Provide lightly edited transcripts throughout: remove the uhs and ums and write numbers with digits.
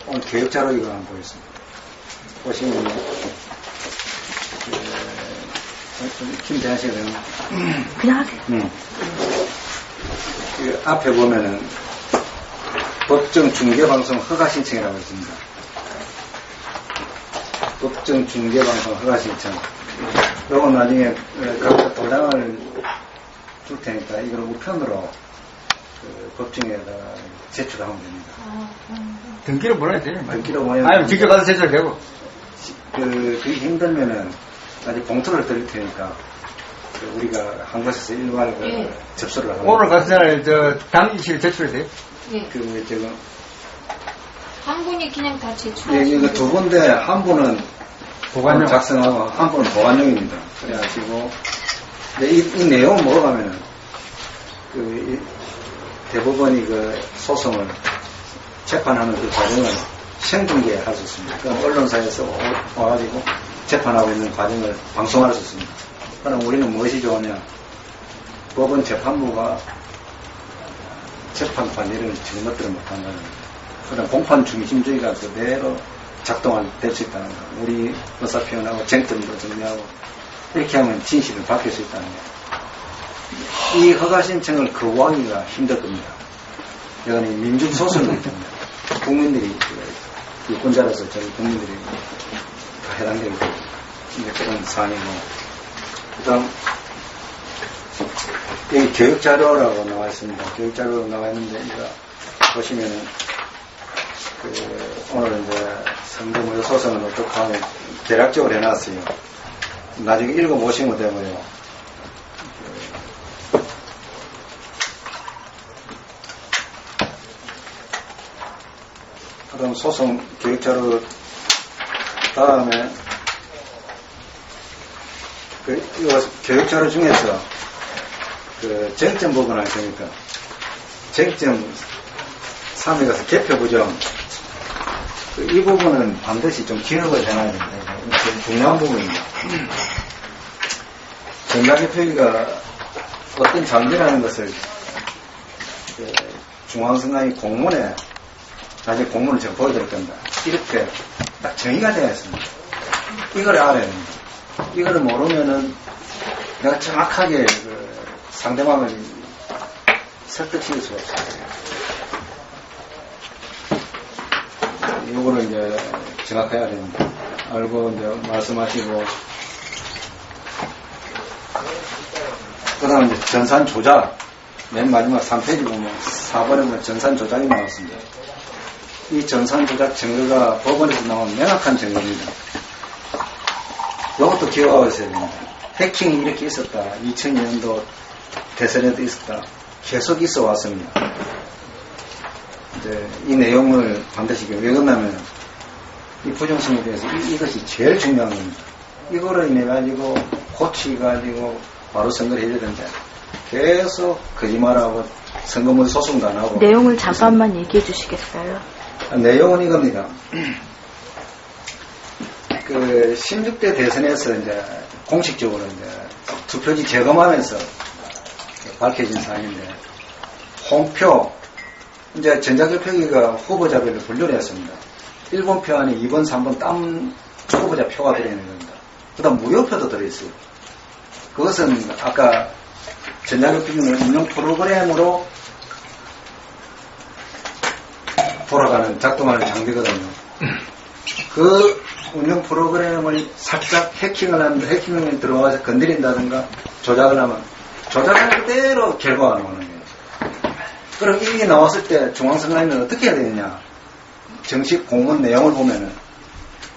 오늘 교육자료 이거 한번 보겠습니다. 보시면, 좀 대하셔야 되나? 그냥 하세요. 그 앞에 보면은, 법정 중계방송 허가 신청이라고 있습니다. 법정 중계방송 허가 신청. 요건 나중에 각자 도장을 줄 테니까 이걸 우편으로 그 법정에다가 제출하면 됩니다. 등기로 보내야 돼요. 등기로 보내면 아니면 직접 가서 제출되고. 그게 힘들면은 아직 봉투를 드릴 테니까 우리가 한 곳에서 일괄 접수를 하고 오늘 가서 당일실 제출해야 돼요. 예. 지금 한 분이 그냥 다 이거 제출하시면 두 군데 한 분은 보관용. 작성하고 한 분은 보관용입니다. 그래가지고 이 내용 먹어가면은 대법원이 그 소송을 재판하는 그 과정을 생중계할 수 있습니다. 그럼 언론사에서 와가지고 재판하고 있는 과정을 방송할 수 있습니다. 그럼 우리는 무엇이 좋으냐? 법원 재판부가 재판 관리를 잘못들을 못한다는 거예요. 그럼 공판 중심주의가 그대로 작동될 수 있다는 거. 우리 의사 표현하고 쟁점도 정리하고 이렇게 하면 진실을 밝힐 수 있다는 거예요. 이 허가 신청을 거부하기가 힘들 겁니다. 이거는 민중소송이기 때문에 국민들이 유권자로서 저희 국민들이 다 해당되기 때문에 그런 사안이고, 그다음 여기 교육자료라고 나와 있습니다. 교육자료로 나와 있는데 이거 보시면은 오늘 이제 성대모의 소송은 어떻게 하면 대략적으로 해놨어요. 나중에 읽어보시면 되고요. 그럼 소송 교육자료 다음에 이거 교육자료 중에서 쟁점 부분 할 테니까 쟁점 3에 가서 개표 부정 이 부분은 반드시 좀 기록을 해놔야 됩니다. 이게 중요한 부분입니다. 전자개표기가 어떤 장비라는 것을 중앙선관위 공문에 나중에 공문을 제가 보여드릴 겁니다. 이렇게 딱 정의가 되어 있습니다. 이걸 알아야 됩니다. 이걸 모르면은 내가 정확하게 상대방을 설득시킬 수가 없어요. 이거를 이제 정확해야 됩니다. 알고 이제 말씀하시고, 그 다음 이제 전산 조작. 맨 마지막 3페이지 보면 4번에 보면 전산 조작이 나왔습니다. 이 전산 조작 증거가 법원에서 나온 명확한 증거입니다. 이것도 기억하고 있어야 됩니다. 해킹이 이렇게 있었다. 2002년도 대선에도 있었다. 계속 있어 왔습니다. 이제 이 내용을 반드시 왜 그러냐면 이 부정성에 대해서 이것이 제일 중요한 겁니다. 이거를 인해 가지고 고치가지고 바로 선거를 해야 되는데 계속 거짓말하고 선거문 소송도 안 하고. 내용을 잠깐만 얘기해 주시겠어요? 내용은 이겁니다. 16대 대선에서 이제 공식적으로 이제 투표지 재검하면서 밝혀진 사안인데, 홈표, 이제 전자개표기가 후보자별로 분류를 했습니다. 1번 표 안에 2번, 3번 딴 후보자 표가 들어있는 겁니다. 그 다음 무효표도 들어있어요. 그것은 아까 전자개표기는 운영 프로그램으로 돌아가는, 작동하는 장비거든요. 그 운영 프로그램을 살짝 해킹을 하는데, 해킹을 들어와서 건드린다든가 조작을 하면 조작한 그대로 결과가 나오는 거예요. 그럼 이게 나왔을 때 중앙선관위는 어떻게 해야 되느냐? 정식 공문 내용을 보면은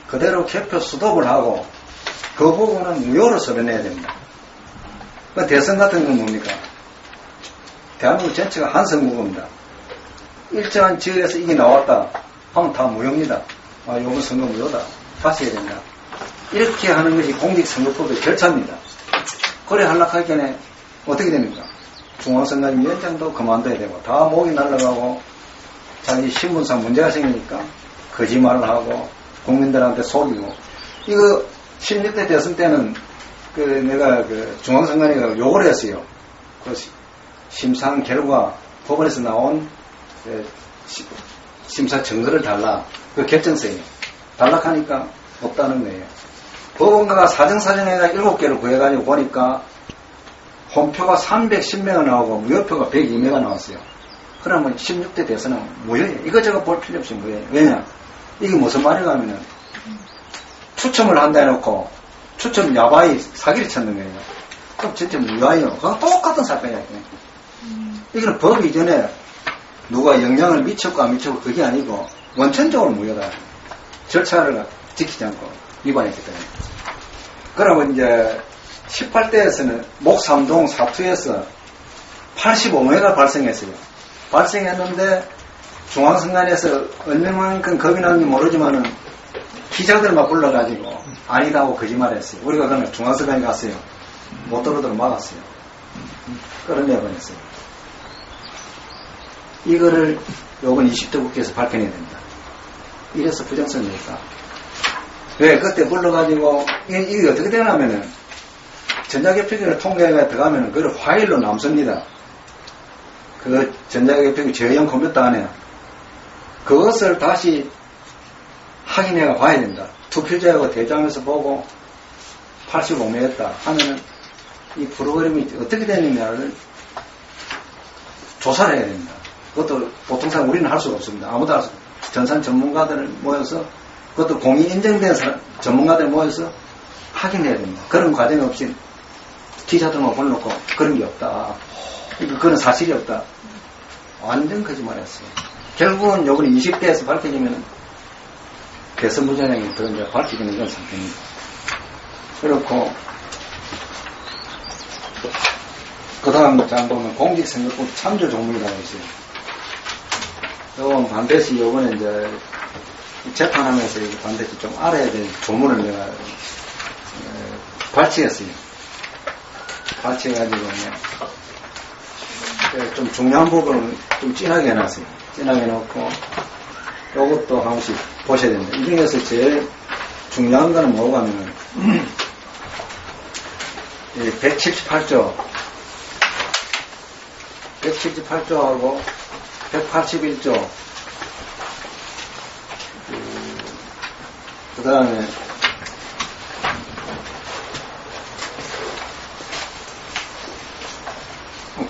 그대로 개표 수독을 하고 그 부분은 무효로 써내야 됩니다. 그 대선 같은 건 뭡니까? 대한민국 전체가 한선국입니다. 일정한 지역에서 이게 나왔다 하면 다 무효입니다. 아, 요건 선거 무효다. 다시 해야 된다. 이렇게 하는 것이 공직선거법의 절차입니다. 그래 하려고 하기 전에 어떻게 됩니까? 중앙선관위원장도 그만둬야 되고, 다 목이 날아가고, 자기 신분상 문제가 생기니까 거짓말을 하고 국민들한테 속이고. 이거 16대 대선 때는 내가 중앙선관위가 욕을 했어요. 심사한 결과 법원에서 나온 심사 증거를 달라. 그 결정서에. 달락하니까 없다는 거예요. 법원가가 사정사정회가 7개를 구해가지고 보니까 홈표가 310매가 나오고 무효표가 102매가 나왔어요. 그러면 16대 대선은 무효예요. 이거저거 볼 필요 없이 무효예요. 왜냐? 이게 무슨 말인가 하면은 추첨을 한다 해놓고 추첨 야바이 사기를 쳤는 거예요. 그럼 진짜 무효예요. 그거 똑같은 사건이에요. 이거는 법 이전에 누가 영향을 미쳤고 안 미쳤고 그게 아니고 원천적으로 무효다. 절차를 지키지 않고 위반했기 때문에. 그러면 이제 18대에서는 목삼동 사투에서 85매가 발생했어요. 발생했는데 중앙선관위에서 얼마만큼 겁이 났는지 모르지만은 기자들만 불러가지고 아니다고 거짓말했어요. 우리가 그러면 중앙선관위 갔어요. 못 들어오도록 막았어요. 끌어내버렸어요. 이거를 요번 20대 국회에서 밝혀내야 됩니다. 이래서 부정선거니까. 왜 그때 불러가지고 이게 어떻게 되냐면은 전자개표기를 통계가 들어가면은 그걸 파일로 남습니다. 그 전자개표기 저형 컴퓨터 안에 그것을 다시 확인해 봐야 된다. 투표자하고 대조하면서 보고 85매였다 하면은 이 프로그램이 어떻게 되느냐를 조사를 해야 됩니다. 그것도 보통상 우리는 할 수가 없습니다. 아무도 할 수 없습니다. 전산 전문가들 모여서 그것도 공인 인정된 전문가들 모여서 확인해야 됩니다. 그런 과정 없이 기자들만 불러놓고 그런 게 없다. 그건 사실이 없다. 완전 거짓말이었어요. 결국은 요번에 20대에서 밝혀지면 대선 부전형이 그런 게 밝혀지는 그런 상태입니다. 그렇고 그 다음 장 보면 공직선거법 참조 종목이라고 있어요. 요건 반드시 요번에 이제 재판하면서 반드시 좀 알아야 될 조문을 내가 발췌했어요. 발췌해가지고 좀 중요한 부분을 좀 진하게 해놨어요. 진하게 해놓고 요것도 한 번씩 보셔야 됩니다. 이 중에서 제일 중요한 거는 뭐가 하면은 178조하고 181조 그 다음에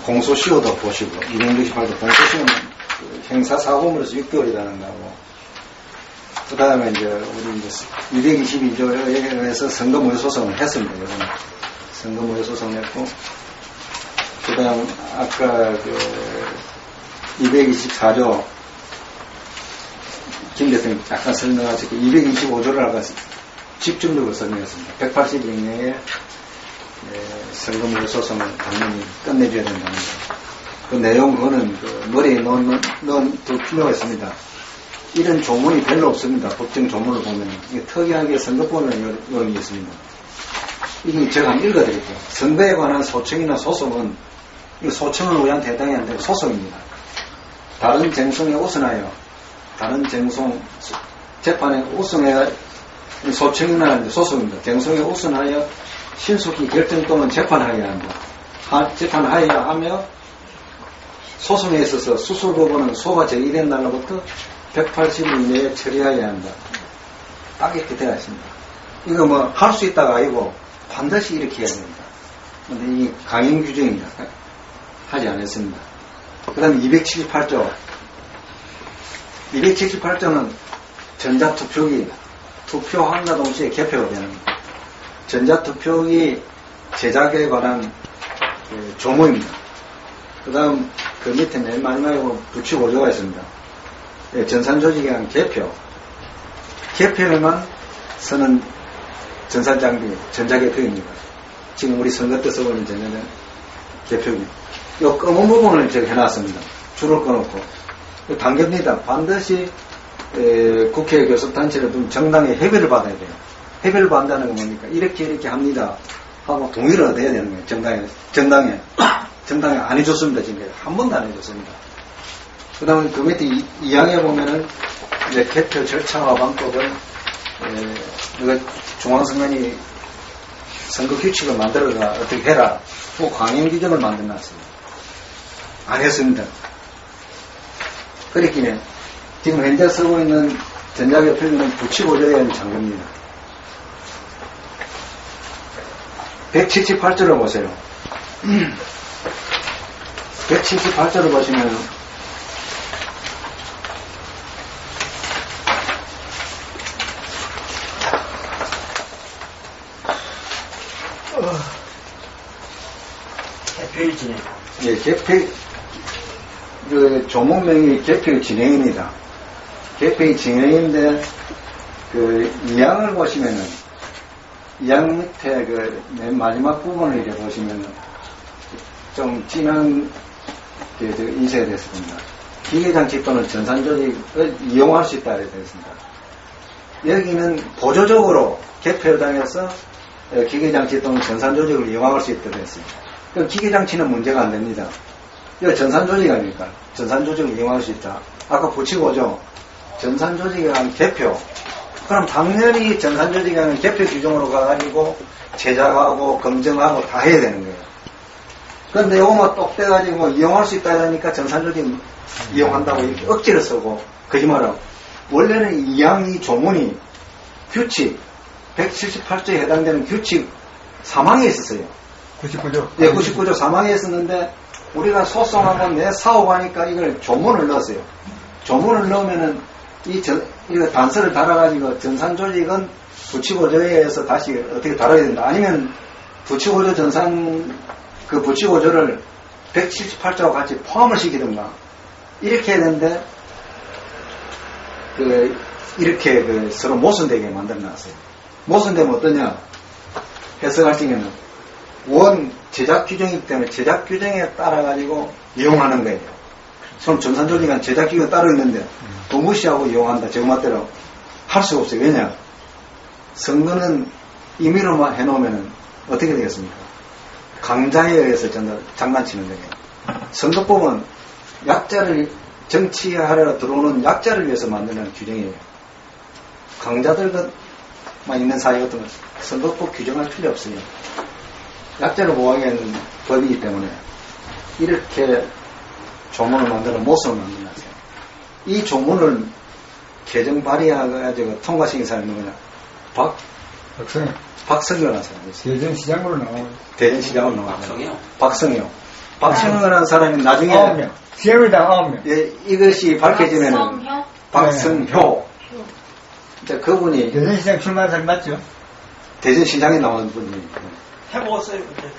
공소시효도 보시고 268조 공소시효는 형사사고물에서 6개월이라는 거고 그 다음에 이제 우리 이제 222조에 의해서 선거무효 소송을 했습니다. 이번에 선거무효 소송을 했고 그 다음 아까 224조 김 대통령이 약간 설명하셨고 225조를 아까 집중적으로 설명했습니다. 180일 내에 선거무효 소송을 당연히 끝내줘야 된다는 거. 그 내용 그거는 머리에 넣은 필요가 있습니다. 이런 조문이 별로 없습니다. 법정 조문을 보면 이게 특이하게 선거법에는 이런 게 있습니다. 이게 제가 한번 읽어드릴게요. 선거에 관한 소청이나 소송은 이 소청은 우리한테 해당이 안 되고 소송입니다. 다른 쟁송에 우선하여 다른 쟁송 재판에 우선해 소청이나 소송입니다. 쟁송에 우선하여 신속히 결정 또는 재판하여야 한다. 재판하여야 하며 소송에 있어서 수술 부분은 소가 제기된 날로부터 180일 이내에 처리하여야 한다. 딱 이렇게 되어 있습니다. 이거 뭐 할 수 있다가 아니고 반드시 이렇게 해야 됩니다. 근데 이 강행 규정입니다. 하지 않았습니다. 그 다음에 278조. 278조는 전자투표기 투표함과 동시에 개표가 되는 전자투표기 제작에 관한 조문입니다. 그 다음 그 밑에 맨 마지막에 보면 부칙 5조가 있습니다. 전산조직에 대한 개표. 개표에만 쓰는 전산장비, 전자개표입니다. 지금 우리 선거 때 써보는 전자는 개표입니다. 이 검은 부분을 제가 해놨습니다. 줄을 꺼놓고. 당깁니다. 반드시 국회 교섭단체를 정당의 협의를 받아야 돼요. 협의를 받는다는 건 뭡니까? 이렇게 합니다. 하고 동의를 얻어야 되는 거예요. 정당에 안 해줬습니다. 지금 한 번도 안 해줬습니다. 그 다음에 그 밑에 2항에 보면은 이제 개표 절차와 방법을 우리가 중앙선관위 선거 규칙을 만들어가 어떻게 해라. 그 강행 규정을 만들어놨습니다. 안 했습니다. 그랬기에 지금 현재 쓰고 있는 전자개표는 부치고조의 장비입니다. 178조를 보세요. 178조를 보시면 개표일 진행. 예, 개표, 그, 조문명이 개표 진행입니다. 개표 진행인데, 그, 이항을 보시면은, 이항 밑에 그, 맨 마지막 부분을 이렇게 보시면은, 좀 진한, 그, 인쇄가 됐습니다. 기계장치 또는 전산조직을 이용할 수 있다, 이렇게 되어 있습니다. 여기는 보조적으로 개표당해서 기계장치 또는 전산조직을 이용할 수 있도록 했습니다. 그럼 기계장치는 문제가 안 됩니다. 이거 전산조직 아닙니까? 전산조직을 이용할 수 있다. 아까 붙이고죠. 전산조직이라는 개표. 그럼 당연히 전산조직이라는 개표 규정으로 가가지고 제작하고 검증하고 다 해야 되는 거예요. 그런데 이거만 똑 떼가지고 이용할 수 있다 하니까 전산조직 이용한다고 이렇게 억지로 쓰고 거짓말하고. 원래는 이 조문이 규칙 178조에 해당되는 규칙 사망에 있었어요. 99조. 예, 99조 사망에 있었는데 우리가 소송하고 내 사업하니까 이걸 조문을 넣었어요. 조문을 넣으면은 이거 단서를 달아가지고 전산조직은 부치고조에 의해서 다시 어떻게 달아야 된다. 아니면 부치고조 그 부치고조를 178조와 같이 포함을 시키든가 이렇게 해야 되는데 이렇게 서로 모순되게 만들어 놨어요. 모순되면 어떠냐? 해석할 적에는 원 제작 규정이기 때문에 제작 규정에 따라가지고 이용하는 거예요. 그럼 전산조직은 제작 규정이 따로 있는데 또 무시하고 이용한다. 저 맛대로 할 수가 없어요. 왜냐? 선거는 임의로만 해놓으면 어떻게 되겠습니까? 강자에 의해서 장난치는 거예요. 선거법은 약자를 정치하러 들어오는 약자를 위해서 만드는 규정이에요. 강자들만 있는 사회 같은 건 선거법 규정할 필요 없어요. 약자를 보호하기 위한 법이기 때문에 이렇게 조문을 만들어 모습을 만들어놨어요. 이 조문을 개정 발의해가지고 통과시킨 사람이 누구냐? 박성효라는 사람이었어요. 대전시장으로 나와요. 대전시장으로 나왔어요. 박성효? 박성효. 박성효라는 사람이 나중에 9명. 시험이당 9명. 예, 이것이 밝혀지면은 박성효? 박성효. 이제 그분이 대전시장 출마한 사람 맞죠? 대전시장에 나온 분이 해먹었어요, 그때.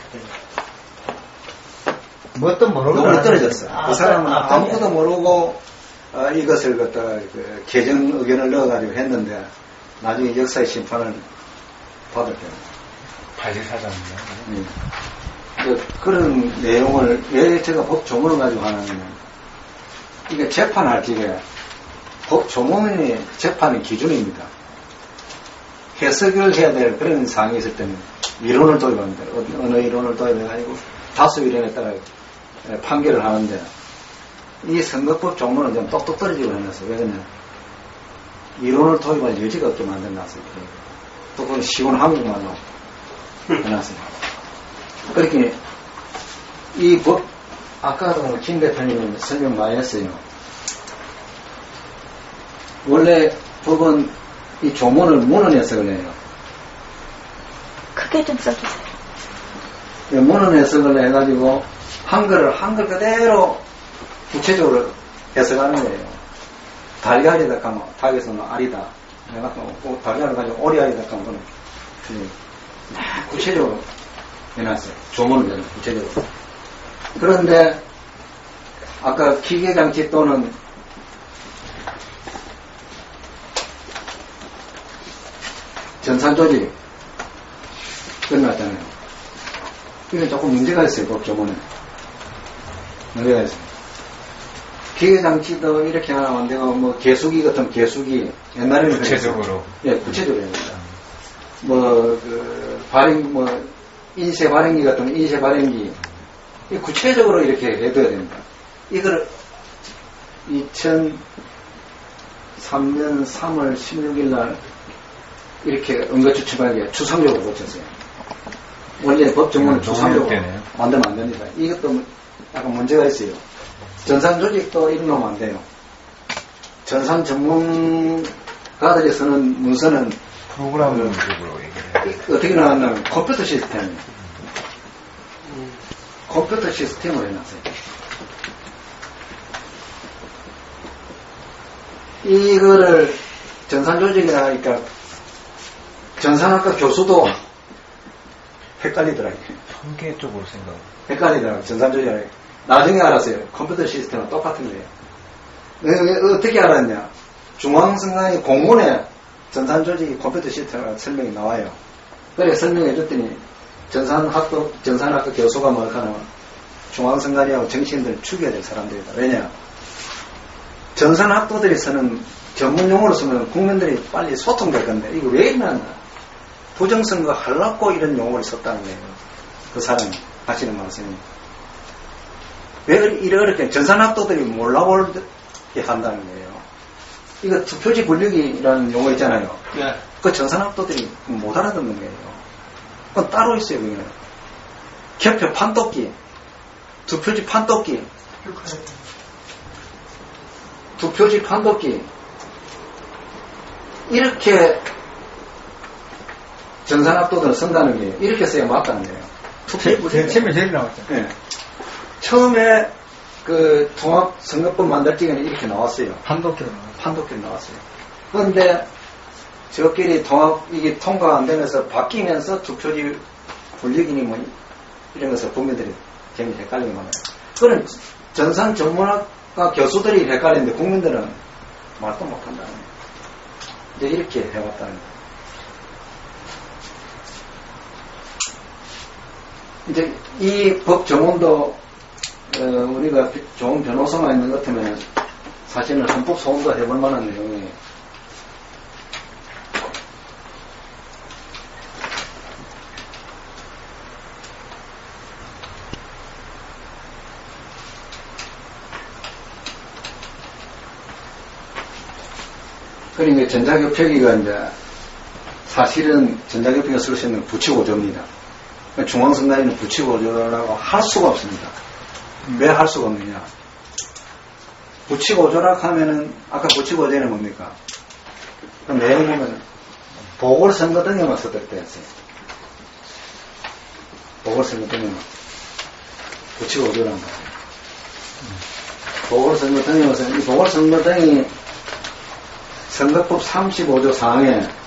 뭣도 모르고. 너무 떨어졌어요. 아, 그 사람은 아, 아무것도 모르고 이것을 갖다가 개정 의견을 넣어가지고 했는데 나중에 역사의 심판을 받았대요. 발제사장이요. 그런 내용을 왜 제가 법 조문을 가지고 하냐면 이게 재판할 적에 법 조문이 재판의 기준입니다. 해석을 해야 될 그런 사항이 있을 때는 이론을 도입합니다. 어느 이론을 도입해가지고 다수 이론에 따라 판결을 하는데 이 선거법 조문은 좀 똑똑 떨어지고 해놨어요. 왜 그러냐? 이론을 도입할 여지가 없게 만들어놨어요. 또 그건 쉬운 한국말로 해놨어요. 그렇게 이 법, 아까도 김 대표님이 설명 많이 했어요. 원래 법은 이 조문을 문헌 해석을 해요. 크게 좀 써주세요. 문헌 해석을 해가지고 한글 그대로 구체적으로 해석하는 거예요. 달걀이다 하면 닭에서는 알이다. 내가 달걀을 가지고 오리알이다 하면 그는 구체적으로 해놨어요. 조문을 해서 구체적으로. 그런데 아까 기계장치 또는 전산조직 끝났잖아요. 이게 조금 문제가 있어요. 법 조문에. 문제가 있어요. 기계장치도 이렇게 하나 만들고 뭐 개수기 같은 개수기 옛날에는 구체적으로. 예, 구체적으로 합니다. 발행 인쇄 발행기 같은 인쇄 발행기 구체적으로 이렇게 해둬야 됩니다. 이걸 2003년 3월 16일 날 이렇게 응급조치반에 추상적으로 고쳤어요. 원래 법정문은 추상적으로 만들면 안 됩니다. 이것도 약간 문제가 있어요. 전산조직도 이런 놈 안 돼요. 전산 전문가들이 쓰는 문서는 프로그램으로 얘기를 해요. 어떻게 나왔냐면 컴퓨터 시스템. 컴퓨터 시스템으로 해놨어요. 이거를 전산조직이라 하니까 전산학과 교수도 헷갈리더라고요. 통계 쪽으로 생각. 헷갈리더라고요. 전산조직이라. 나중에 알았어요. 컴퓨터 시스템은 똑같은 거예요. 어떻게 알았냐. 중앙선관위 공문에 전산조직이 컴퓨터 시스템이라는 설명이 나와요. 그래 설명해 줬더니 전산학과 교수가 뭘 하냐면 중앙선관위하고 정치인들을 죽여야 될 사람들이다. 왜냐? 전산학도들이 쓰는 전문용어로 쓰면 국민들이 빨리 소통될 건데 이거 왜 이러나? 부정선거 하려고 이런 용어를 썼다는 거예요. 그 사람이 하시는 말씀이. 왜 이렇게 전산학도들이 몰라보게 한다는 거예요. 이거 투표지 권력이라는 용어 있잖아요. 네. 그 전산학도들이 못 알아듣는 거예요. 그건 따로 있어요. 그게. 개표 판독기, 투표지 판독기, 투표지 판독기 이렇게 전산학도들은 쓴다는 게 이렇게 써야 맞다는 거예요. 제일 처음에 제일 나왔죠. 네. 처음에 그 통합선거법 만들 적에는 이렇게 나왔어요. 판독기로 나왔죠. 판독기로 나왔어요. 그런데 저끼리 이게 통과 안 되면서 바뀌면서 투표지 권력이니 뭐 이런 것을 국민들이 굉장히 헷갈리게 많아요. 그건 전산 전문학과 교수들이 헷갈리는데 국민들은 말도 못한다는 거예요. 이제 이렇게 해왔다는 거예요. 이제 이 법 정원도 우리가 좋은 변호사가 있는 것 같으면 사실은 헌법 소원도 해볼 만한 내용이에요. 그러니까 전자협회기가 이제 사실은 전자협회기가 쓸 수 있는 부치고조입니다. 중앙선관위는 부치고조라고 할 수가 없습니다. 왜 할 수가 없느냐? 부치고조라고 하면은 아까 부치고조는 뭡니까? 그럼 내용 보면 보궐선거 등에만 썼을 때였어요. 보궐선거 등에만 부치고조란 말이에요. 보궐선거 등에만 썼는데 이 보궐선거 등이 선거법 35조 4항에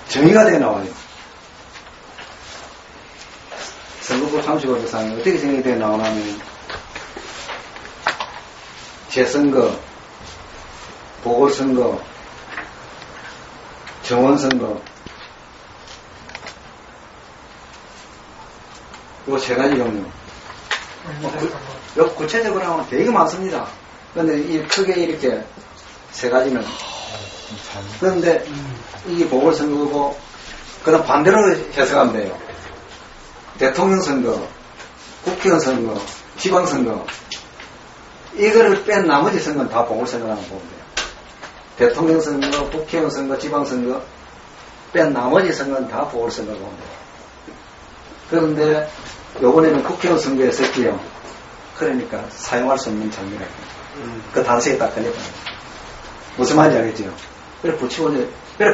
정의가 되어 나와요. 선거법 35조 4항에 어떻게 정의가 되어 나오냐면 재선거, 보궐선거, 정원선거 이거 세 가지 종류. 구체적으로 하면 되게 많습니다. 그런데 이 크게 이렇게 세 가지는. 그런데 이게 보궐선거고, 그다음 반대로 해석하면 돼요. 대통령 선거, 국회의원 선거, 지방선거. 이거를 뺀 나머지 선거는 다 보궐선거라고 보면 돼요. 대통령 선거, 국회의원 선거, 지방선거 뺀 나머지 선거는 다 보궐선거라고 보면 돼요. 그런데 요번에는 국회의원 선거에 썼지요. 그러니까 사용할 수 없는 장면이에요. 그 단서에 딱 걸렸다. 무슨 말인지 알겠죠? 그래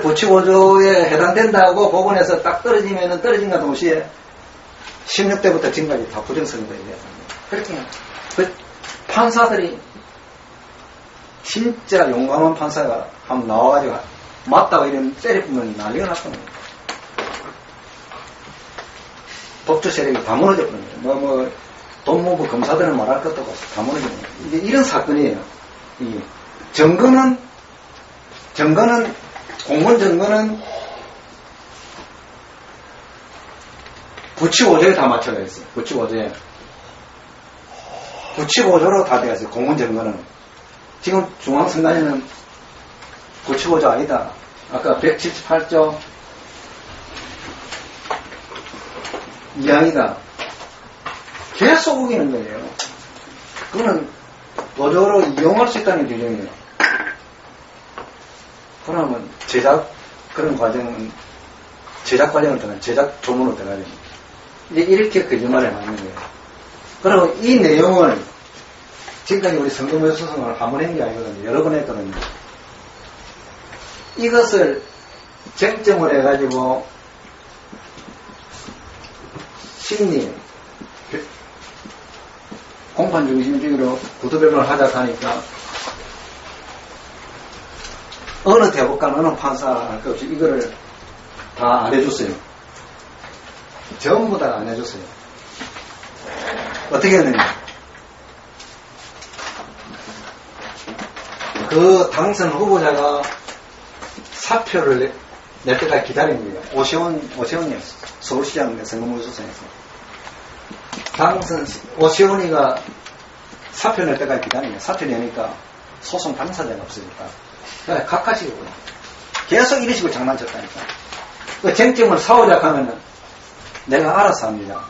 부치고조에 해당된다고 법원에서 딱 떨어지면은 떨어진과 동시에 16대부터 지금까지 다 부정선거에 대해서 그렇게 그 판사들이 진짜 용감한 판사가 한번 나와가지고 맞다고 이런 때려보면 난리가 났거든요. 법조 세력이 다 무너져 버린 거예요. 법무부 검사들은 말할 것도 없고 다 무너져 버린 거예요. 이게 이런 사건이에요. 이 공무원 증거는 부치고조에 다 맞춰져 있어요. 부치고조로 다 되어 있어요. 공무원 증거는. 지금 중앙선관위는 부치고조 아니다. 아까 178조 2항이다. 계속 우기는 거예요. 그거는 도저로 이용할 수 있다는 규정이에요. 그러면 그런 과정은 제작 과정을 통한 제작 조문으로 들어가야 됩니다. 이제 이렇게 거짓말을 하는 거예요. 그리고 이 내용을 지금까지 우리 성금의 소송을 한 번 한 게 아니거든요. 여러 번 했거든요. 이것을 쟁점을 해가지고 심리, 공판 중심주의로 구두변론을 하자 하니까 어느 대법관, 어느 판사 할 것 없이 이거를 다 안 해줬어요. 전부 다 안 해줬어요. 어떻게 했느냐. 그 당선 후보자가 사표를 낼 때까지 기다립니다. 오시원이었어. 서울시장 선거무소송에서. 오시원이가 사표 낼 때까지 기다립니다. 사표 내니까 소송 당사자가 없으니까. 그냥 각하식으로. 계속 이런 식으로 장난쳤다니까. 그 쟁점을 사오자 하면은 내가 알아서 합니다.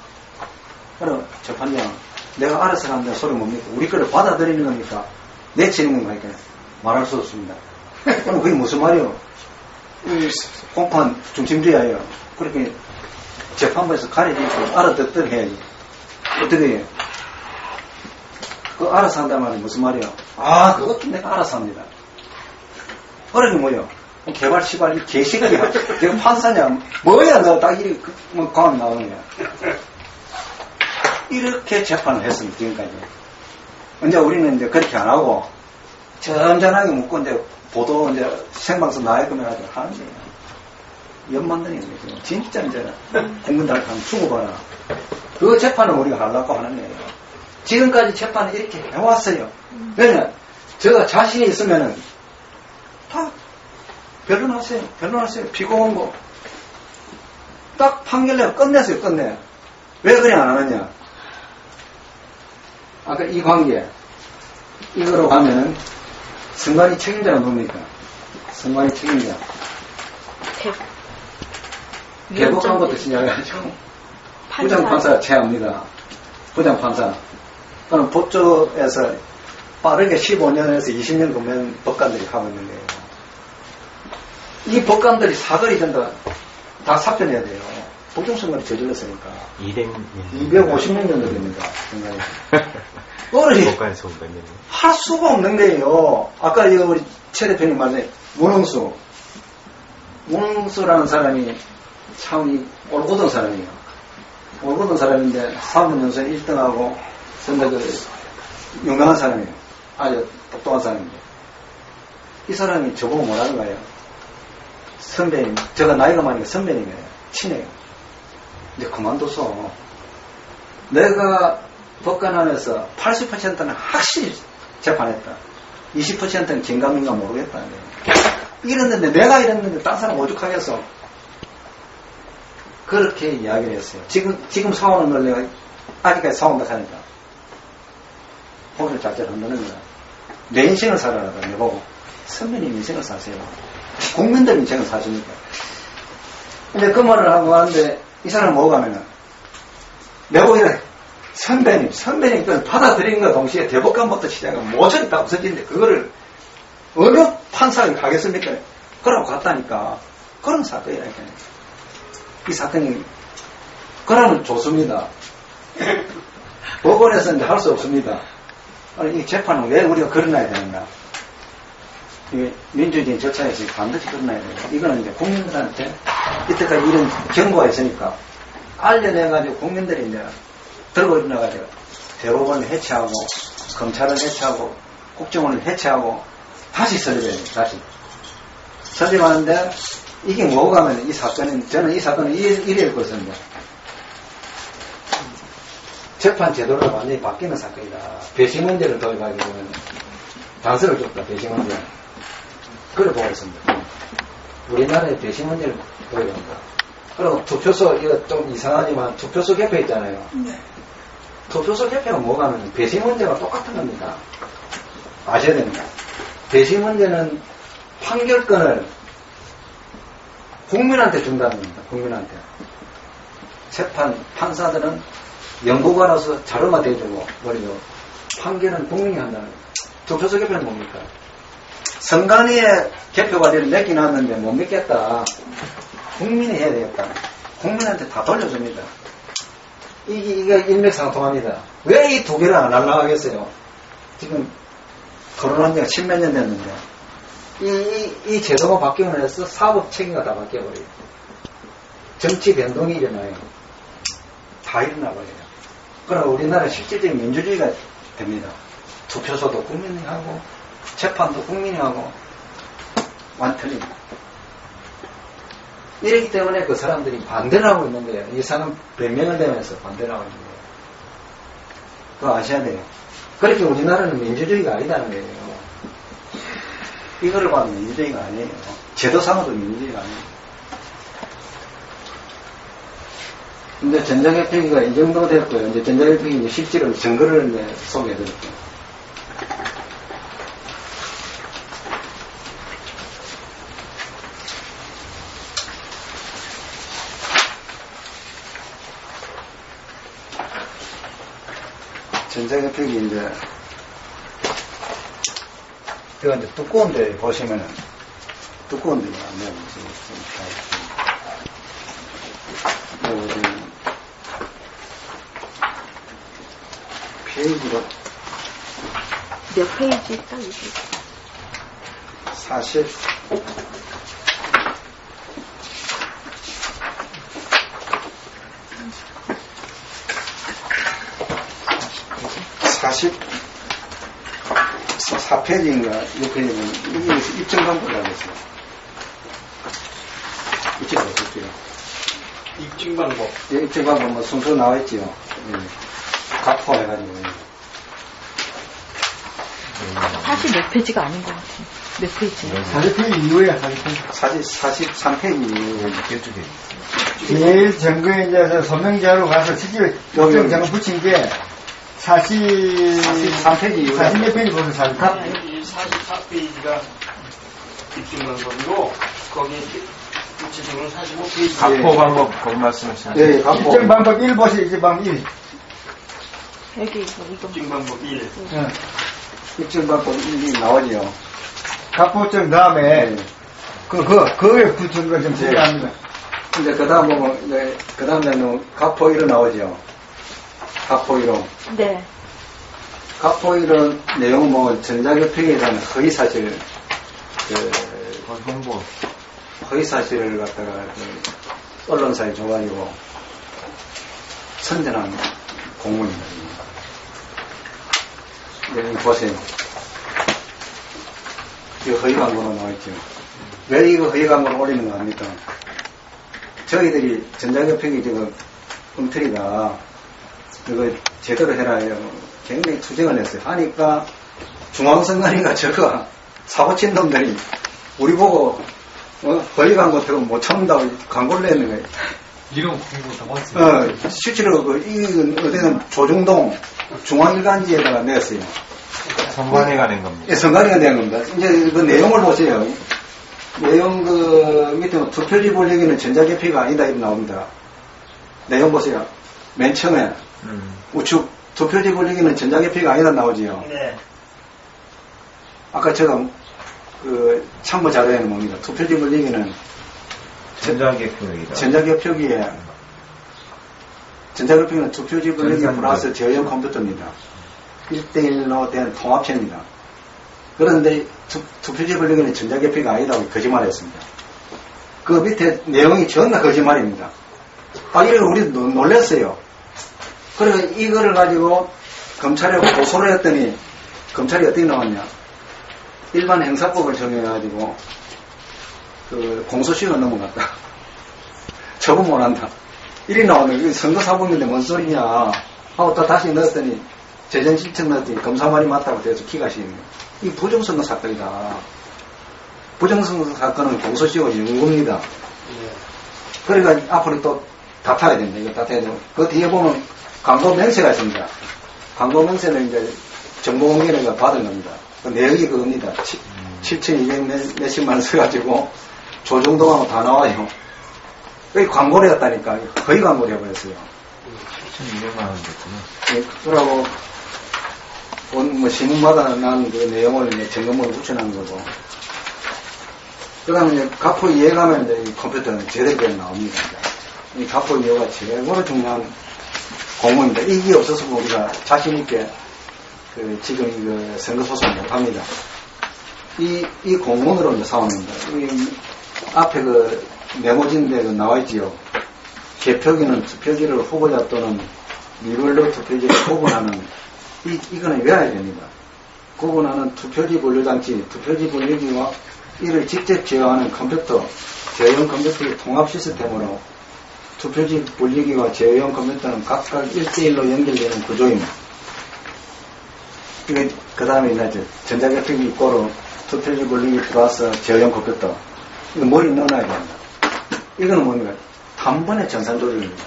그럼 재판장, 내가 알아서 한다는 소리 뭡니까? 우리 거를 받아들이는 겁니까? 내치는 겁니까? 말할 수 없습니다. 그럼 그게 무슨 말이요? 공판 중심주의예요. 그렇게 재판부에서 가려지고 알아듣도록 해야지. 어떻게 해요? 그 알아서 한다는 말이 무슨 말이요? 아, 그것도 내가 알아서 합니다. 어려운 게 뭐요? 개발 시발, 이 개시간이야. 내가 판사냐? 뭐야, 너 딱 이리, 광이 나오는 거야. 이렇게 재판을 했습니다, 지금까지. 이제 우리는 이제 그렇게 안 하고, 전전하게 묻고, 이제 보도, 이제 생방송 나갈 거면 하는 거예요. 연만드는 거죠. 진짜 이제, 국민들한테 한번 주고봐라. 그 재판을 우리가 하려고 하는 거예요. 지금까지 재판을 이렇게 해왔어요. 왜냐면, 제가 자신이 있으면은, 다, 변론하세요. 피고온 거. 딱 판결내고 끝냈어요, 끝내. 왜 그래 안 하느냐? 아까 이 관계, 이거로 가면은, 선관위 책임자가 누굽니까? 선관위 책임자. 대법관부터 시작해가지고, 부장판사가 최합니다. 부장판사. 그럼 법조에서 빠르게 15년에서 20년 보면 법관들이 하고 있는 거예요. 이 법관들이 사거리 전다 다 사표내야 돼요. 복종선거를 저질렀으니까. 250년 정도 됩니다. 그거를 할 수가 없는 거예요. 아까 우리 최 대표님 말에 문홍수라는 사람이 참 올곧은 사람이에요. 올곧은 사람인데 사문연수에 1등하고 선대 유명한 사람이에요. 아주 똑똑한 사람인데 이 사람이 저보고 뭐라는 거예요? 선배님, 제가 나이가 많으니까 선배님이에요. 친해요. 이제 그만둬서 내가 법관 안에서 80%는 확실히 재판했다. 20%는 긴가민가 모르겠다. 이랬는데 내가 이랬는데 딴 사람 오죽하겠어. 그렇게 이야기를 했어요. 지금 사오는 걸 내가 아직까지 사온다 하니까 호를 작전한다는 거야. 내 인생을 살아라. 내보고 선배님 인생을 사세요. 국민들 인생을 사십니까? 근데 그 말을 하고 하는데 이 사람 뭐고 하면은 내보고 이래 선배님 그 받아들인 것 동시에 대법관부터 시작하면 모조리 다 없어지는데 그거를 어느 판사가 가겠습니까? 그러고 갔다니까. 그런 사건이라니까요. 이 사건이 그러면 좋습니다. 법원에서는 할 수 없습니다. 아니, 이 재판은 왜 우리가 걸어놔야 되는가? 이게 민주주의 절차에서 반드시 끝나야 돼요. 이거는 이제 국민들한테 이때까지 이런 경고가 있으니까 알려내가지고 국민들이 이제 들고 일어나가지고 대법원을 해체하고 검찰을 해체하고 국정원을 해체하고 다시 설립해야 돼요. 다시 설립하는데 이게 뭐가 하면 이 사건은 저는 이 사건을 이래일 것입니다. 재판 제도가 완전히 바뀌는 사건이다. 배심 문제를 도입하게 되면 단서를 줬다. 배심 문제. 그걸 보고 있습니다. 우리나라에 배심 문제를 도입한다. 그리고 투표소, 이거 좀 이상하지만 투표소 개표 있잖아요. 네. 투표소 개표가 뭐가 하면 배심 문제가 똑같은 겁니다. 아셔야 됩니다. 배심 문제는 판결권을 국민한테 준다는 겁니다. 국민한테. 재판 판사들은 연구관으로서 자료만 대주고 버리고 판결은 국민이 한다는 거예요. 투표소 개표는 뭡니까? 선관위에 개표 과제를 맺긴 하는데 못 믿겠다. 국민이 해야 되겠다. 국민한테 다 돌려줍니다. 이게 일맥상통합니다. 왜 이 두 개를 안 날라가겠어요? 지금 결혼한 지가 10몇 년 됐는데 이 제도가 바뀌고 나서 사법 체계가 다 바뀌어버려요. 정치 변동이 일어나요. 다 일어나버려요. 그럼 우리나라 실질적인 민주주의가 됩니다. 투표소도 국민이 하고 재판도 국민이 하고 완전히 이러기 때문에 그 사람들이 반대를 하고 있는 거예요. 이 사람 변명을 대면서 반대를 하고 있는 거예요. 그거 아셔야 돼요. 그렇게 우리나라는 민주주의가 아니다는 거예요. 이거를 봐도 민주주의가 아니에요. 제도상으로도 민주주의가 아니에요. 근데 전자개표기가 이 정도 됐고요. 이제 전자개표기 이제 실제로 증거를 이제 소개해드릴게요. 전자개표기 이제 이거 이제 두꺼운데 보시면은 두꺼운데 안 돼요. 페이지로 몇 페이지 딱 이게. 40 44페이지인가 6페이지는 이게 입증 방법이라고 했어요. 입증 해볼게요. 입증 방법. 예, 입증 방법 뭐 순서 나와있지요. 각포 해가지고. 40몇 페이지가 아닌 것 같아요. 몇 페이지예요? 40페이지 이후에야 40페이지. 43페이지. 이쪽에. 제일 정거에 이제 저 서명자로 가서 실제 입증 장을 붙인 게 43페이지 이후에. 40몇 페이지 보면 44. 이 44페이지가 입증 방법이고 거기에 구체적으로 45페이지. 각포 방법 거기 말씀하시는 네, 각포. 입증 방법 1 보시 입증 방법 1. 여기 이거. 입증 방법 1. 입증 방법 1이 나오지요. 각포증 다음에 네. 그거에 붙은 거 좀 필요합니다. 이제 그 다음 보면, 이제 그 다음에는 각포 1로 나오죠. 각포 1호. 네. 각포 1은 내용은 뭐 전자개표기에 대한 허위사실, 홍보. 허위사실을 갖다가 언론사에 줘가지고 선전한 공문입니다. 네, 여기 보세요. 이거 허위 광고로 나와있죠. 왜 이거 허위 광고를 올리는 거 합니까? 저희들이 전자개표기 지금 엉터리가 이거 제대로 해라 해요. 굉장히 투쟁을 했어요. 하니까 중앙선관위가 저거 사고친 놈들이 우리 보고 허위 광고 되고 못 참는다고 광고를 냈는 거예요. 이런 홍보 다 봤어요. 실제로 이 어디는 조중동 중앙일간지에다가 냈어요. 선관위가 낸 겁니다. 예, 선관위가 낸 겁니다. 이제 그 내용을 보세요. 내용 밑에 투표지 불리기는 전자개표가 아니다 이렇게 나옵니다. 내용 보세요. 맨 처음에 우측 투표지 불리기는 전자개표가 아니다 나오지요. 네. 아까 제가 참고 자료에는 뭡니다. 투표지 불리기는 전자개표기다. 전자개표기는 투표지 불리기 플러스 저형 컴퓨터입니다. 1대1로 된 통합체입니다. 그런데 투표지 불리기는 전자개표가 아니다고 거짓말했습니다. 그 밑에 내용이 전부 거짓말입니다. 이걸 우리도 놀랐어요. 그래서 이거를 가지고 검찰에 고소를 했더니 검찰이 어떻게 나왔냐. 일반 행사법을 정해가지고 공소시효가 넘어갔다. 처분 못한다. 이리 나오는 선거사범인데 뭔 소리냐 하고 또 다시 넣었더니 재정신청 넣었더니 검사 말이 맞다고 돼서 기가시는 거예요. 이 부정선거 사건이다. 부정선거 사건은 공소시효가 연구입니다. 그러니까 앞으로 또 다퉈야 됩니다. 이거 다퉈야 되고 그 뒤에 보면 광고 명세가 있습니다. 광고 명세는 이제 정보공개를 받은 겁니다. 그 내역이 그겁니다. 7,200 몇십만 원 써가지고 조정동하고 다 나와요. 여기 광고를 했다니까. 거의 광고를 해버렸어요. 7,200만 원 됐구나. 예, 그러고 뭐 신문마다 난 그 내용을 이제 점검을 붙여놓은 거고. 그 다음에 이제 가포 이해 가면 이제 이 컴퓨터는 제대로 나옵니다. 이 가포 이해가 최고로 중요한 공무입니다. 이게 없어서 우리가 자신있게 지금 이거 선거소송 못합니다. 이 공무원으로 이제 싸웁니다. 앞에 메모지인데 나와있지요. 개표기는 투표지를 후보자 또는 미블로 투표지를 구분하는 이거는 외워야 됩니다. 구분하는 투표지 분류장치, 투표지 분류기와 이를 직접 제어하는 컴퓨터, 제어용 컴퓨터의 통합 시스템으로 투표지 분류기와 제어용 컴퓨터는 각각 1대1로 연결되는 구조입니다. 그 다음에 이제 전자개표기 있고로 투표지 분류기 플러스 제어용 컴퓨터. 이거 머리 넣어놔야 됩니다. 이거는 뭡니까? 단번에 전산 조절입니다.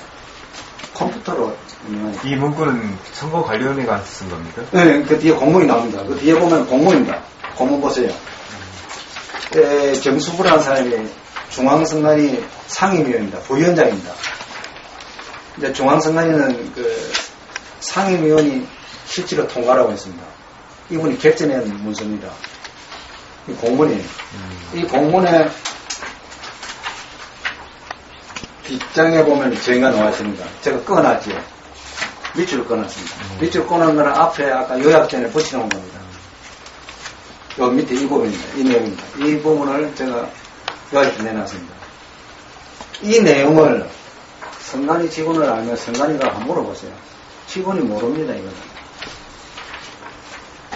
컴퓨터로. 이 문구는 선거관리위원회가 쓴 겁니까? 네, 그 뒤에 공문이 나옵니다. 그 뒤에 보면 공문입니다. 공문 보세요. 정수부라는 사람이 중앙선관위 상임위원입니다. 부위원장입니다. 이제 중앙선관위는 상임위원이 실제로 통과라고 했습니다. 이분이 개정한 문서입니다. 이 공문이에요. 이 공문에 뒷장에 보면 저희가 나왔습니다. 제가 꺼놨죠. 밑줄을 꺼놨습니다. 밑줄 꺼놓은 거는 앞에 아까 요약전에 붙여놓은 겁니다. 요 밑에 이 부분입니다. 이 내용입니다. 이 부분을 제가 요약해 내놨습니다. 이 내용을 선관위 직원을 알면 선관위가 한번 물어보세요. 직원이 모릅니다, 이거는.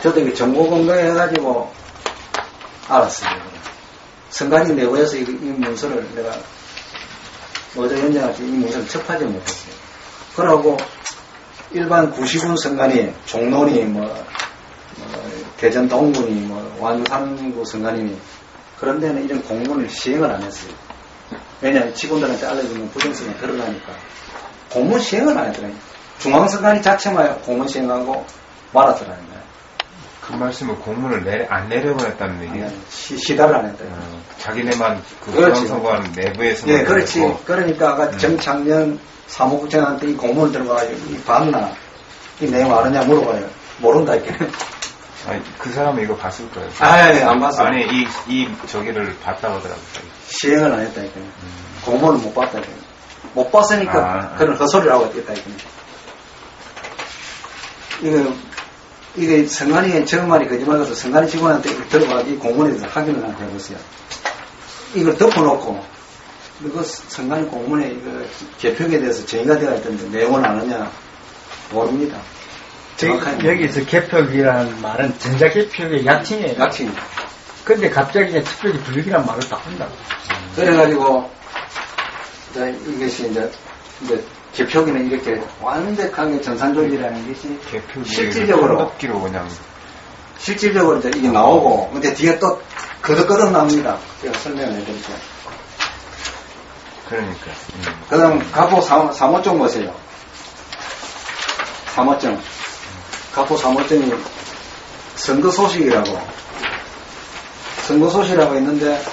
저도 이게 정보 공개해가지고 알았어요. 선관위 내부에서 이 문서를 내가 어제 현장할 때 이 문서를 접하지 못했어요. 그러고 일반 구시군 선관위, 종로니, 대전 동군이, 완산구 선관위 그런 데는 이런 공문을 시행을 안 했어요. 왜냐하면 직원들한테 알려주면 부정성이 드러나니까. 공문 시행을 안 했더라고요. 중앙선관위 자체만 공문 시행하고 말았더라는 거예요. 그 말씀은 공문을 안 내려보냈다는 얘기예요? 시달을 안 했다. 자기네만 그렇지. 중앙선관 내부에서. 예, 그렇지. 그러니까 아까 정창년 사무국장한테 이 공문을 들어가가지고 이 봤나? 이 내용 아느냐 물어봐요. 모른다, 이렇게. 아니, 그 사람은 이거 봤을 거예요. 안 봤어요. 아니, 이 저기를 봤다고 하더라고요. 시행을 안 했다, 이렇게. 공문을 못 봤다, 이렇게. 못 봤으니까 그런 헛소리를 하고 있다, 이렇게. 이게 선관위에 정말이 거짓말 같아서 선관위 직원한테 들어가서 이 공문에 대해서 확인을 한번 해보세요. 이걸 덮어놓고, 이거 선관위 공문에 이거 개표기에 대해서 정의가 되어 있던데 내용을 아느냐 모릅니다. 여기서 개표기라는 말은 전자개표기의 약칭이에요. 약칭. 근데 갑자기 이제 특별히 분류기란 말을 딱 한다고. 그래가지고, 이것이 이제 개표기는 이렇게 완벽하게 전산조직이라는 것이 실질적으로 실질적으로 이제 이게 나오고, 근데 뒤에 또 거듭거듭 나옵니다. 제가 설명을 해드릴게요. 그러니까. 그 다음, 가포 사모증 보세요. 사모증. 가포 사모증이 선거소식이라고 있는데,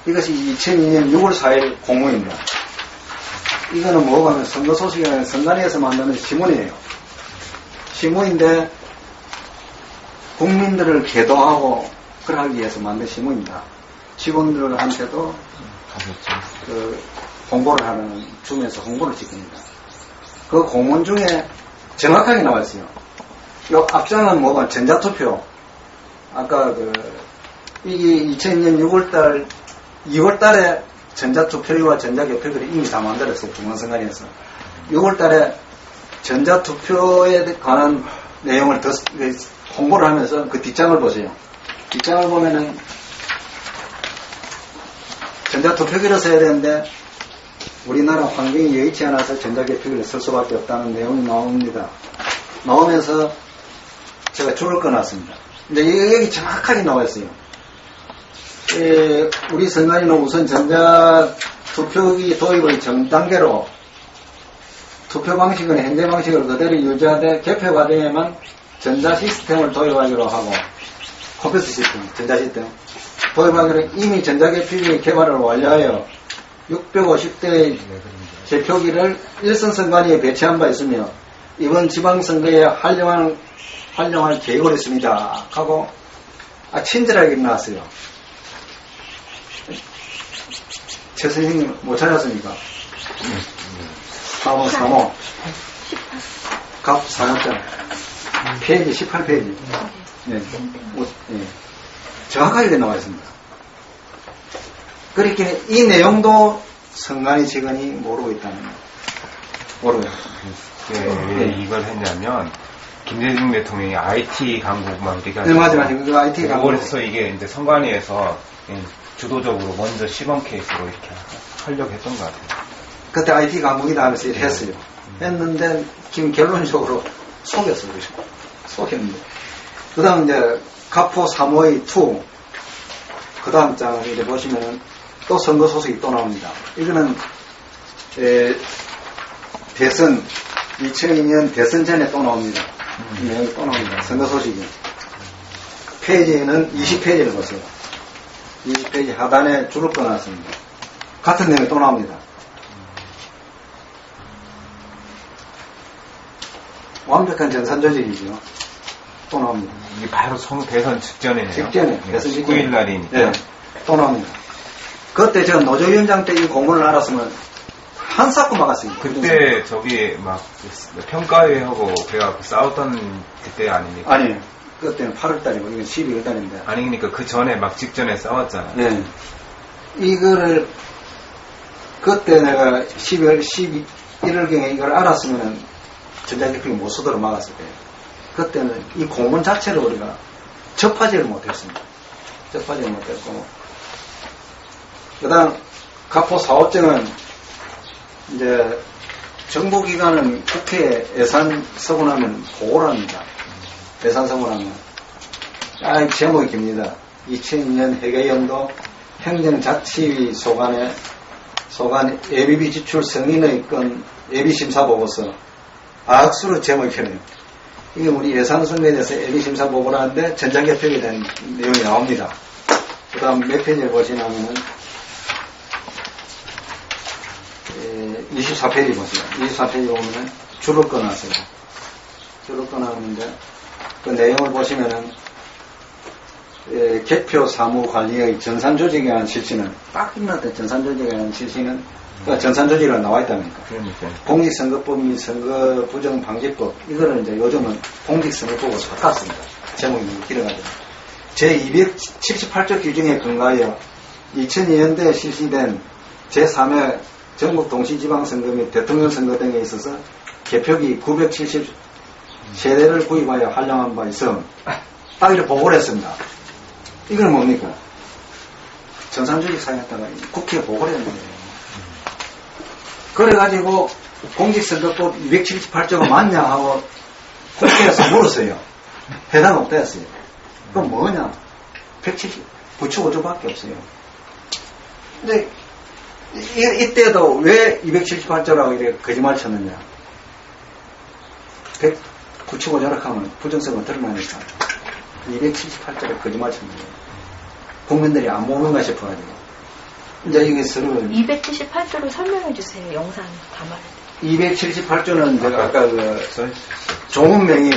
이것이 2002년 6월 4일 공문입니다. 이거는 뭐고 하면 선거소식이라는 선관위에서 만드는 신문이에요. 신문인데, 국민들을 계도하고, 그러기 위해서 만든 신문입니다. 직원들한테도 홍보를 주면서 홍보를 시킵니다. 그 공문 중에 정확하게 나와 있어요. 요 앞장은 뭐가 전자투표. 아까 이게 2002년 2월달에 전자투표와 전자개표기를 이미 다 만들었어요. 중앙선관위에서. 6월달에 전자투표에 관한 내용을 홍보를 하면서 그 뒷장을 보세요. 뒷장을 보면은 전자투표기를 써야 되는데 우리나라 환경이 여의치 않아서 전자개표기를 쓸 수밖에 없다는 내용이 나옵니다. 나오면서 제가 줄을 꺼놨습니다. 근데 여기 정확하게 나와 있어요. 우리 선관위는 우선 전자투표기 도입을 전 단계로 투표 방식은 현재 방식을 그대로 유지하되 개표 과정에만 전자 시스템을 도입하기로 하고 컴퓨터 시스템, 전자 시스템 도입하기로 이미 전자개표기 개발을 완료하여 650대의 개표기를 일선 선관위에 배치한 바 있으며 이번 지방선거에 활용할 계획을 했습니다. 하고 친절하게 나왔어요. 최 선생님 못 찾았습니까? 3호 갑 3호장 페이지 18페이지. 네. 네. 정확하게 나와 있습니다. 그렇게 이 내용도 성간이 지간이 모르고 있다는 거예요. 모르고 있습니다. 왜 이걸 했냐면 김대중 대통령이 IT 강국 막 이렇게 네, 맞아요. 그 IT 강국. 그래서 이게 이제 선관위에서 주도적으로 먼저 시범 케이스로 이렇게 하려고 했던 것 같아요. 그때 IT 강국이다 하면서 이렇게 했어요. 했는데 지금 결론적으로 속였어요. 속였는데. 그 다음 이제 가포 3호의 2. 그 다음 장을 이제 보시면은 또 선거 소식이 또 나옵니다. 이거는 대선 2002년 대선 전에 또 나옵니다. 이 내용이 또 나옵니다. 선거 소식이. 페이지는 20페이지를 보세요. 20페이지 하단에 줄을 꺼놨습니다. 같은 내용이 또 나옵니다. 완벽한 전산 조직이죠. 또 나옵니다. 이게 바로 대선 직전이네요. 직전에, 대선 직전에. 19일 날이니까. 네, 또 나옵니다. 그때 제가 노조위원장 때 이 공문을 알았으면 한사코 막았습니다. 그때 저기 막 평가회하고 그래갖고 싸웠던 그때 아닙니까? 아니에요. 그때는 8월달이고 이건 12월달인데. 아니 그러니까 그 전에 막 직전에 싸웠잖아요. 네. 이거를 그때 내가 12월 11월경에 이걸 알았으면은 전자기록이 못 쓰도록 막았을 거예요. 그때는 이 공문 자체를 우리가 접하지를 못했습니다. 접하지를 못했고, 그 다음 가포 4호증은 이제 정부기관은 국회에 예산 서고나면 보고를 합니다. 예산 서고나면 제목이 깁니다. 2002년 회계연도 행정자치위 소관 예비비 지출 승인의 건 예비심사보고서 악수로 제목이 펴네요. 이게 우리 예산선거에 대해서 예비심사보고를 하는데 전자개표에 대한 내용이 나옵니다. 그 다음 몇 페이지를 보시냐면은 24페이지 보세요. 24페이지 보면은 줄을 꺼놨어요. 줄을 꺼놨는데 그 내용을 보시면은 개표 사무 관리의 전산조직에 대한 실시는 딱 있는데 전산조직에 대한 실시는 그러니까 전산조직으로 나와 있다니까. 그러니까. 공직선거법 및 선거부정방지법 이거를 이제 요즘은 공직선거법으로 바꿨습니다. 제목이 너무 길어가지고 제278조 규정에 근거하여 2002년도에 실시된 제3회 전국 동시지방선거 및 대통령 선거 등에 있어서 개표기 970세대를 구입하여 활용한 바 있음. 딱 이렇게 보고를 했습니다. 이건 뭡니까? 전산조직 사용했다가 국회에 보고를 했는데 그래가지고 공직선거법 278조가 맞냐 하고 국회에서 물었어요. 해당 없다 했어요. 그럼 뭐냐? 179조 없어요. 근데 이때도 왜 278조라고 이렇게 거짓말 쳤느냐? 195조라고 하면 부정성은 드러나니까 278조를 거짓말 쳤는데 국민들이 안 모르는가 싶어가지고 이제 이게 서로 278조로 설명해 주세요. 영상 담아야 돼. 278조는 제가 아까 그 종문명이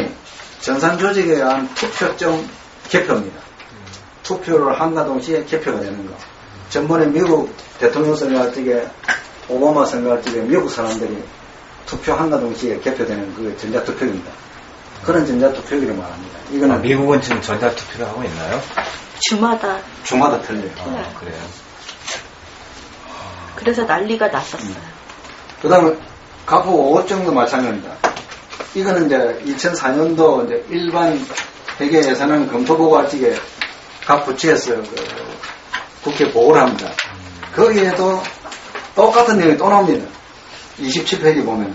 전산조직에 의한 투표점 개표입니다. 투표를 한가 동시에 개표가 되는 거. 전번에 미국 대통령 선거할 적에 오바마 선거할 적에 미국 사람들이 투표 한가 동시에 개표되는 그 전자투표입니다. 그런 전자투표기를 말합니다. 이거는 미국은 지금 전자투표를 하고 있나요? 주마다 틀려요. 그래요. 그래서 난리가 났었어요. 그 다음에 가포 5호증도 마찬가지입니다. 이거는 이제 2004년도 이제 일반 회계 예산안 검토 보고할 적에 각 부처에서 그 국회 보고를 합니다. 거기에도 똑같은 내용이 또 나옵니다. 27페이지 보면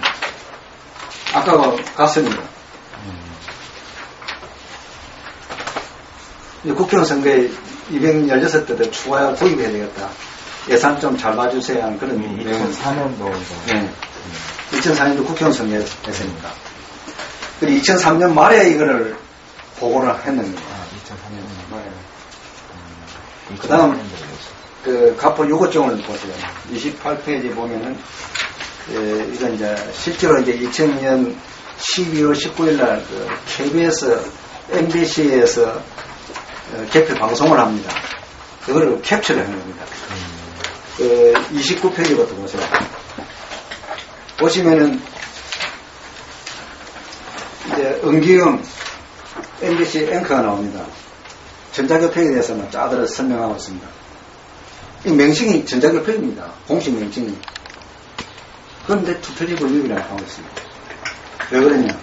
아까 갔습니다. 국회의원 선거에 216대도 추가 구입해야 되겠다. 예산 좀 잘 봐주세요 하는 그런 내용. 2004년도. 네. 2004년도 국회의원 선거였습니다. 그리고 2003년 말에 이거를 보고를 했는 거예요. 2003년 말에. 그 다음, 그, 가포 6호증을 보세요. 28페이지 보면은, 이건 이제, 실제로 이제 2002년 12월 19일 날, 그, KBS, MBC에서 개표 방송을 합니다. 그거를 캡처를 하는 겁니다. 29페이지부터 보세요. 보시면은 은기영 MBC 앵커가 나옵니다. 전자개표에 대해서만 짜들어 설명하고 있습니다. 이 명칭이 전자개표입니다. 공식 명칭이. 그런데 투표지 권력이라고 하고 있습니다. 왜 그러냐?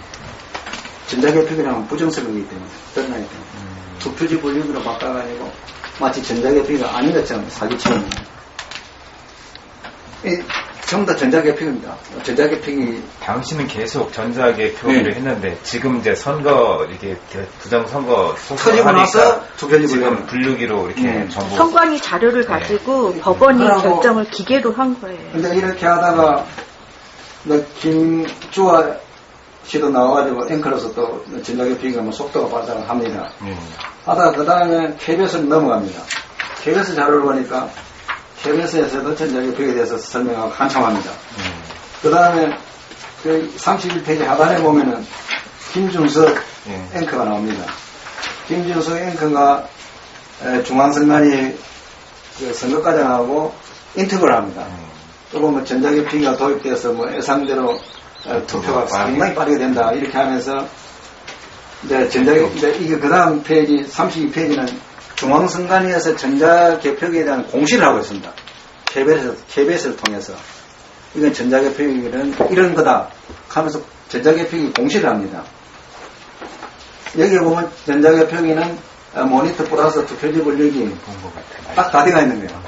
전자개표기라는 부정선거이기 때문에, 드러나기 때문에. 투표지 권력으로 바꿔가지고 마치 전자개표기가 아닌 것처럼 사기치는 전부 다 전자개표입니다. 전자개표기. 당신은 계속 전자개표기를 했는데 지금 이제 선거 이게 부정선거 터지고 나서 투표지 지금 권력. 분류기로 이렇게 전부 선관위 자료를 가지고 법원이 그러고- 결정을 기계로 한 거예요. 근데 이렇게 하다가 김주아 씨도 나와가지고 앵커로서 또 전자개표기가 뭐 속도가 빠르다고 합니다. 하다가 그 다음에 KBS를 넘어갑니다. KBS 자료를 보니까 KBS에서도 전자개표기에 대해서 설명하고 한참 합니다. 그 다음에 그 31페이지 하단에 보면은 김준석 앵커가 나옵니다. 김준석 앵커가 중앙선관위 그 선거과장하고 인터뷰를 합니다. 또 보면 전자개표기가 도입돼서 뭐 예상대로 투표가 상당히 빠르게 된다 이렇게 하면서 이제 이게 그 다음 페이지 32페이지는 중앙선관위에서 전자개표기에 대한 공시를 하고 있습니다. KBS를 통해서 이건 전자개표기는 이런 거다 하면서 전자개표기 공시를 합니다. 여기에 보면 전자개표기는 모니터 플러스 투표지 권력이 딱 다 돼가 있는 거예요.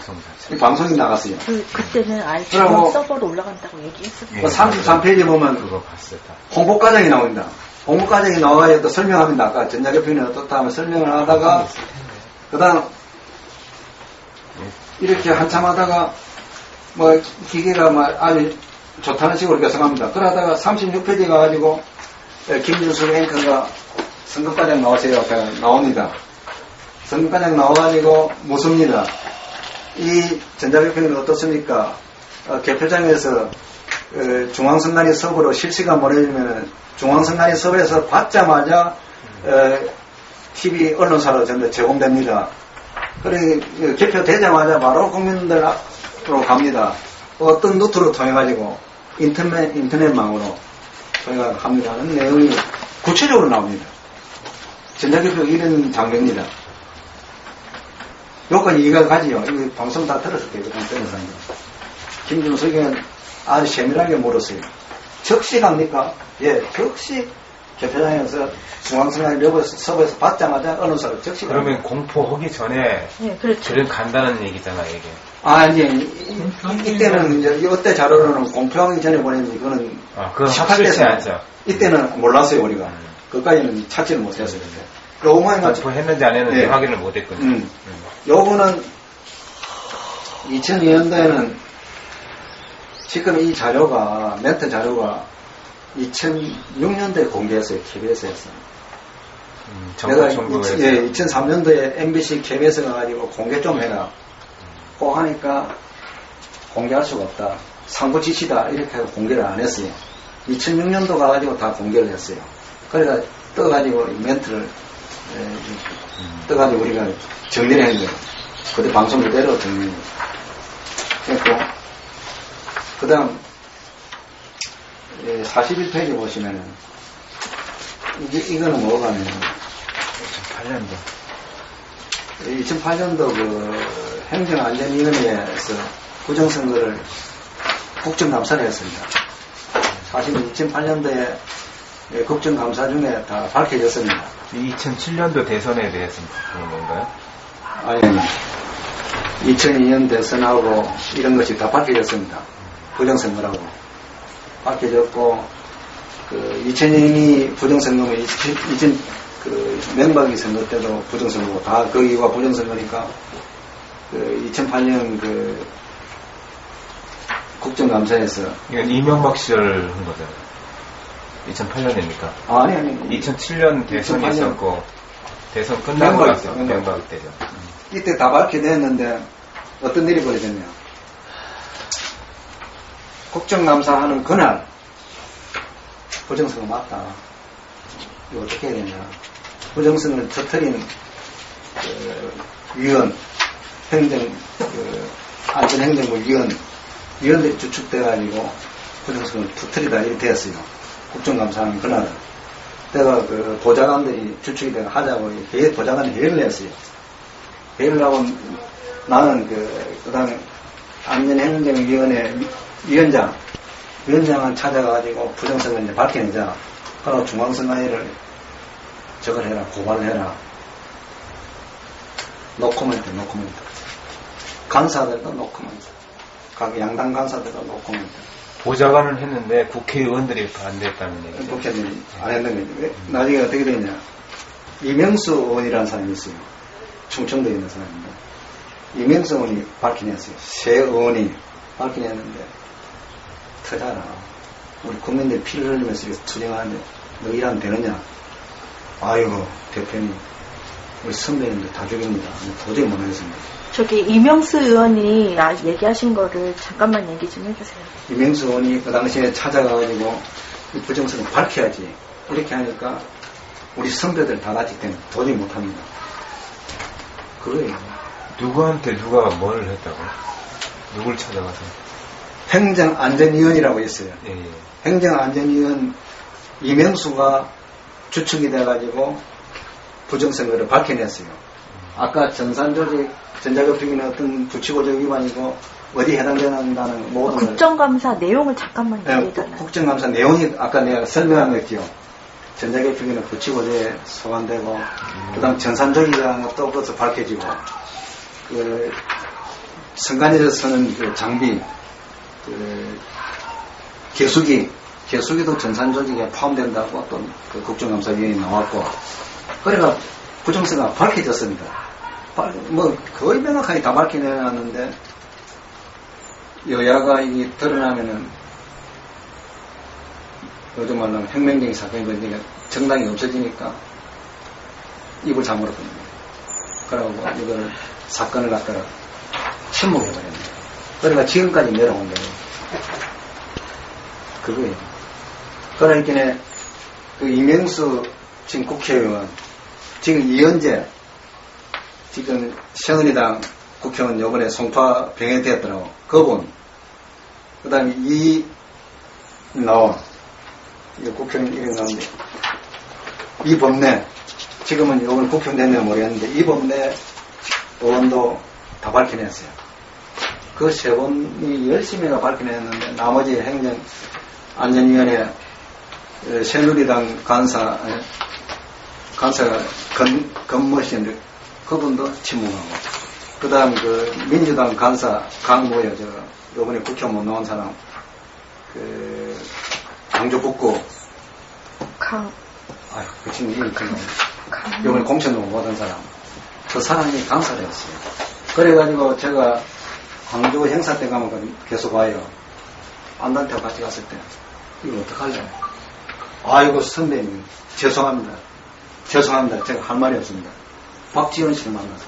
이 방송이 나갔어요. 그때는 아예 그러고- 중앙 서버로 올라간다고 얘기했었어요. 33페이지 보면 그거 봤을 때 홍보과정이 나옵니다. 홍보과정이 나와야 또 설명합니다. 아까 전자개표기는 어떻다 하면 설명을 하다가 그 다음 이렇게 한참 하다가 뭐 기계가 막 아주 좋다는 식으로 계속합니다. 그러다가 36페이지 가가지고 김준수 앵커가 선거과정 나오세요. 나옵니다. 선거과정 나와가지고 묻습니다. 이 전자개표기는 어떻습니까? 개표장에서 중앙선관위 서버로 실시간 보내주면 중앙선관위 서버에서 받자마자 TV 언론사로 전부 제공됩니다. 그래 개표되자마자 바로 국민들로 갑니다. 어떤 루트로 통해가지고 인터넷망으로 저희가 합니다. 하는 내용이 구체적으로 나옵니다. 전자개표 이런 장면입니다. 요건 이해가 가지요. 이거 방송 다 들었을 때요. 김준석이는 아주 세밀하게 물었어요. 적시합니까? 예, 적시 개표장에서 중앙선관위 서버에서 받자마자 언론사로 적시가. 그러면 공포하기 전에 네, 그렇죠. 그런 간단한 얘기잖아 이게. 이때는 이제 이때 자료로는 공표하기 전에 보냈는데 그거는 그건 확실치 않죠. 이때는 몰랐어요 우리가. 그까지는 찾지를 못했어요. 요거만 공포했는지 안 했는지 네. 확인을 못했거든요. 요거는 2002년도에는 지금 이 자료가 멘트 자료가 2006년도에 공개했어요. KBS에서. 내가 2003년도에 MBC KBS 가가지고 공개 좀 해라. 꼭 하니까 공개할 수가 없다. 상부 지시다. 이렇게 해서 공개를 안 했어요. 2006년도 가가지고 다 공개를 했어요. 그러니까 떠가지고 이 멘트를 떠가지고 우리가 정리를 한 거예요. 그때 방송 그대로 정리했고 그 다음 41페이지 보시면은 이거는 뭐가 하면 2008년도 그 행정안전위원회에서 부정선거를 국정감사를 했습니다. 사실 2008년도에 국정감사 중에 다 밝혀졌습니다. 2007년도 대선에 대해서 그런 건가요? 아니 2002년 대선하고 이런 것이 다 밝혀졌습니다. 부정선거라고 밝혀졌고 그 2002년이 부정선거면 그 맹박이 선거 때도 부정선거고 다 그 이유가 부정선거니까 그 2008년 그 국정감사에서 이건 이명박 시절 한 거잖아요. 2008년이니까. 아니 2007년 대선이 2008년. 있었고 대선 끝나고 나서 맹박 맹박 때죠. 이때 다 밝혀냈는데 어떤 일이 벌어졌냐. 국정감사하는 그날 부정선거 맞다. 이거 어떻게 해야 되냐. 부정선거를 터뜨린 위원, 안전행정부 위원들이 주축돼가지고 부정선거를 터뜨리다 이렇게 되었어요. 국정감사하는 그날은. 내가 그 보좌관들이 주축이 돼가 하자고 보좌관이 회의를 했어요. 회의를 하고 나는 그다음에 안전행정위원회 위원장을 찾아가지고 부정선거 이제 밝혀내자. 그러고 중앙선관위를 저걸 해라, 고발을 해라. 노코멘트. 간사들도 노코멘트. 각 양당 간사들도 노코멘트. 보좌관을 했는데 국회의원들이 반대했다는 얘기죠. 국회의원이 안 했는 거죠. 나중에 어떻게 되냐. 이명수 의원이라는 사람이 있어요. 충청도에 있는 사람인데. 이명수 의원이 밝혀냈어요. 새 의원이 밝혀냈는데, 터져라. 우리 국민들 피를 흘리면서 이렇게 투쟁하는데, 너 일 안 되느냐? 아이고, 대표님. 우리 선배님들 다 죽입니다. 도저히 못 하겠습니다. 저기 이명수 의원이 얘기하신 거를 잠깐만 얘기 좀 해주세요. 이명수 의원이 그 당시에 찾아가가지고 이 부정선을 밝혀야지. 이렇게 하니까 우리 선배들 다 같이 때문에 도저히 못합니다. 그거예요. 누구한테 누가 뭘 했다고? 누굴 찾아가서? 행정안전위원이라고 있어요. 예. 행정안전위원 이명수가 주축이 돼가지고 부정선거를 밝혀냈어요. 아까 전산조직, 전자급투기는 어떤 부치고적 위반이고 어디 해당된다는 모든 걸 국정감사 내용을 잠깐만 얘기해달라요. 국정감사 내용이 아까 내가 설명한 거 있죠. 전자급투기는 부치고적에 소환되고 그 다음 전산조직이라는 것도 그것도 밝혀지고 그 선관위에서 쓰는 그 장비 개수기도 전산조직에 포함된다고 또 그 국정감사위원회 나왔고 그래가 부정선거가 밝혀졌습니다. 뭐 거의 명확하게 다 밝혀내놨는데 여야가 이게 드러나면은 요즘 말로 혁명적인 사건이 벌어지니까 정당이 없어지니까 입을 다물었거든요. 그러고 이걸 사건을 갖다가 침묵해버렸네요. 그러니까 지금까지 내려온 거예요. 그거예요. 그러니까 그 이명수 지금 국회의원, 지금 이현재, 지금 새누리당 국회의원 요번에 송파 병행되었더라고. 그분, 그 다음에 이나온, 이거 국회의원 이름 나오는데, 이범래, 지금은 요번 국회의원 됐는지 모르겠는데, 이범래 의원도 다 밝혀냈어요. 그 세 분이 열심히가 밝혀냈는데, 나머지 행정안전위원회 새누리당 간사가 건머신데 그분도 침묵하고 그 다음 그 민주당 간사 강모여 요번에 국회의원 못 나온 사람 그 강조 북구 그 친구 이름 큰거 요번에 공천도 못 받은 사람 그 사람이 강사를 했어요. 그래가지고 제가 광주 행사 때 가면 계속 와요. 안단태와 같이 갔을 때 이거 어떡할래? 아이고 선배님 죄송합니다. 제가 할 말이 없습니다. 박지원 씨를 만나서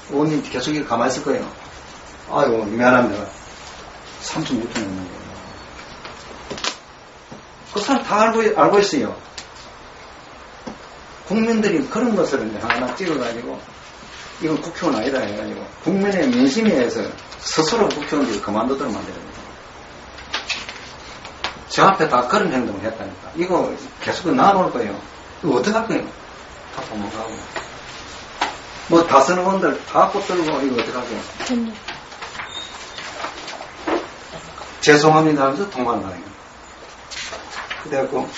의원님 계속 이렇게 가만히 있을 거예요. 아이고 미안합니다. 3천 6천 넘는 거예요. 그 사람 다 알고 있어요. 국민들이 그런 것을 이제 하나 찍어가지고 이건 국회의원 아니다 해가지고 국민의 민심에 의해서 스스로 국회의원들이 그만두도록 만들어요. 저 앞에 다 그런 행동을 했다니까. 이거 계속 나눠올 거예요. 이거 어떡할 거예요? 다 도망가고. 뭐 다선 의원들 다 꽃들고 이거 어떡하게요? 죄송합니다 하면서 통과를 가요. 그래갖고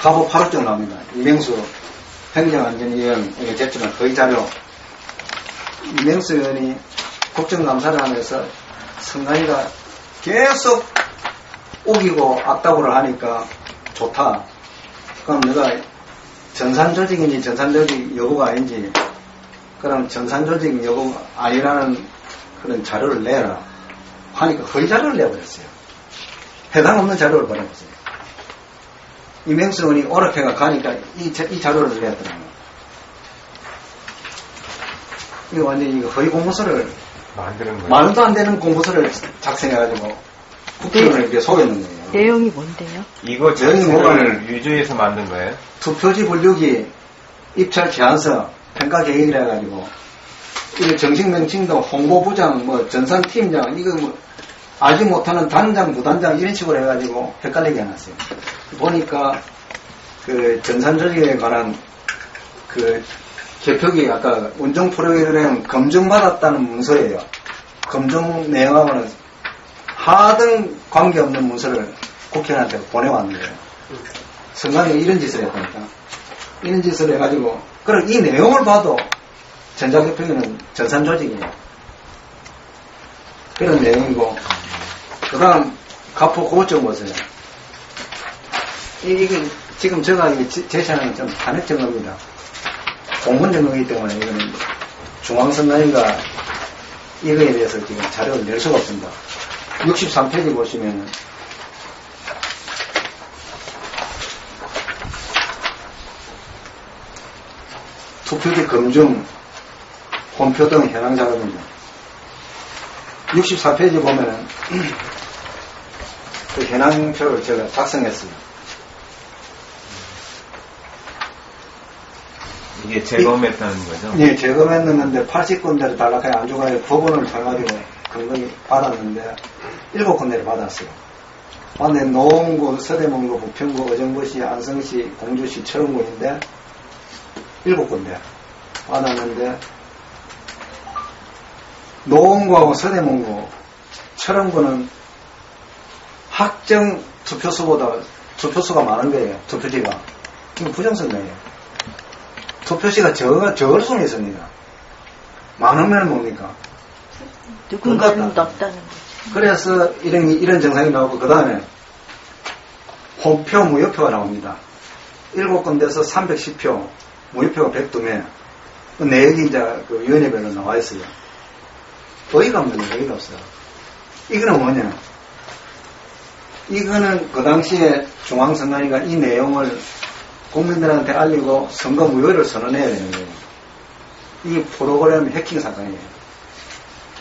가보 8억정 나옵니다. 이명수 행정안전위원에게 제출한 거의 자료. 이명수 의원이 국정감사를 하면서 선관위가 계속 우기고 악다구를 하니까 좋다. 그럼 내가 전산조직인지 전산조직 여부가 아닌지 그럼 전산조직 여부가 아니라는 그런 자료를 내라 하니까 거의 자료를 내버렸어요. 해당 없는 자료를 보내버렸어요. 이명수 의원이 오락회가 가니까 이 자료를 내더라고요. 이거 완전히 허위 공모서를 만드는 거예요. 말도 안 되는 공모서를 작성해가지고 국회의원에게 속였는 거예요. 내용이 뭔데요? 이거 자체를 유주해서 만든 거예요? 투표지 분류기, 입찰 제안서, 평가 계획이라 해가지고 이거 정식 명칭도 홍보부장, 뭐 전산팀장, 이거 뭐 알지 못하는 단장, 부단장 이런 식으로 해가지고 헷갈리게 해놨어요. 보니까 그 전산 조직에 관한 그 개표기 아까 운정 프로그램 검증받았다는 문서예요. 검증 내용하고는 하등 관계없는 문서를 국회의원한테 보내왔는데요. 선관위가 이런 짓을 했다니까. 이런 짓을 해가지고 그럼 이 내용을 봐도 전자개표기는 전산 조직이에요. 그런 내용이고 그 다음 가포 고점 보세요. 이게 지금 제가 제시하는 건 좀 탄핵 증거입니다. 공문 증거이기 때문에 이거는 중앙선관위가 이거에 대해서 지금 자료를 낼 수가 없습니다. 63페이지 보시면 투표지 검증, 홈표 등 현황 자료입니다. 64페이지 보면은 그 현황표를 제가 작성했어요. 이게 재검했다는 거죠? 네, 재검했는데 80군데를 단락하게 안 주가요. 법원을 통해가지고 근거를 받았는데 7군데를 받았어요. 반대 노원구, 서대문구, 부평구, 어정부시, 안성시, 공주시, 철원군인데 7군데 받았는데 노원구하고 서대문구, 철원구는 확정 투표수보다 투표수가 많은 거예요. 투표지가. 이거 부정선거예요. 투표시가 적을 수는 있습니다. 많으면 뭡니까? 누군가는 넣었다는 거죠. 그래서 이런 정상이 나오고, 그 다음에 홈표, 무효표가 나옵니다. 7군데에서 310표, 무효표가 102매. 그 내역이 이제 그 위원회별로 나와 있어요. 어이가 없는 거예요, 어이가 없어요. 이거는 뭐냐? 이거는 그 당시에 중앙선관위가 이 내용을 국민들한테 알리고 선거 무효를 선언해야 되는 거예요. 이 프로그램 해킹 사건이에요.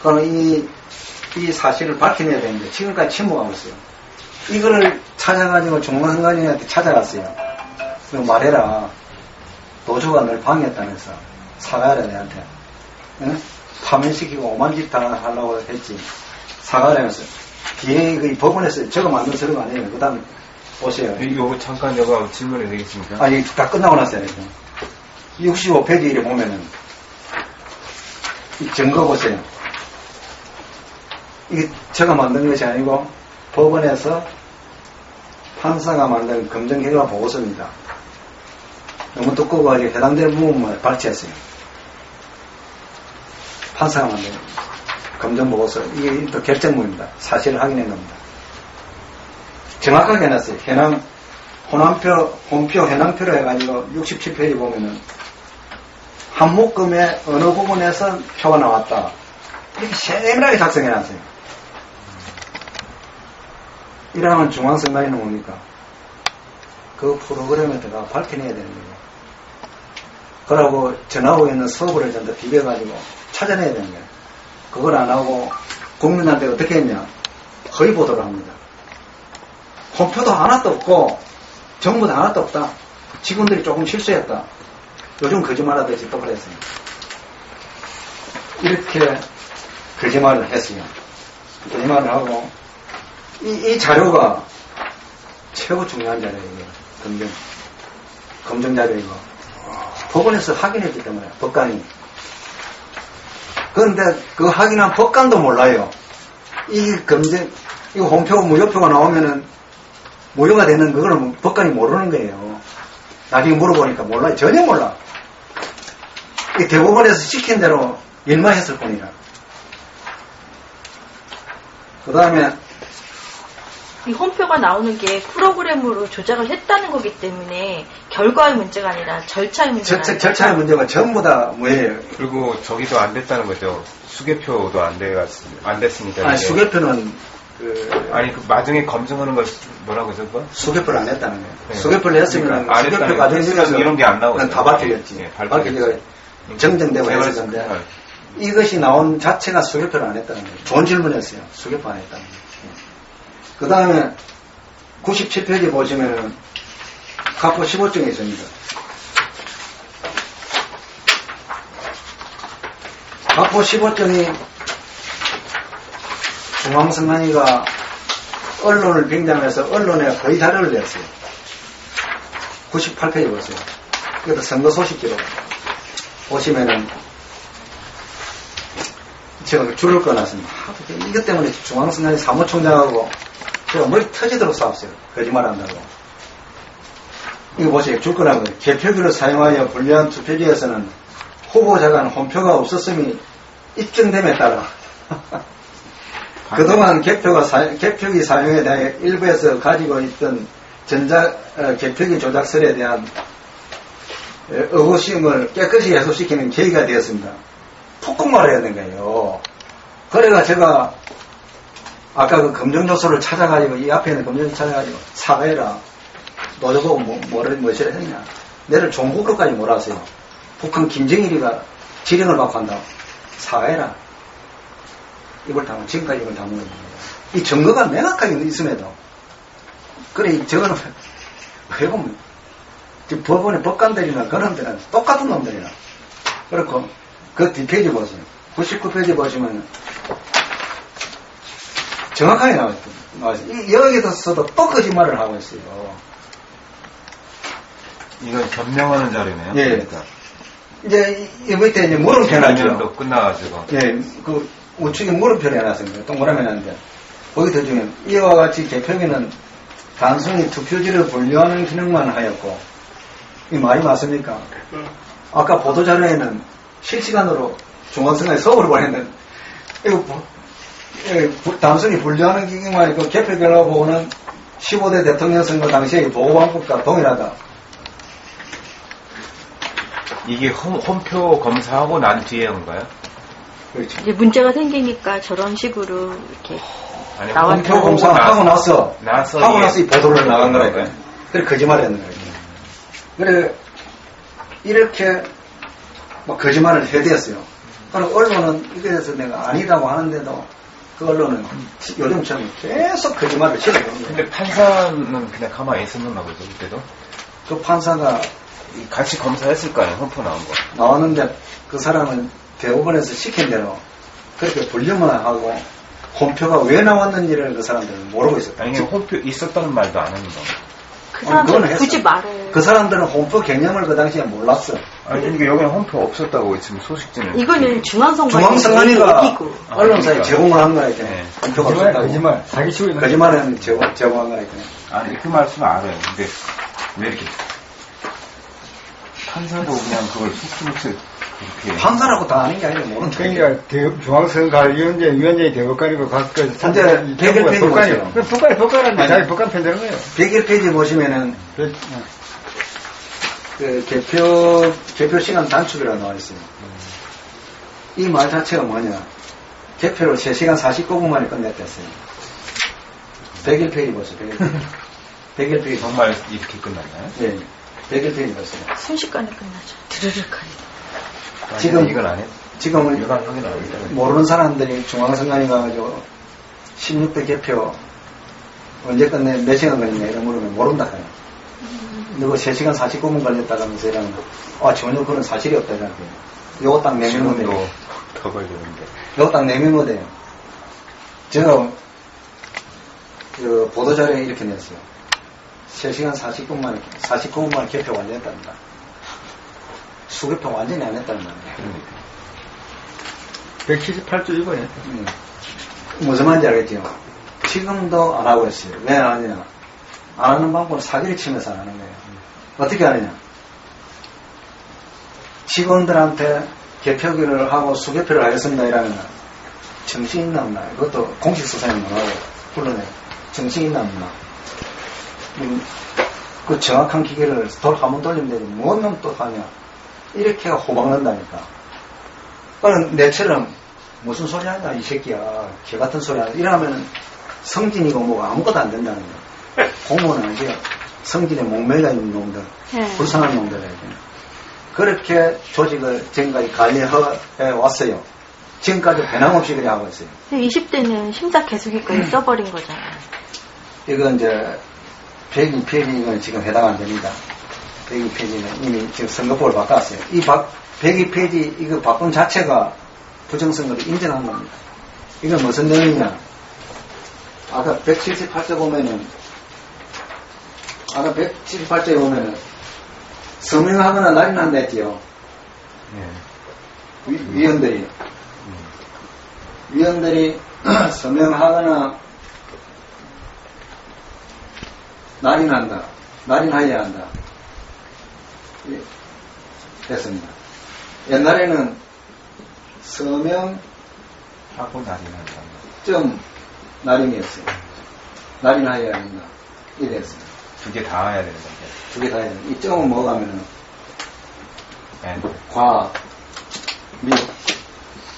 그러면 이 사실을 밝혀내야 되는데 지금까지 침묵하고 있어요. 이거를 찾아가지고 중앙선관위한테 찾아갔어요. 그럼 말해라. 노조가 널 방해했다면서 사과하라 내한테. 응? 파면시키고 오만짓 하려고 했지. 사과하면서 뒤에 그 법원에서 제가 만든 서류가 아니에요. 그 다음 보세요. 요거 잠깐 여가 질문이 되겠습니까? 아니, 다 끝나고 났어요. 65페이지에 보면은, 이 증거 보세요. 이게 제가 만든 것이 아니고, 법원에서 판사가 만든 검증결과 보고서입니다. 너무 두꺼워 가지고 해당되는 부분만 발췌했어요. 판사가 만든 검증 보고서. 이게 또 결정문입니다. 사실을 확인한 겁니다. 정확하게 해놨어요. 홈표 현황표로 해가지고 67페이지 보면은 한 묶음의 어느 부분에서 표가 나왔다. 이렇게 세밀하게 작성해놨어요. 이러면 중앙선관위는 뭡니까? 그 프로그램에다가 밝혀내야 되는 거예요. 그러고 전화오고 있는 서버를 전부 비벼가지고 찾아내야 되는 거예요. 그걸 안 하고 국민한테 어떻게 했냐? 허위 보도를 합니다. 홈표도 하나도 없고 정보도 하나도 없다. 직원들이 조금 실수했다. 요즘 거짓말하듯이 또 그랬어요. 이렇게 거짓말을 했어요. 거짓말을 하고 이 자료가 최고 중요한 자료예요. 검증 자료이고 법원에서 확인했기 때문에 법관이. 그런데 그 확인한 법관도 몰라요. 이 홈표 무효표가 나오면은 무효가 되는 그걸 법관이 모르는 거예요. 나중에 물어보니까 몰라요. 전혀 몰라. 이 대법원에서 시킨 대로 일만 했을 뿐이라. 그 다음에 이 홈표가 나오는 게 프로그램으로 조작을 했다는 거기 때문에 결과의 문제가 아니라 절차의 문제가 아니라 절차의 문제가 전부 다 뭐예요? 그리고 저기도 안 됐다는 거죠. 수개표도 안 됐으니까. 아니, 수개표는 아니, 그 나중에 검증하는 걸 뭐라고 하죠, 그거? 수개표를 안 했다는 거예요. 네. 수개표를 했으면 그러니까 안 수개표 했다는 과정 중에서 이런 게 안 나오죠. 다 밝혀졌지. 네, 밝혀지고 정정되고 했을 건데 이것이 나온 자체가 수개표를 안 했다는 거예요. 좋은 질문이었어요. 수개표 안 했다는 거예요. 그 다음에 97페이지 보시면은 가포 15종이 있습니다. 가포 15종이 중앙선관위가 언론을 빙자하면서 언론에 거의 자료를 냈어요. 98페이지 보세요. 이것도 선거 소식기록 보시면은 제가 줄을 꺼놨습니다. 이것 때문에 중앙선관위 사무총장하고 제가 머리 터지도록 싸웠어요. 거짓말 한다고. 이거 보세요. 줄 꺼놨거든요. 개표기를 사용하여 불리한 투표지에서는 후보자 간 혼표가 없었음이 입증됨에 따라 그동안 개표기 사용에 대해 일부에서 가지고 있던 개표기 조작설에 대한 의구심을 깨끗이 해소시키는 계기가 되었습니다. 톡꼭 말해야 되는 거예요. 그래가 제가 아까 그 검정요소를 찾아가지고 이 앞에 있는 검정요소 찾아가지고 사과해라. 너저보고 뭐시라 했냐. 내를 종국으로까지 몰았어요. 북한 김정일이가 지령을 받고 한다고. 사과해라. 입을 다문, 지금까지 입을 다무는 겁니다. 이 증거가 명확하게 있음에도. 그래, 저거는, 왜 보면, 법원의 법관들이나 그런 데는 똑같은 놈들이야. 그렇고, 그 뒷페이지 보세요. 99페이지 보시면, 정확하게 나와있어요. 여기서도 또 거짓말을 하고 있어요. 이건 변명하는 자료네요. 예. 그러니까. 이제, 이때 이제 물음표 해놨죠. 2년도 끝나가지고. 예, 그, 우측에 물음표를 해놨습니다. 동그라미 해놨는데, 거기 더 중요해요. 이와 같이 개표기는 단순히 투표지를 분류하는 기능만 하였고, 이 말이 맞습니까? 아까 보도자료에는 실시간으로 중앙선관위 서울을 보냈는데, 이거, 단순히 분류하는 기능만 있고, 개표 결과 보고는 15대 대통령 선거 당시의 보고방법과 동일하다. 이게 홈표 검사하고 난 뒤에인가요? 그렇죠. 이제 문제가 생기니까 저런 식으로 이렇게 아니, 나왔죠. 홈표 검사하고 나서 이 보도를 나간 거라니까요. 그래, 거짓말 했는 거예요. 그래, 이렇게 막 거짓말을 해대었어요. 그리고 언론은 이거에 대해서 내가 아니라고 하는데도 그 언론은 요즘처럼 계속 거짓말을 치는 거예요. 근데 판사는 그냥 가만히 있었나 보죠, 그때도? 그 판사가 같이 검사했을 거 아니에요, 홈표 나온 거. 나왔는데 그 사람은 대법원에서 시킨 대로 그렇게 분류만 하고 홈표가 왜 나왔는지를 그 사람들은 모르고 있었다. 아니, 홈표 있었다는 말도 안 하는 거. 그 사람들 굳이 했어. 말을. 그 사람들은 홈표 개념을 그 당시에 몰랐어. 아니, 그러니까 여기는 홈표 없었다고 지금 소식지는. 이거는 중앙선관위가 중앙선관위가 언론사에 제공을 한 거라 했잖아요. 네. 홈표가 없었다고. 거짓말. 사기치고 있는 거짓말은 제공한 거라 했잖아요. 아니, 그 말씀은 알아요. 근데 왜 이렇게 판사도 그냥 그걸 속수무책 그렇게. 판사라고 다 아는 게 아니라 모르는 거예요. 그러니까 중앙선관위원장이 대법관이고 근데 101페이지 보세요. 법관은 자기 법관 편되는 거예요. 101페이지 보시면은 그 개표 시간 단축이라고 나와 있어요. 이 말 자체가 뭐냐. 개표를 3시간 49분 만에 끝냈댔어요. 101페이지 보세요. 101페이지. 정말 이렇게 끝났나요? 예. 101페이지 보세요. 순식간에 끝나죠. 드르륵 하니. 지금 이건 안 해. 지금은 유관 확인 안 합니다. 모르는 사람들이 중앙선관위 가가지고 16대 개표 언제 끝내 몇 시간 걸리냐 이런 물으면 모른다 해요. 누구 3시간 49분 걸렸다고 하면서 이러면 전혀 그런 사실이 없다 이러는 거예요. 요거 딱 내밀면 돼요. 더 걸리는데. 요거 딱 내밀면 돼요. 제가 그 보도자료에 이렇게 냈어요. 3시간 49분 만에 개표 완료했답니다. 수개표 완전히 안 했다는 말이에요. 178조 1번에. 무슨 말인지 알겠죠? 지금도 안 하고 있어요. 왜 안 하느냐? 안 하는 방법은 사기를 치면서 안 하는 거예요. 어떻게 하느냐? 직원들한테 개표기를 하고 수개표를 하겠습니다 이러면 정신 있나 없나? 이것도 공식 수사에 뭐라고 불러내요. 정신 있나 없나? 그 정확한 기계를 한번 돌리면 되고 뭔 놈 또 하냐? 이렇게 호박난다니까. 내처럼 무슨 소리 하냐 이 새끼야 개 같은 소리 하냐 이러면 성진이고 뭐가 아무것도 안 된다는 거야. 공무원은 아니죠. 성진에 목매가 있는 놈들 불쌍한 놈들에게 그렇게 조직을 지금까지 관리해 왔어요. 지금까지 변함없이 그래 하고 있어요. 20대는 심사 계속일까지 써버린 거잖아요. 이건 이제 102페이지는 지금 해당 안 됩니다. 102페이지는 이미 지금 선거법을 바꿨어요. 이 102페이지 이거 바꾼 자체가 부정선거를 인정한 겁니다. 이건 무슨 내용이냐? 아까 178조 보면은 서명하거나 날인한다 했지요. 예. 위원들이 서명하거나 날인한다, 날인하여야 한다. 예, 됐습니다. 옛날에는 서명 하고 날인한다. 점 날인이었어요. 날인하여야 한다. 이랬습니다. 두 개 다 해야 되는 건데. 두 개 다 해야 됩니다. 이 점은 뭐가 하면은 예. 과, 미,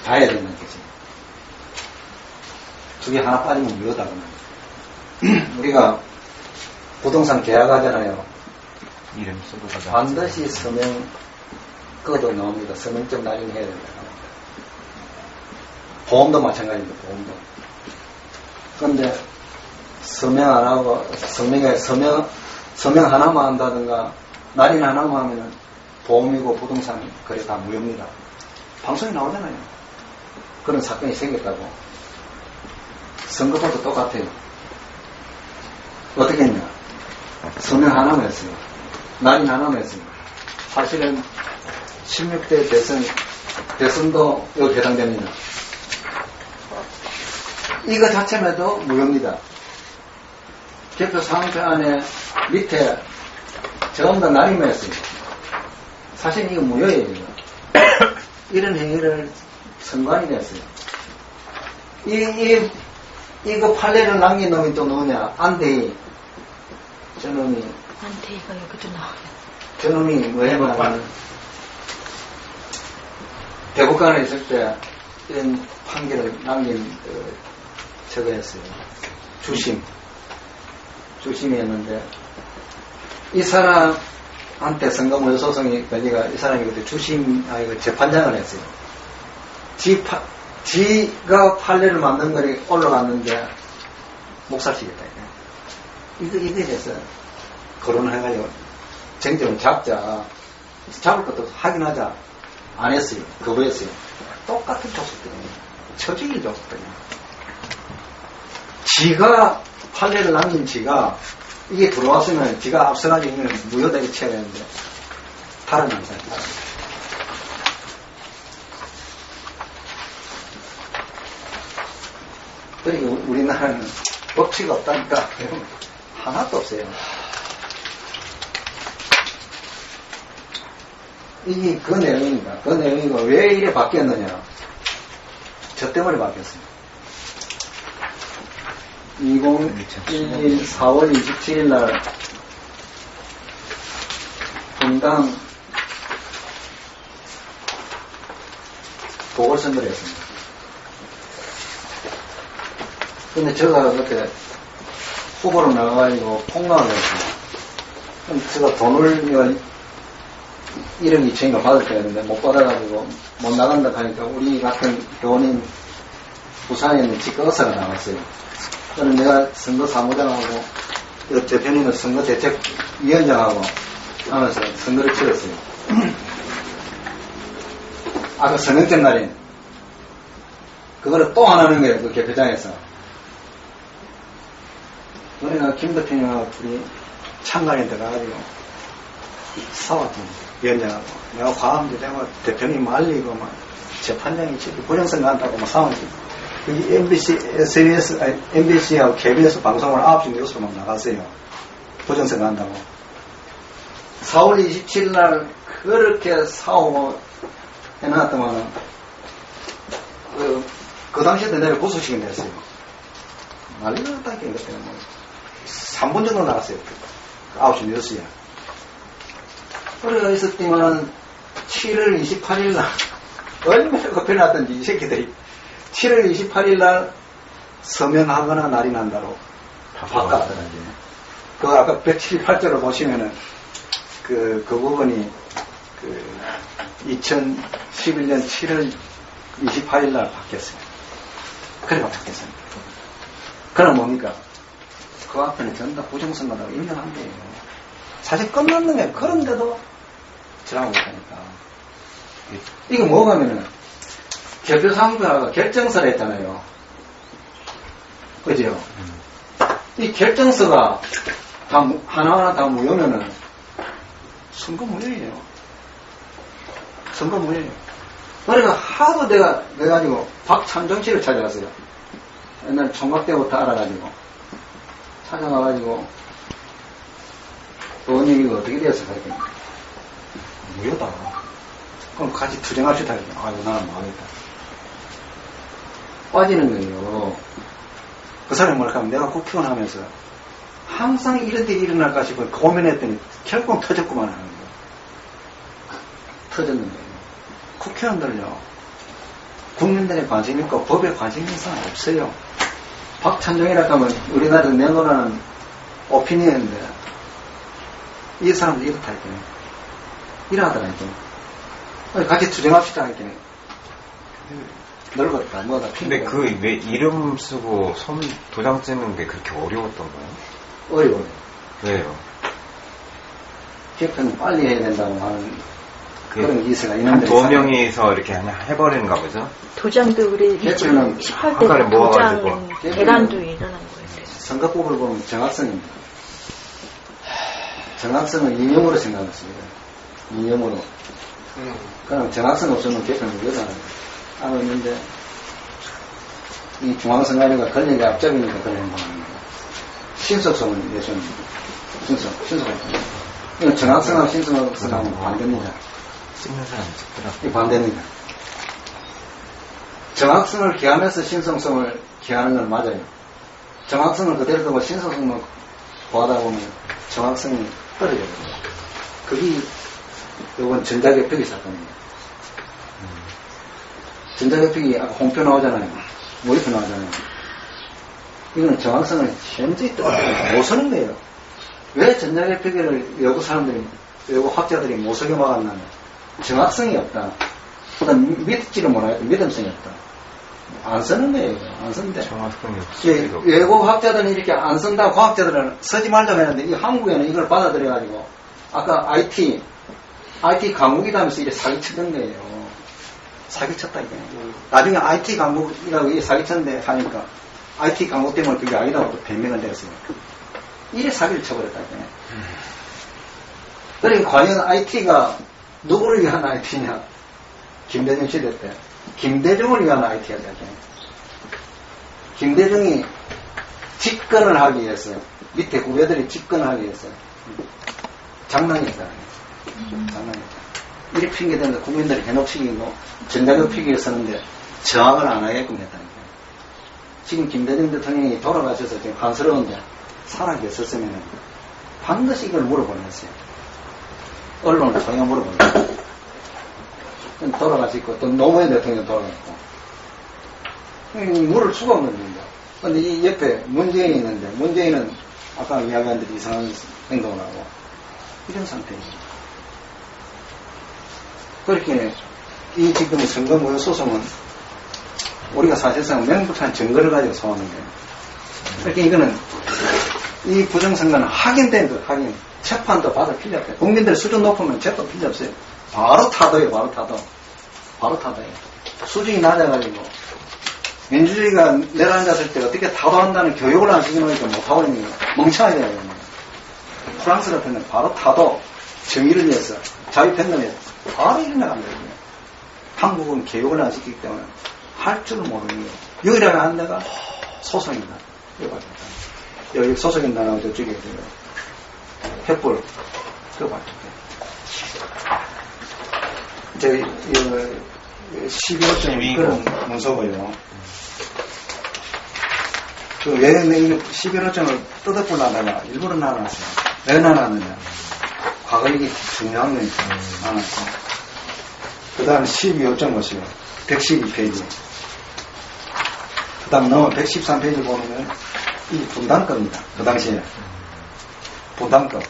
다 해야 된다는 거지. 두 개 하나 빠지면 무효다거나. 우리가 부동산 계약하잖아요. 이름 쓰고 가자. 반드시 서명, 그것도 나옵니다. 서명점 날인해야 된다. 보험도 마찬가지입니다. 보험도. 그런데 서명 안 하고, 서명 하나만 한다든가, 날인 하나만 하면은 보험이고 부동산 거래 다 무효입니다. 방송에 나오잖아요. 그런 사건이 생겼다고. 선거법도 똑같아요. 어떻게 했냐. 서명 하나만 했어요. 날인 하나만 했어요. 사실은 16대 대선도 여기 해당됩니다. 이거 자체만 해도 무효입니다. 개표 상표 안에 밑에 전부 다 날인만 했어요. 사실 이거 무효예요. 이거. 이런 행위를 선관위 했어요. 이거 판례를 남긴 놈이 또 누구냐? 안대희. 저놈이. 안태희가 여기도 나와요. 저놈이 뭐 해보면 대법관에 있을 때 이런 판결을 남긴 저거 했어요. 주심이었는데 이 사람한테 선거무효 소송이 걸리가 이 사람이 그때 재판장을 했어요. 지가 판례를 만든 거리 올라갔는데 목살치겠다. 이게 돼서 거론을 해가지고 정점을 잡을 것도 확인하자. 안 했어요. 거부했어요. 똑같은 줬었거든요. 처지를 줬었거든요. 지가 판례를 남긴 지가 이게 들어왔으면 지가 앞서가지고 무효되게 쳐야 되는데 다른 남자입니다 그러니까 우리나라는 법치가 없다니까 하나도 없어요. 이게 그 내용입니다. 그 내용이고 왜 이래 바뀌었느냐. 저 때문에 바뀌었습니다. 2011 4월 27일 날 분당 보궐선거를 했습니다. 근데 제가 그때 후보로 나가가지고 폭로를 했습니다. 그럼 제가 돈을 1억 2천인가 받을 때였는데 못 받아가지고 못 나간다 하니까 우리 같은 교원인 부산에 있는 직거사가 나왔어요. 그래서 내가 선거사무장하고 대표님은 선거대책위원장하고 하면서 선거를 치렀어요. 아까 서명점 날인 그거를 또 안 하는 거예요. 그 개표장에서. 우리가 김 대표님하고 둘이 참관에 들어가가지고 싸웠죠. 위원장하고. 내가 과함도 되고 대표님 말리고 막 재판장이 부정선거 한다고 막 싸웠지. 여기 MBC하고 KBS 방송을 9시 뉴스로 막 나갔어요. 부정선거 한다고. 4월 27일 날 그렇게 싸우고 해놨더만 그 당시에 내가 구속시킨 됐어요. 난리가 났다니까 이것 때문에 뭐 3분 정도 나갔어요. 9시 뉴스에. 우리가 있었더니만 7월 28일 날 얼마나 급해놨던지 이 새끼들이 7월 28일 날 서명하거나 날인한다로 바꿨더라고요. 그 아까 178조를 보시면은 그 부분이 2011년 7월 28일 날 바뀌었어요. 그래가 바뀌었어요. 그럼 뭡니까? 그 앞에는 전부 다 부정선거라고 인정한 거예요. 사실 끝났는 거예요. 그런데도 저랑 못하니까. 이거 뭐가면은 개표상부하고 결정서를 했잖아요. 그죠? 이 결정서가 다 하나하나 다 무효면은 선거무효예요. 선거무효예요. 그러니까 하도 내가 가지고 박찬종 씨를 찾아갔어요. 옛날 총각 때부터 알아가지고 찾아가가지고 의원님이 어떻게 되었을까 했더니 무효다. 그럼 같이 투쟁합시다. 아이고 나는 망하겠다. 빠지는 거예요. 그 사람이 뭐랄까 하면 내가 국회의원 하면서 항상 이런 일이 일어날까 싶어 고민했더니 결국 터졌구만 하는 거예요. 터졌는 거예요. 국회의원들요. 국민들의 관심 있고 법에 관심 있는 사람 없어요. 박찬종이라고 하면 우리나라에서 내놓으라는 오피니언인데 이 사람도 이렇다 했더니 이러하더라니까. 같이 투쟁합시다 했더니 늙었다 뭐다. 근데 그 왜 이름 쓰고 손 도장 찍는 게 그렇게 어려웠던 거예요? 어려워요. 왜요? 개편은 빨리 해야 된다고 하는 그런 기세가 한 있는데 두어 명이서 이렇게 그냥 해버리는가 보죠? 도장도 우리 개편은 18대 한간에 모아가지고. 도장 대란도 일어난 거예요. 선거법을 보면 정학성입니다. 정학성은 이념으로 생각했습니다. 이념으로. 그럼 정학성 없으면 개편을 못하는 하고 있는데 이 중앙선관위가 권력이 압적이니까 그런 행동합니다. 신속성은 예전입니다. 신속성입니다. 이건 정학성하고 신속성하고 반대입니다. 찍는 사람이 찍더라고. 이 반대입니다. 정학성을 기하면서 신속성을 기하는 건 맞아요. 정학성을 그대로 두고 신속성만 구하다 보면 정학성이 떨어져요. 그게 이번 전자개표기 사건입니다. 전자개표기 아까 홍표 나오잖아요. 모의표 나오잖아요. 이거는 정학성을 현저히 못 쓰는 거예요. 왜 전자개표기를 외국 사람들이, 외국 학자들이 못 쓰게 막았냐면 정학성이 없다. 그다음 믿지를 못하겠다. 믿음성이 없다. 안 쓰는 거예요. 안 쓰는데. 정학성이 없어요. 외국 학자들은 이렇게 안 쓴다고 과학자들은 쓰지 말자고 했는데 이 한국에는 이걸 받아들여가지고 아까 IT 강국이라면서 이렇게 사기쳤던 거예요. 사기쳤다 이게. 나중에 IT 강국이라고 이게 사기쳤는데 하니까 IT 강국 때문에 그게 아니라고 또 변명을 내렸어요. 이래 사기를 쳐버렸다 이게. 그러니까 과연 IT가 누구를 위한 IT냐? 김대중 시대 때 김대중을 위한 IT가 되죠. 김대중이 집권을 하기 위해서 밑에 후배들이 집권을 하기 위해서 장난이다. 장난이다. 이렇게 핑계대는데 국민들이 해놓치기고 전자개표기를 쓰는데 저항을 안 하게끔 했다니까요. 지금 김대중 대통령이 돌아가셔서 지금 한스러운데 살아계셨으면 반드시 이걸 물어보냈어요. 언론을 전혀 물어보냈어요. 돌아가시고 또 노무현 대통령 돌아갔고 물을 수가 없는 겁니다. 근데 이 옆에 문재인이 있는데 문재인은 아까 이야기한 대로 이상한 행동을 하고 이런 상태입니다. 그렇게 이 지금 선거무효 소송은 우리가 사실상 명백한 증거를 가지고 소하는 거예요. 그렇게 이거는 이 부정선거는 확인된 것, 확인. 재판도 받을 필요 없어요. 국민들 수준 높으면 재판 필요 없어요. 바로 타도예요, 바로 타도. 바로 타도예요. 수준이 낮아가지고 민주주의가 내려앉았을 때 어떻게 타도한다는 교육을 안 시켜놓으니까 못하고 있는 거예요. 멍청하게 돼요. 프랑스 같은 데는 바로 타도, 정의를 위해서, 자유평등에 바로 일어나간 거예요. 한국은 교육을 안 시키기 때문에 할 줄 모르는 거예요. 유일하게 한 데가 소송입니다. 여기 소송인다 나오고 저쪽에 횃불 그거 봤죠. 저기 12호점 그런 문서고요. 그 왜 11호점을 뜯어보려다가 일부러 나눠놨어요. 왜 나눠놨느냐. 과거 이게 중요한 거니까 나눠놨어요. 그 다음 12호점 보시요. 112페이지. 그 다음 넘어 113페이지 보면 이 분담급입니다. 그 당시에. 분담급.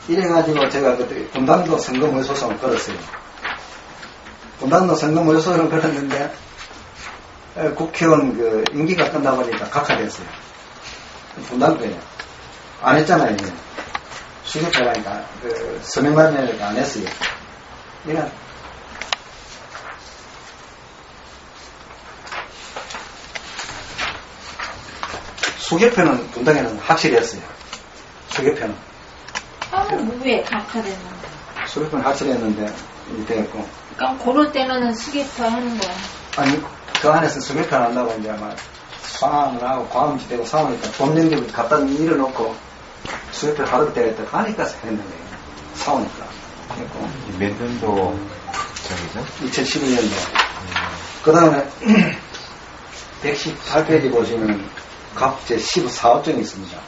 이래가지고 제가 그때 분담도 선거무효 소송을 걸었어요. 분담도 선거무효 소송을 걸었는데 국회의원 그 임기가 끝나고 보니까 각하됐어요. 분담급이에요. 안 했잖아요. 이제. 수격하라니까 그 서명만이니까 안 했어요. 이런 수개표는 분당에는 확실히 했어요. 수개표는. 무에 각하되는. 수개편 하칠했는데 이때 했고. 그러니까 고를 때는 수개표 하는 거야. 아니 그 안에서 수개편 한다고 이제 막 싸움을 하고 과음지 되고 싸우니까 법령집을 갖다 밀어놓고 수개편 하루 때렸다 하니까 했는데 싸우니까 했고. 몇 년도 저기죠? 2012년도. 그 다음에 118페이지 보시면 각 제14호증이 있습니다.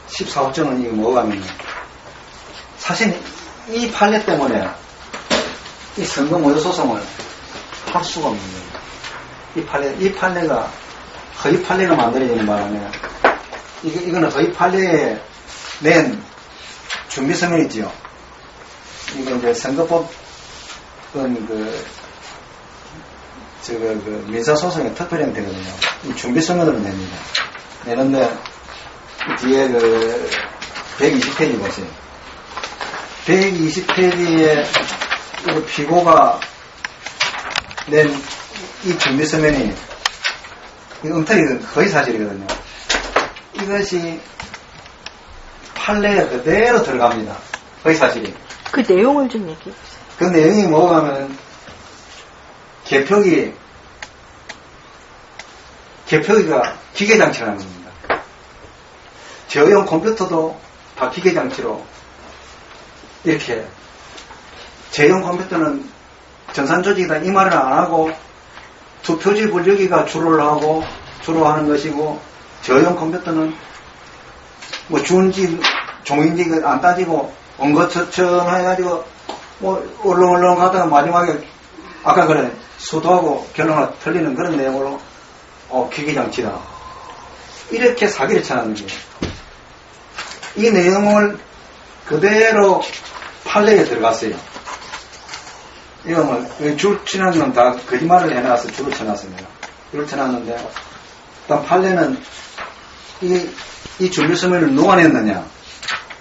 14호증은 이게 뭐가면 사실 이 판례 때문에 이 선거 모의 소송을 할 수가 없는 거예요. 이 판례가 허위 판례가 만들어지는 바람에 이거는 허위 판례에 낸 준비서면이지요. 이거 이제 선거법 민사소송의 특별 형태거든요. 이 준비서면으로 냅니다. 내는데 뒤에 120페이지 보세요. 120페이지에 피고가 낸 이 준비서면이 엉터리 거의 사실이거든요. 이것이 판례에 그대로 들어갑니다. 거의 사실이. 그 내용을 좀 얘기해 주세요. 그 내용이 뭐가 하면 개표기가 기계장치라는 겁니다. 저용 컴퓨터도 다 기계장치로 이렇게 저용 컴퓨터는 전산조직이다 이 말을 안 하고 투표지 분류기가 주로 하는 것이고 저용 컴퓨터는 뭐 주인지 종인지 안 따지고 엉거처럼 해가지고 뭐 얼렁얼렁 가다가 마지막에 아까 그래 수도하고 결론가 틀리는 그런 내용으로 기계장치다 이렇게 사기를 쳐놨는 거예요. 이 내용을 그대로 판례에 들어갔어요. 이거 뭐 줄 치는 건 다 거짓말을 해놔서 줄을 쳐놨습니다. 줄을 쳐놨는데 일단 판례는 이 준비서면을 누가 냈느냐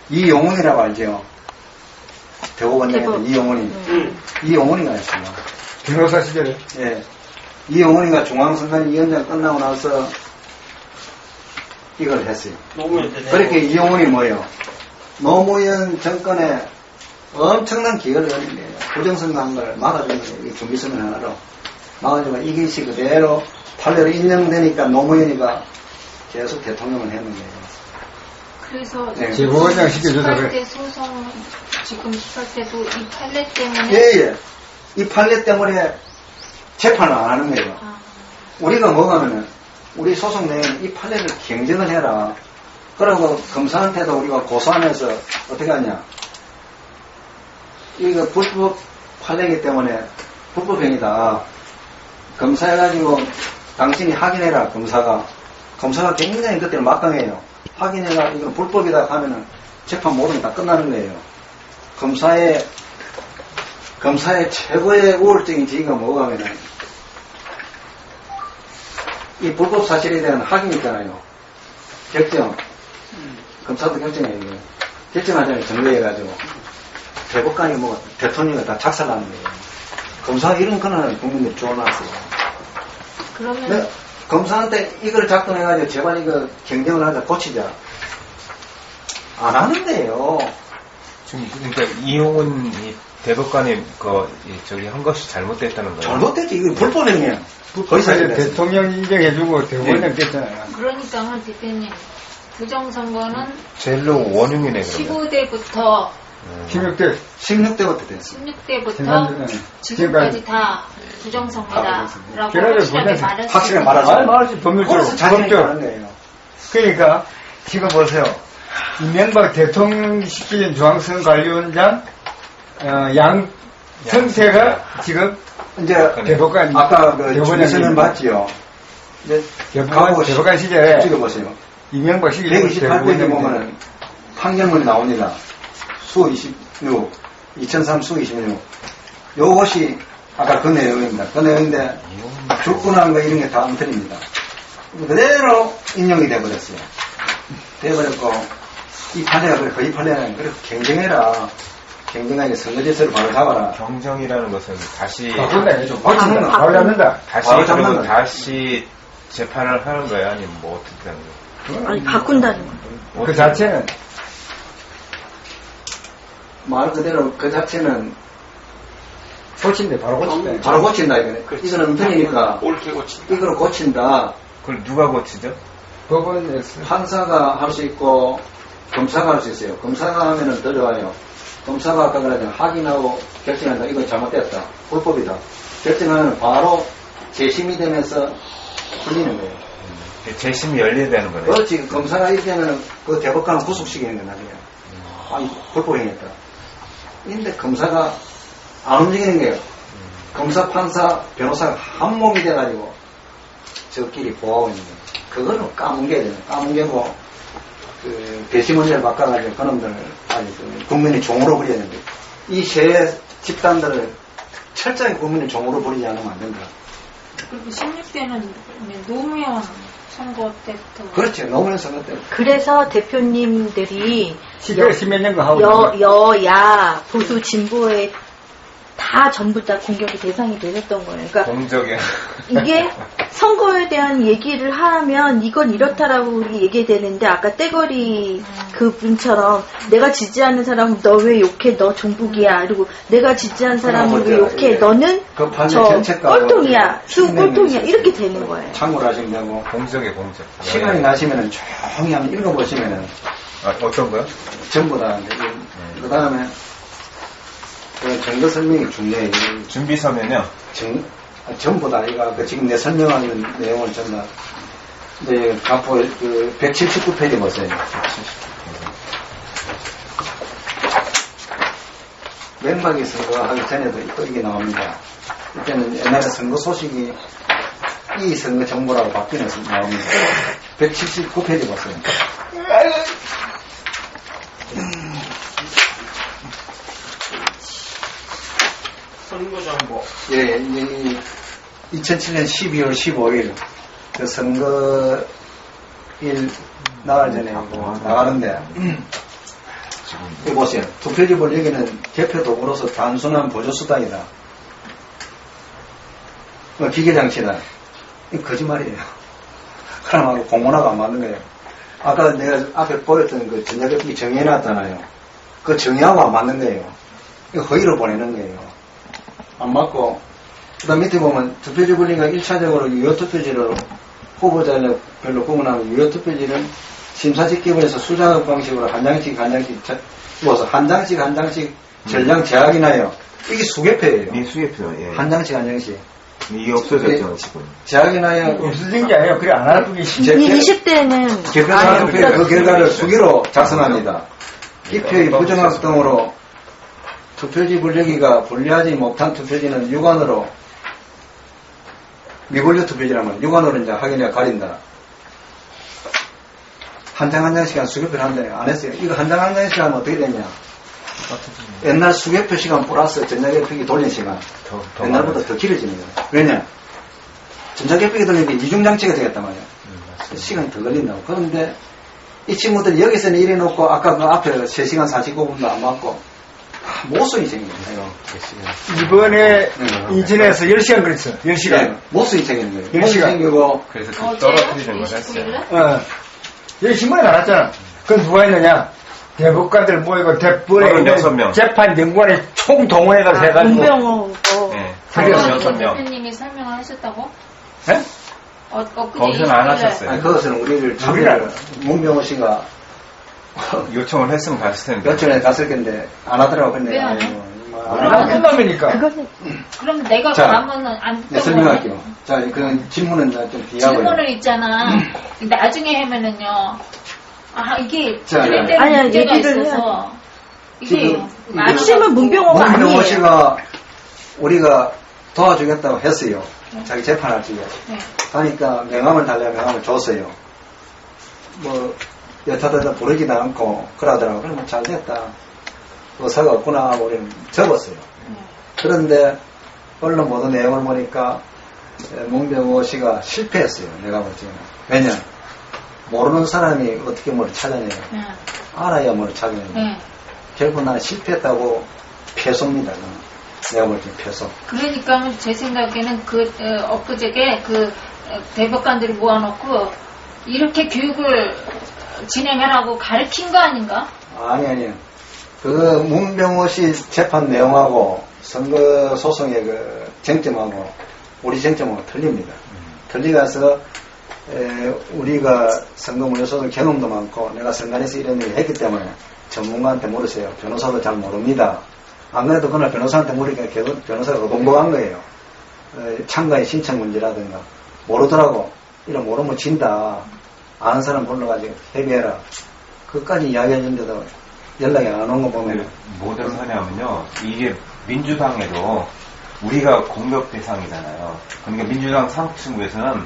이용훈이라고 알죠. 대법원장인데 이용훈이가 했어요. 변호사 시절에. 예. 이용훈이가 중앙선관위원장 끝나고 나서 이걸 했어요. 그렇게 이용훈이 뭐예요? 노무현 정권에 엄청난 기여를 하는 거예요. 부정선거한 걸 막아주는 거예요. 이 준비서면 하나로. 막아주면 이것이 그대로 판례로 인정되니까 노무현이가 계속 대통령을 했는 거예요. 그래서 네. 제보원장 시켜줘서 그래. 18대 소송 지금 18대도 이 판례 때문에 예. 이 판례 때문에 재판을 안 하는 거예요. 우리가 뭐가면은 우리 소송 내에 이 판례를 경쟁을 해라. 그러고 검사한테도 우리가 고소하면서 어떻게 하냐. 이거 불법 판례이기 때문에 불법행위다. 검사해가지고 당신이 확인해라. 검사가 굉장히 그때는 막강해요. 확인해라. 이건 불법이다 하면은 재판 모든 게 다 끝나는 거예요. 검사의 최고의 우월적인 지위가 뭐가 하면은 이 불법 사실에 대한 확인이 있잖아요. 결정. 검사도 결정해요. 결정하자면 정리해가지고 대법관이 뭐 대통령이 다 작살나는 거예요. 검사가 이런 권한을 국민들이 줘놨어요. 그러면 네, 검사한테 이걸 작동해가지고 제발 이거 경쟁을 하자 고치자. 안 하는데요. 지금 그러니까 이용은 이 대법관이 저기 한 것이 잘못됐다는 거예요. 잘못됐지. 이거 불법행위야. 거의 사실 대통령 인정해주고 대법원장 깼잖아요. 그러니까 대표님 부정선거는 제일로 원흉이네 그러면. 15대부터 16대부터 됐어. 16대부터 지금까지 다 부정선거다라고 확실하게 말하죠. 말하지 법률적으로. 자신이 하는 거예요. 그러니까 지금 보세요. 이명박 대통령 시키는 중앙선거관리위원장 양성태가 지금 이제 대법관 아까 그 대법원장님 준비서면 봤지요. 이제 대법관 시절에 찍어보세요. 이명박 시기 128페이지 보면은 판결문이 나옵니다. 수 26, 2003 수 26. 요것이 아까 그 내용입니다. 그 내용인데 주권한 거 이런 게 다 엉터리입니다. 그대로 인용이 돼버렸어요. 돼버렸고 이 판례가 거의 판례는 그래서 경쟁해라. 경쟁하게 선거제스를 바로 잡아라. 경정이라는 것은 다시 바꾼다. 좀 바꾸는 거. 바로 잡는다. 다시 바로 잡는 그러면 거야. 다시 재판을 하는 거야 아니면 뭐 어떻게 하는 거야? 아니 바꾼다는 거. 그 자체는 말 그대로 그 자체는 고친데 바로 고친다. 바로 고친다 이거네. 이거는 은퇴니까 옳게 고친다. 이거를 고친다. 그걸 누가 고치죠? 법원에서 판사가 할 수 있고 검사가 할 수 있어요. 검사가 하면은 더 좋아요. 검사가 아까 그랬잖아. 확인하고 결정한다. 이거 잘못됐다. 불법이다. 결정하면 바로 재심이 되면서 풀리는 거예요. 재심이 열리되는 거네요. 그렇지. 검사가 이렇게 하면 그 대법관은 구속시키는 거야, 나중에. 아니, 불법 행위했다. 근데 검사가 안 움직이는 거예요. 검사, 판사, 변호사가 한 몸이 돼가지고 저끼리 보호하고 있는 거예요. 그거는 까뭉개야 되는 거예요. 까뭉개고, 배심 문제를 바꿔가지고 그놈들을 아니, 국민의 종으로 부려야 되는데, 이 세 집단들을 철저히 국민의 종으로 부리지 않으면 안 된다. 그리고 16대는 노무현 선거 때부터. 그렇죠. 노무현 선거 때. 그래서 대표님들이 십몇 년거 하고 여야 보수 진보에 다 전부 다 공격의 대상이 되셨던 거예요. 그러니까 공적인. 이게 선거에 대한 얘기를 하면 이건 이렇다라고 얘기 되는데 아까 떼거리 그 분처럼 내가 지지하는 사람은 너 왜 욕해? 너 종북이야. 그리고 내가 지지한 사람은 왜 욕해? 예. 너는 그 반대 저 정책가하고 꼴통이야. 수 신뢰는 꼴통이야. 있어요. 이렇게 되는 거예요. 참고를 하시면 되고. 공적의 공적. 시간이 나시면은 조용히 한번 읽어보시면은 어떤 거요? 전부 다. 그 다음에 증거 설명이 중요해요. 준비 서면요. 전부 다 이거 지금 내 설명하는 내용을 전부 다. 네, 갑부 179페이지 보세요. 맹박이 선거하기 전에도 또 이게 나옵니다. 이때는 옛날에 선거 소식이 이 선거 정보라고 바뀌면서 나옵니다. 179페이지 보세요. 선거정보. 예, 2007년 12월 15일 그 선거일 나갈 전에 나가는데 여기 보세요. 투표집을 여기는 개표 도구로서 단순한 보조수단이다. 기계장치다. 이거 거짓말이에요. 그러면 공문화가 안 맞는 거예요. 아까 내가 앞에 보였던 그 전자개표기 정의해놨잖아요. 그 정의하고 안 맞는 거예요. 이거 허위로 보내는 거예요. 안 맞고, 그 다음 밑에 보면 투표지 분리가 1차적으로 유효투표지로 후보자별로 구분하면 유효투표지는 심사집계부에서 수작업 방식으로 한 장씩 모아서 한 장씩 전량 제약이나요. 이게 수개표예요. 이 수개표, 예. 한 장씩 한 장씩. 이게 없어졌죠, 지금. 제약이나요. 없어진 게 아니에요. 그래 안 하는 분이 이 20대는 개표자 투표의 그 결과를 수기로 작성합니다. 기표의 부정확 등으로 투표지 분류기가 분리하지 못한 투표지는 육안으로 미분류 투표지라면 육안으로 이제 확인해 가린다. 한 장 한 장씩 수개표를 한다. 안 했어요. 이거 한 장 한 장씩 하면 어떻게 되냐. 옛날 수개표 시간 플러스 전자개표기 돌린 시간. 옛날보다 더 길어지는 거예요. 왜냐? 전자개표기 돌리는 게 이중장치가 되겠단 말이에요. 시간이 더 걸린다고. 그런데 이 친구들이 여기서는 이래 놓고 아까 그 앞에 3시간 45분도 안 맞고 모순이 생기는 거예요. 이번에 이전에서 10시간 그랬어. 10시간. 네, 모순이 생기는 거예요. 10시간. 모순이 생기고 그래서 어제요? 떨어뜨리는 걸 했어요. 29일날? 여기 신문에 나왔잖아. 그건 누가 했느냐? 대법관들 모이고 대법원에 36명. 재판 연구원에 총 동원해가지고 해가지고. 문병호 네. 그래요. 36명. 대표님이 설명을 하셨다고? 네? 거기서는 안 하셨어요. 아니, 그것은 우리를 참여를 문병호 씨가 요청을 했으면 갔을 텐데. 몇 전에 갔을 건데 안 하더라고. 근데 왜 안 해? 아이고, 안 끝나니까. 그거는 그럼 내가 자, 가면은 안 네, 설명할게요. 자, 그 질문은 좀 비하고요. 질문을 있잖아. 나중에 하면은요. 아 이게 자, 그럴 아니야, 때는 문제가 얘기를 있어서 이게 지금 핵심은 문병호가 문병호 아니에요. 씨가 우리가 도와주겠다고 했어요. 자기 재판할 적에. 네. 하니까 명함을 달라고 명함을 줬어요. 뭐 여타다다 부르지도 않고 그러더라고. 그러면 잘 됐다. 의사가 없구나 하고 우리는 접었어요. 그런데 언론 보도 내용을 보니까 문병호 씨가 실패했어요. 내가 볼 때는. 왜냐? 모르는 사람이 어떻게 뭘 찾아내요. 알아야 뭘 찾아내요. 결국 나는 실패했다고 패소입니다. 내가 볼 때는 패소. 그러니까 제 생각에는 엊그저께 대법관들이 모아놓고 이렇게 교육을 진행하라고 가르친 거 아닌가? 아니에요. 그 문병호 씨 재판 내용하고 선거 소송의 그 쟁점하고 우리 쟁점하고 틀립니다. 틀리가서 우리가 선거 무효소송 경험도 많고 내가 선관에서 이런 일을 했기 때문에 전문가한테 물으세요. 변호사도 잘 모릅니다. 안 그래도 그날 변호사한테 물으니까 변호사가 공부한 거예요. 참가의 신청 문제라든가 모르더라고. 이런 모르면 진다. 아는 사람 불러가지고 협의해라. 그까지 이야기했는데도 연락이 안 온 거 보면 뭐든 하냐면요. 이게 민주당에도 우리가 공격 대상이잖아요. 그러니까 민주당 상층부에서는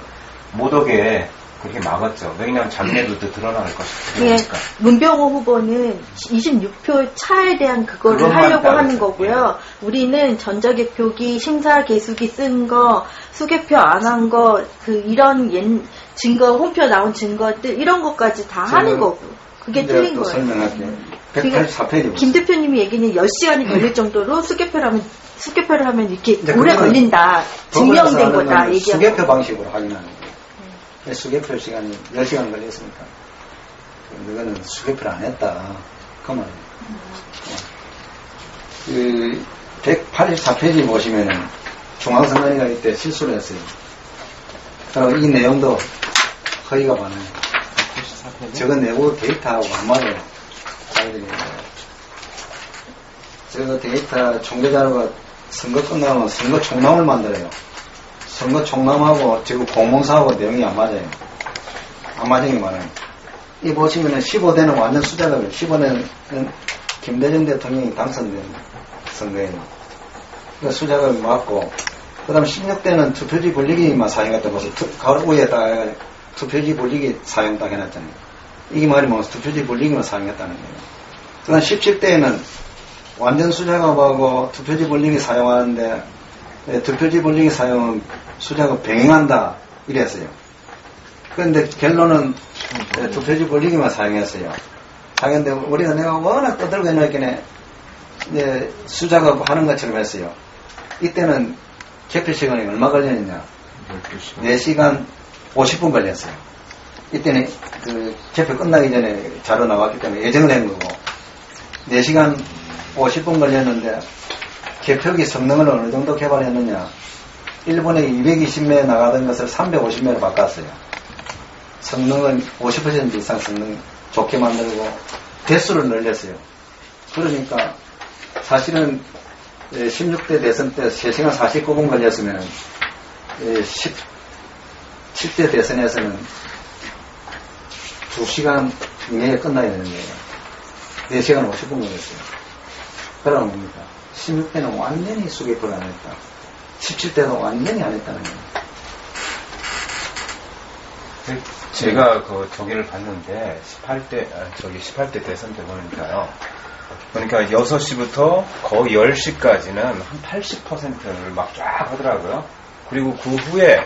모독에 그렇게 막았죠. 왜냐하면 자기네들도 드러날 것이니까. 예, 문병호 후보는 26표 차에 대한 그거를 그것만 하려고 따로 하는 있어요. 거고요. 우리는 전자개표기 심사개수기 쓴 거, 수개표 안 한 거, 이런 증거, 홈표 나온 증거들 이런 것까지 다 하는 거고. 그게 틀린 또 거예요. 설명할게요. 184페이지. 김 대표님이 얘기는 10시간이 걸릴 정도로 수개표를 하면 이렇게 이제 오래 그거는 걸린다. 증명된 거다. 얘기하고. 수개표 방식으로 확인하는 거예요. 수개표 시간이 10시간 걸렸으니까 너는 수개표를 안 했다. 그 말이에요. 184페이지 보시면은 중앙선관위가 이때 실수를 했어요. 이 내용도 허위가 많아요. 저건 내부 데이터하고 안 맞아요. 자기들이. 저 데이터 총계자료가 선거 끝나면 선거 총남을 만들어요. 선거 총남하고 지금 공무사하고 내용이 안 맞아요. 안 맞은 게 많아요. 이 보시면은 15대는 완전 수작업이에요. 15대는 김대중 대통령이 당선된 선거예요. 그 수작업이 맞고, 그 다음 16대는 투표지 분리기만 사용했다. 벌써 가로 위에다가 투표지 분리기 사용 딱 해놨잖아요. 이게 말이 뭐냐면 투표지 분리기만 사용했다는 거예요. 그 다음 17대에는 완전 수작업하고 투표지 분리기 사용하는데, 투표지 분리기 사용은 수작업 병행한다. 이랬어요. 그런데 결론은 투표지 분리기만 사용했어요. 사용했는데 우리가 내가 워낙 떠들고 있는 게 수작업 하는 것처럼 했어요. 이때는 개표 시간이 얼마 걸렸느냐? 4시간 50분 걸렸어요. 이때는 그 개표 끝나기 전에 자료 나왔기 때문에 예정을 한 거고 4시간 50분 걸렸는데 개표기 성능을 어느 정도 개발했느냐? 일본에 220매 나가던 것을 350매로 바꿨어요. 성능은 50% 이상 성능 좋게 만들고 대수를 늘렸어요. 그러니까 사실은 16대 대선 때 3시간 49분 걸렸으면 17대 대선에서는 2시간 이내에 끝나야 되는 거예요. 4시간 50분 걸렸어요. 그러면 뭡니까? 16대는 완전히 수개표를 안 했다. 17대도 완전히 안 했다는 거예요. 제가 그 저기를 봤는데 18대 대선 때 보니까요. 그러니까 6시부터 거의 10시까지는 한 80%를 막 쫙 하더라고요. 그리고 그 후에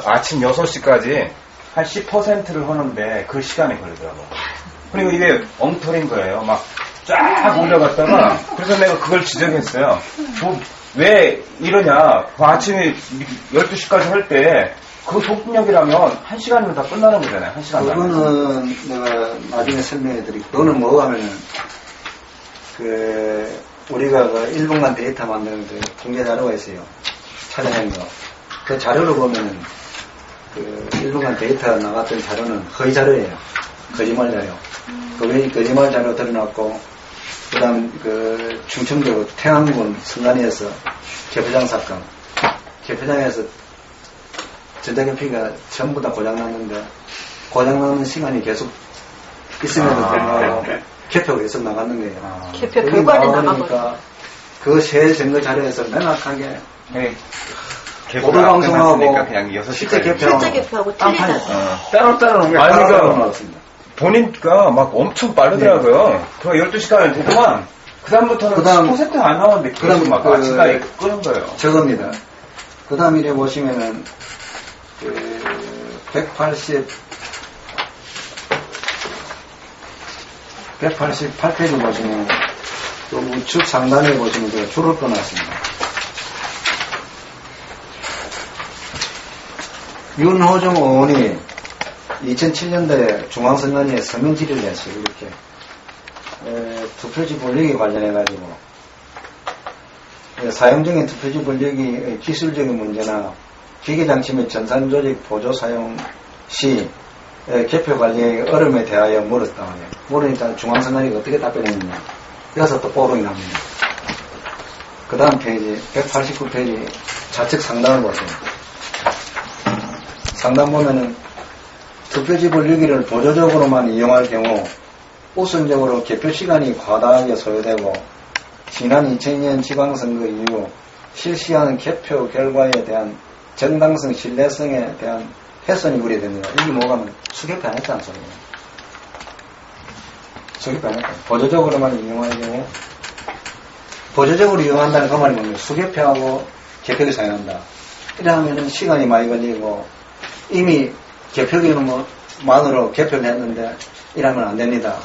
아침 6시까지 한 10%를 하는데 그 시간이 걸리더라고요. 그리고 이게 엉터리인 거예요. 막 쫙 올려갔다가 그래서 내가 그걸 지적했어요. 왜 이러냐. 그 아침에 12시까지 할 때 그 속력이라면 1시간이면 다 끝나는 거잖아요. 1시간 그거는 내가 나중에 설명해 드릴게요. 그거는 뭐 하면은 우리가 그 1분간 데이터 만드는 그 통계 자료가 있어요. 찾아낸 거. 그 자료를 보면은 1분간 데이터 나갔던 자료는 허위 자료예요. 거짓말 자료. 그 거짓말 자료 들여놨고, 그 다음 충청도 태안군 성간위에서 개표장 사건. 개표장에서 전자개표기가 전부 다 고장났는데, 고장나는 시간이 계속 있음에도 불구하고 개표가 계속 나갔는 거예요. 개표 결과는 나가버려. 그 새 증거 자료에서 명확하게 개표가 방송하고 그냥 6시까지 실제 개표하고 틀리다. 따로 놓은 게 아니, 아니니까 나왔습니다. 보니까 막 엄청 빠르더라고요. 그 12시간을 되더만 그다음부터는 10% 안 나왔는데 계속 막 아치가 끄는 거예요. 저겁니다. 그 다음 이래 보시면은 188페이지 보시면 또 우측 상단에 보시면 제가 줄을 꺼놨습니다. 윤호중 의원이 2007년도에 중앙선관위에 서명 질의를 했어요. 이렇게 투표지 분리기 관련해가지고 사용중인 투표지 분리기 기술적인 문제나 기계장치 및 전산조직 보조 사용 시 개표 관리의 어려움에 대하여 물었다. 물으니까 중앙선관위가 어떻게 답변했느냐. 그래서 또 뽀록이 납니다. 그 다음 페이지 189페이지 좌측 상단을 보세요. 상단 보면은 투표지 분리기를 보조적으로만 이용할 경우 우선적으로 개표 시간이 과다하게 소요되고 지난 2002년 지방선거 이후 실시하는 개표 결과에 대한 정당성, 신뢰성에 대한 훼손이 우려됩니다. 이게 뭐가면 수개표 안 했다는 소리예요. 수개표 안 했다. 보조적으로만 이용할 경우 보조적으로 이용한다는 그 말이 뭐냐면 수개표하고 개표기 사용한다. 이러면은 시간이 많이 걸리고 이미 개표기는 만으로 개표를 했는데 이러면 안 됩니다.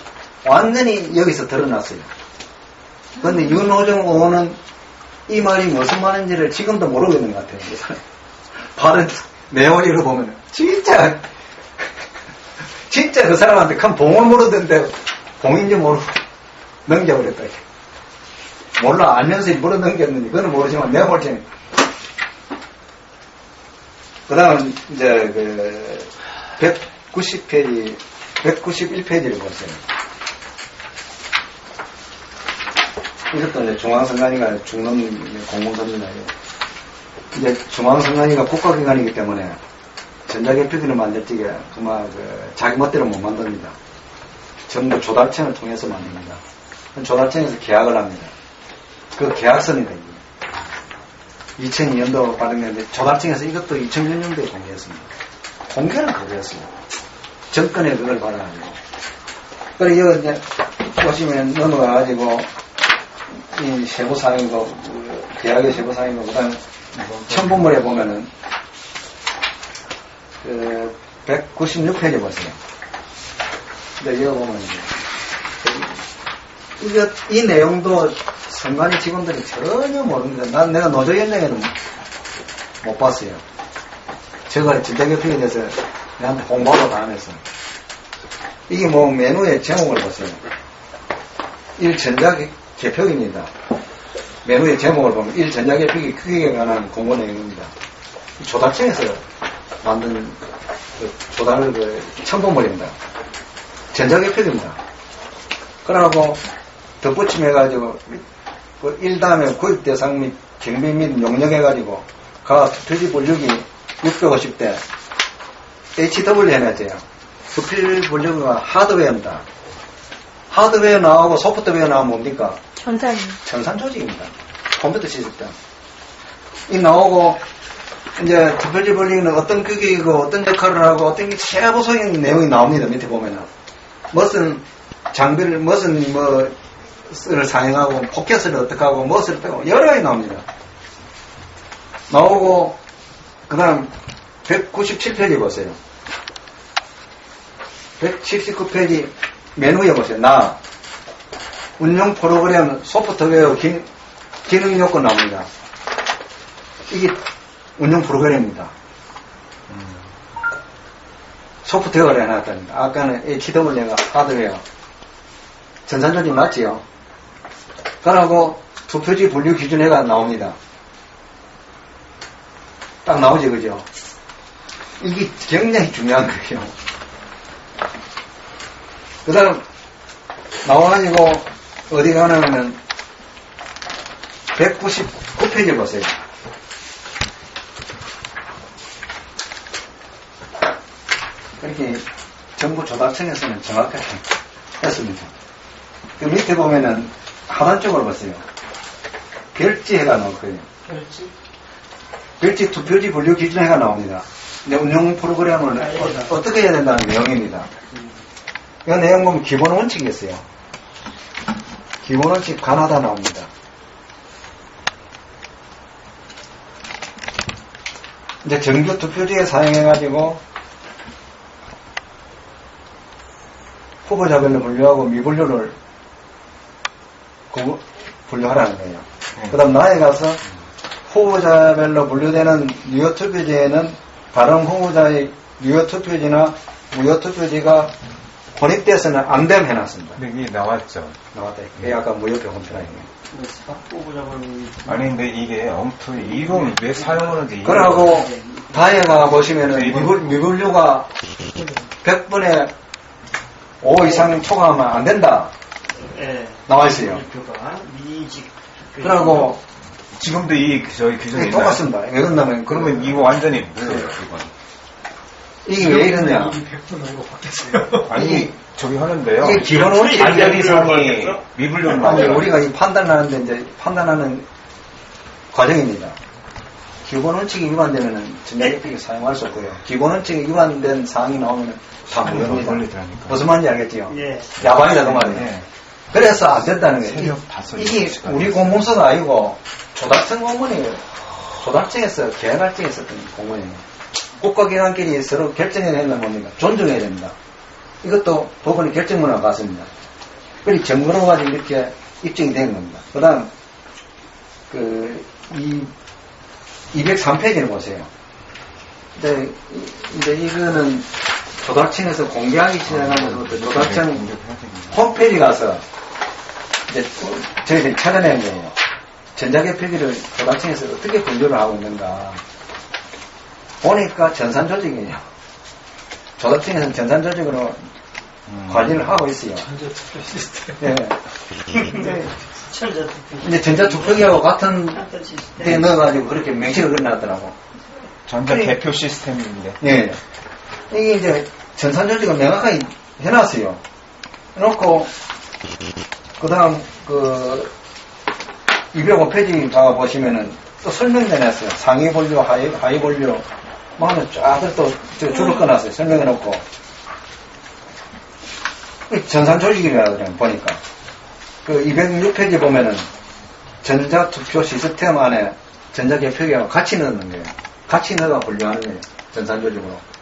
완전히 여기서 드러났어요. 그런데 윤호정 의원은 이 말이 무슨 말인지를 지금도 모르고 있는 것 같아요. 발언 내용을 읽어보면 진짜 그 사람한테 큰 봉을 물었는데 봉인지 모르고 넘겨버렸다. 몰라 알면서 물어 넘겼는지 그건 모르지만 내가 볼 때는 그 다음 이제 190페이지 191페이지를 보세요. 이것도 이제 중앙선관위가 중론 공공선입니다. 이제 중앙선관위가 국가기관이기 때문에 전자개표기를 만들 적에 그만 자기 멋대로 못 만듭니다. 전부 조달청을 통해서 만듭니다. 조달청에서 계약을 합니다. 그 계약서입니다. 2002년도 발행됐는데 조달청에서 이것도 2006년도에 공개했습니다. 공개는 거부했습니다. 정권에 그걸 받아가지고. 그래 이거 이제 보시면 넘어가가지고 이 세부사항이고 계약의 세부사항이고 그다음 첨부물에 보면은 196페이지 보세요. 근데 이거 보면 이 내용도 선관위 직원들이 전혀 모릅니다. 내가 노조연맹에는 못 봤어요. 제가 전자개표에 대해서 내한테 공부하고 다 하면서 이게 메뉴의 제목을 보세요. 1. 전자개표기입니다. 메뉴의 제목을 보면 1. 전자개표기 크기에 관한 공고 내용입니다. 조달청에서 만든 조달 첨부물입니다. 전자개표기입니다. 그러고 덧붙임해가지고 1다음에 구입 대상 및 경비 및 용역해가지고 가 투표지 분류기 650대 HW 해놨어요. 투표지 분류기가 하드웨어입니다. 하드웨어 나오고 소프트웨어 나오면 뭡니까? 전산 조직입니다. 컴퓨터 시스템. 이 나오고 이제 투표지 분류기는 어떤 크기이고 어떤 역할을 하고 어떤 게 세부적인 내용이 나옵니다. 밑에 보면은 무슨 장비를 무슨 를 사용하고 포켓을 어떻게 하고 무엇을 빼고 여러 가지 나옵니다. 나오고 그 다음 197페이지 보세요. 179페이지 메뉴에 보세요. 운영 프로그램 소프트웨어 기능 요건 나옵니다. 이게 운영 프로그램입니다. 소프트웨어를 해놨답니다. 아까는 HW가 하드웨어 전산조직 맞지요? 그러고 투표지 분류 기준회가 나옵니다. 딱 나오지, 그죠? 이게 굉장히 중요한 거예요. 그 다음, 나와가지고, 어디 가냐면은, 199페이지 보세요. 이렇게 정부 조달청에서는 정확하게 했습니다. 그 밑에 보면은, 하단 쪽으로 보세요. 별지해가 나올 거예요. 별지 투표지 분류 기준해가 나옵니다. 근데 운영 프로그램을 어떻게 해야 된다는 내용입니다. 이 내용 보면 기본 원칙이 있어요. 기본 원칙 가나다 나옵니다. 이제 정규 투표지에 사용해가지고 후보자별로 분류하고 미분류를 분류하라는 거예요. 그 다음 나아가서 후보자별로 분류되는 유효투표지에는 다른 후보자의 유효투표지나 무효투표지가 혼입돼서는 안 됨 해놨습니다. 근데 이게 나왔죠. 나왔다. 이게 아까 무역표 홈트라인에. 아니 근데 이게 엄청 이건 왜 사용하는지 이거 그러고 다이어가 보시면은 네, 미분류가 100분의 5 이상 초과하면 안 된다. 예. 나와 있어요. 표가 미직. 그러고 지금도 이 저희 규정이 이게 똑같습니다. 왜 그런다면 그러면 이거 완전히 뭐예요 이건? 이게 왜 이러냐. 100분 넘고 바뀌었어요. 아니 저기 하는데요. 이게 기본 원칙이 안전이상이 미분류는 아니 맞아요. 우리가 이 판단하는데 이제 판단하는 과정입니다. 기본 원칙이 위반되면은 전자기표기 사용할 수 없고요. 기본 원칙이 위반된 사항이 나오면은 다 무효입니다. 걸리더라니까. 무슨 말인지 알겠지요? 예. 야방이다 그 말이에요. 네. 그래서 안 된다는 거예요. 새벽 5시 이게 시간. 우리 공문서가 아니고 초등학생 공문이에요. 초등학생에서 계약할 때 있었던 공문이에요. 국가기관끼리 서로 결정해야 된다는 겁니다. 존중해야 됩니다. 이것도 법원의 결정문화가 같습니다. 그리고 점거로 가지고 이렇게 입증이 된 겁니다. 그 다음, 203페이지를 보세요. 근데, 이제 이거는 초등학생에서 공개하기 시작하면서부터 초등학생 홈페이지 가서 이제 저희들이 찾아낸 거예요. 전자개표기를 초등학생에서 어떻게 분류를 하고 있는가. 보니까 전산조직이에요. 초등학생에서는 전산조직으로 관리를 하고 있어요. 전자투표 시스템. 예. 전자투표 이제 전자투표기하고 같은 시스템. 데 넣어가지고 그렇게 명시를 그려놨더라고. 전자 개표 시스템인데. 예. 이게 이제 전산조직을 명확하게 해놨어요. 해놓고, 그 다음, 205페이지 가보시면은 또 설명이 해놨어요. 상위 분류, 하위 분류. 뭐 하면 쫙 또 줄을 꺼놨어요. 설명해놓고. 전산조직이라고 그래요, 보니까. 206페이지 보면은 전자투표 시스템 안에 전자개표기하고 같이 넣는 거예요. 같이 넣어가 분류하는 거예요. 전산조직으로.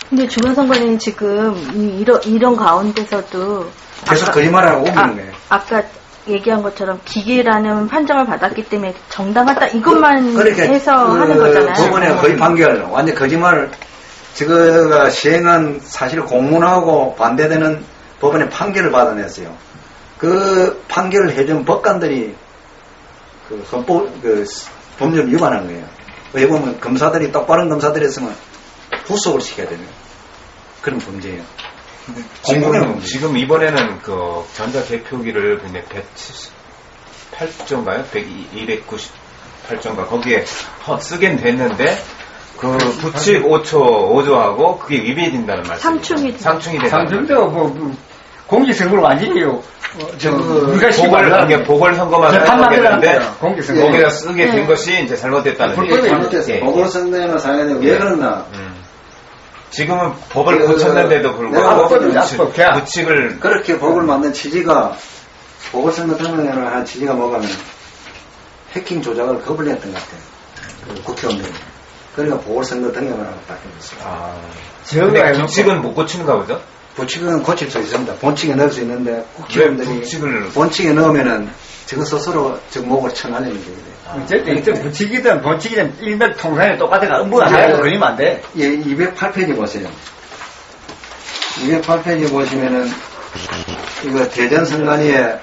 근데 중앙선관위는 지금 이런 가운데서도 계속 거짓말하고 옮기는 거예요. 아까 얘기한 것처럼 기계라는 판정을 받았기 때문에 정당하다 이것만 해서 하는 거잖아요. 법원의 거의 판결, 완전 거짓말을, 저거가 시행한 사실 공문하고 반대되는 법원의 판결을 받아냈어요. 그 판결을 해준 법관들이 법률을 위반한 거예요. 여기 보면 검사들이 똑바른 검사들이었으면 후속을 시켜야 되는 그런 범죄예요. 지금 이번에는 그 전자 개표기를 근데 178조인가요? 298조인가 거기에 쓰긴 됐는데 그 부칙 5조하고 그게 위배된다는 말씀이에요. 상충이 된다는 상중도 공직선거를 완전히요. 우리가 보궐선거만 재판만 되는데 해놨어요. 공직선거. 거기다 쓰게 된 것이 이제 잘못됐다는 이게 얘기죠. 잘못됐어요. 예. 보궐선거에는 사용해야 되고 왜 그러나 지금은 법을 고쳤는데도 내가 불구하고 부칙을 그렇게 법을 만든 취지가 보궐선거 등록을 한 취지가 뭐냐면 해킹 조작을 겁을 냈던 것 같아요. 국회의원들이. 그러니까 보궐선거 등록을 하고 바뀌었어요. 근데 부칙은 못 고치는가 보죠? 부칙은 고칠 수 있습니다. 본칙에 넣을 수 있는데 국회의원들이 부칙을 본칙에 넣으면은 저거 스스로 정목을 청하려는 게 돼요. 어쨌든 이든 부칙이든 본칙이든 일반 통상에 똑같아가 뭐 하나도 걸리면 안 돼. 예, 208페이지 보세요. 208페이지 보시면은 이거 대전선관위의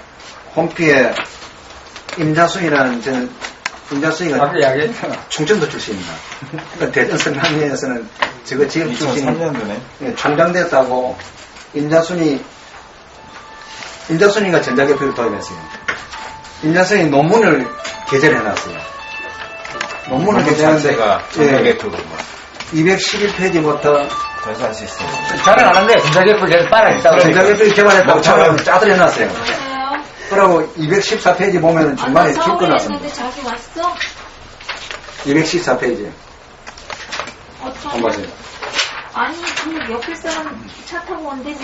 홈피에 임자수이라는 저는 임자수이가 아까 이야기했잖아. 충청도 출신입니다. 그러니까 대전선관위에서는 저거 지역 출신이 2003년도네. 예, 총장 됐다고 임자순이가 전자개표를 도입했어요. 임자순이 논문을 게재해놨어요. 논문을 게재하는데 자체가 전자개표고 211페이지부터 전산 시스템. 잘은 안 하는데 전자개표 계속 따라했다고. 전자개표를 개발했다고 처음에 짜들해놨어요. 맞아요. 그리고 214페이지 보면은 중간에 아까 쭉 서울에 끊었습니다. 있는데 자기 왔어? 214페이지 어떤 한번 보세요. 아니 그 옆에 사람 차 타고 온대네.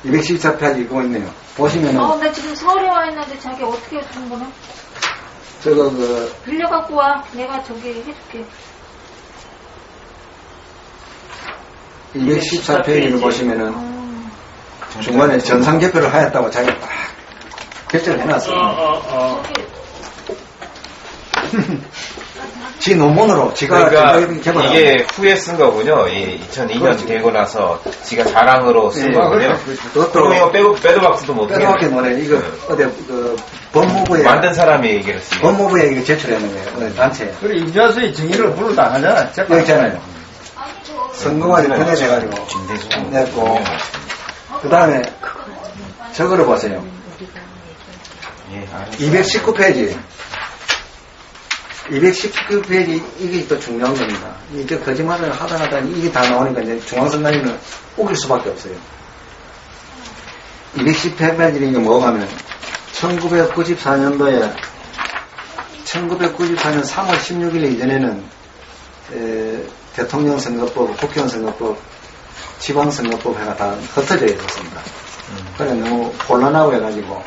214페이지 그거 있네요. 보시면은 나 지금 서울에 와 있는데 자기 어떻게 된 거나? 저거 빌려갖고 와. 내가 저기 해줄게. 214페이지를 보시면은 중간에 전산개표를 하였다고 자기가 딱 결정을 해놨어요. 저기 지 논문으로 지가 그러니까 개발한 이게 후에 쓴 거군요. 이 2002년 그렇지. 되고 나서 지가 자랑으로 쓴 예, 거군요. 그것도 그럼 이거 빼도 박수도 못 빼놓게 하겠네. 뭐래 이거 어디 그 법무부에 만든 사람이 얘기를 했습니다. 법무부에 이거 제출했는 거예요. 어디 단체 그리고 임자수의 증인을 불러도 안 하잖아. 여기 있잖아요. 선거관이 편해져가지고 냈고 그 다음에 저거를 보세요. 예, 알았어요. 219페이지. 219페이지, 이게 또 중요한 겁니다. 이게 거짓말을 하다 이게 다 나오니까 이제 중앙선관위는 우길 수밖에 없어요. 210페이지는 뭐가 하면, 1994년도에, 1994년 3월 16일 이전에는, 대통령 선거법, 국회의원 선거법, 지방선거법 해가 다 흩어져 있었습니다. 그래 너무 혼란하고 해가지고,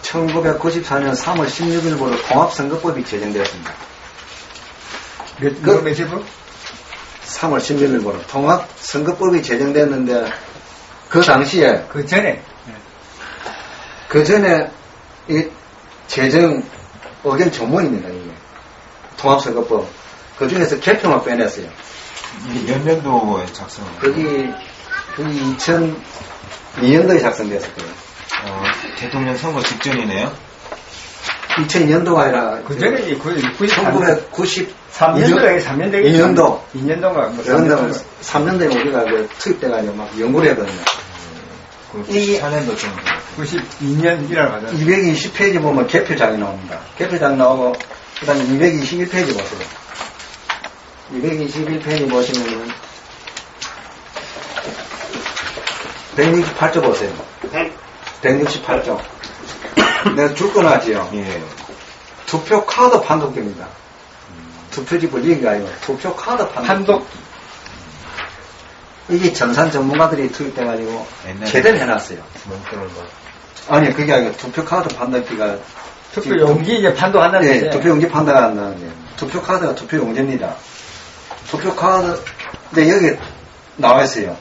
1994년 3월 16일부로 통합선거법이 제정되었습니다. 몇일부로? 3월 16일부로 통합선거법이 제정됐는데 그 당시에 그 전에. 이 제정 의견 전문입니다. 이게 통합선거법 그 중에서 개표만 빼냈어요. 이게 몇 년도에 작성한 거예요? 그게 2002년도에 작성됐을 거예요. 대통령 선거 직전이네요. 2002년도가 아니라 그 전에 1993년도에 3년도에 2년도 2년도인가 뭐 그런다면 3년도에 우리가 그 투입돼가지고 막 연구를 했거든요. 그럼 이게 94년도 정도. 92년이라고 하잖아. 220페이지 보면 개표장이 나옵니다. 개표장 나오고 그 다음에 221페이지 보세요. 221페이지 보시면은 168조 보세요. 168조. 내가 줄 거 나지요. 예. 투표 카드 판독기입니다. 투표지 불리는 게 아니고 투표 카드 판독. 이게 전산 전문가들이 투입돼가지고 옛날에 제대로 해놨어요. 멍들은 거. 아니 그게 아니고 투표 카드 판독기가 투표 용지 이제 판독한다는 네, 뜻이에요. 투표 용지 판단한다는 투표 카드가 투표 용지입니다. 투표 카드, 근데 여기 나와 있어요.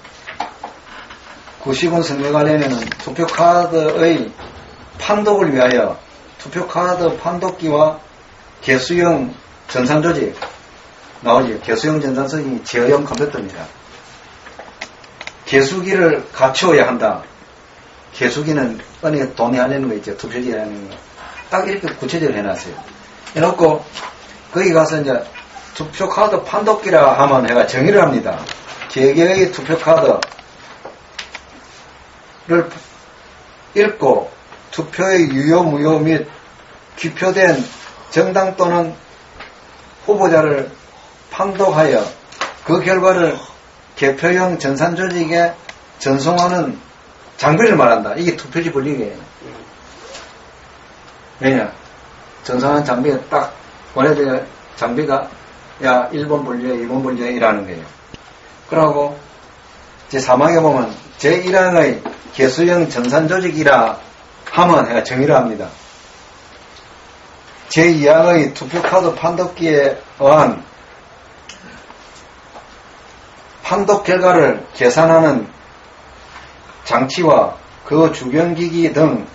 90원 선거관리에는 투표 카드의 판독을 위하여 투표 카드 판독기와 개수형 전산 조직 나오죠. 개수형 전산 조직이 제어형 컴퓨터입니다. 개수기를 갖추어야 한다. 개수기는 은행에 돈이 하려는 거 있죠. 투표지 하려는 거. 딱 이렇게 구체적으로 해놨어요. 해놓고 거기 가서 이제 투표 카드 판독기라 하면 해가 정의를 합니다. 개개의 투표 카드를 읽고 투표의 유효 무효 및 기표된 정당 또는 후보자를 판독하여 그 결과를 개표형 전산 조직에 전송하는 장비를 말한다. 이게 투표지 분리기예요. 왜냐? 전송하는 장비가 딱 원래대로 장비가 야 1번 분류해 2번 분류해 이라는 거예요. 그러고 제3항에 보면 제1항의 개수형 전산 조직이라 하면 해가 정의를 합니다. 제2항의 투표카드 판독기에 의한 판독 결과를 계산하는 장치와 그 주변기기 등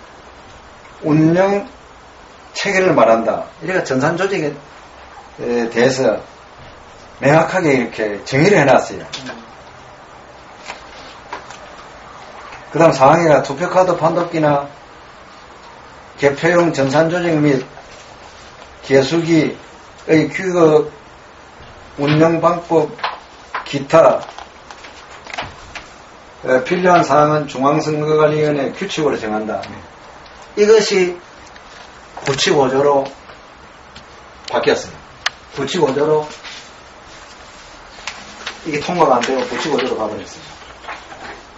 운영 체계를 말한다. 이래가 전산 조직에 대해서 명확하게 이렇게 정의를 해놨어요. 그 다음 사항이나 투표카드 판독기나 개표용 전산 조직 및 개수기의 규격, 운영 방법, 기타 필요한 사항은 중앙선거관리위원회 규칙으로 정한다. 이것이 975조로 바뀌었어요. 975조로 이게 통과가 안 되고 975조로 가버렸어요.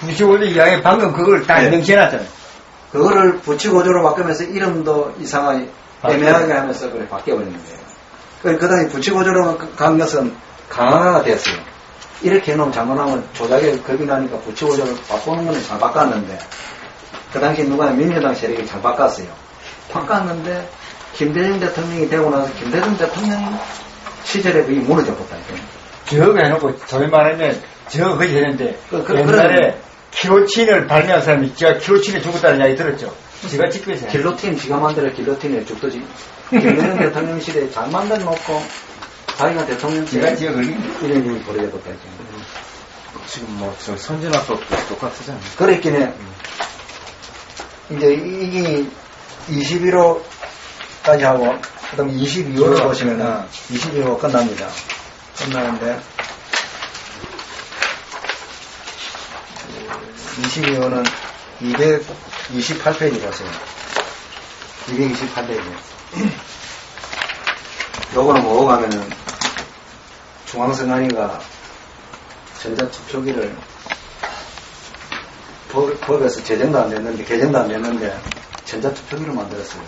95조 이야기 방금 그걸 딱 네. 명시해놨잖아요. 그거를 975조로 바꾸면서 이름도 이상하게 애매하게 하면서 그래 바뀌어버리는 거예요. 그 다음에 975조로 간 것은 강화가 됐어요. 이렇게 해놓으면 잘못하면 조작에 겁이 나니까 975조를 바꾸는 거는 잘 바꿨는데 그 당시 누가 민주당 세력이 잘 바꿨어요. 바꿨는데 김대중 대통령이 되고 나서 김대중 대통령이 시절에 그게 무너졌다. 저거 해놓고 소위 말하면 저거 그게 되는데 그- 옛날에 키로친을 발명한 사람이 제가 키로친에 죽었다는 이야기 들었죠. 지가 찍혀서. 길로틴, 지가 만들어 길로틴에 죽더지. 김대중 대통령 시대에 잘 만들어 놓고, 자기가 대통령 지가 때 지어 걸린. 이런 일이 벌어졌다. 지금 뭐 저 선진화법도 똑같으잖아요. 그랬긴 해. 이제 이게 21호까지 하고, 그 다음에 22호를 보시면은, 22호 끝납니다. 끝나는데, 22호는 228페이지 보세요. 228페이지. 요거는 뭐고 가면은, 중앙선관위가 전자투표기를 법에서 제정도 안 됐는데, 개정도 안 됐는데, 전자투표기를 만들었어요.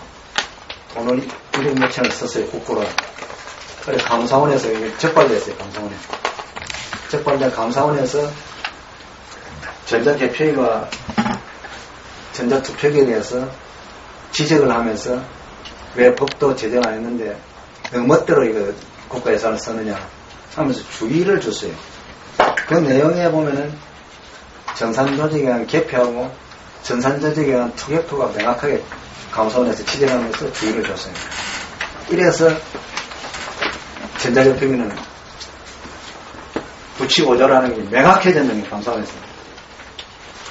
돈을 1억 몇천을 썼어요, 국고를. 그래, 감사원에서 이게 적발됐어요, 감사원에. 적발된 감사원에서 전자개표기와 전자투표기에 대해서 지적을 하면서 왜 법도 제정 안 했는데, 멋대로 이거 국가 예산을 썼느냐 하면서 주의를 줬어요. 그 내용에 보면은, 정산조직에 대한 개표하고 전산조직에 대한 투개표가 명확하게 감사원에서 지적하면서 주의를 줬어요. 이래서 전자개표기는 부치고조라는 게 명확해졌는 게 감사원에서.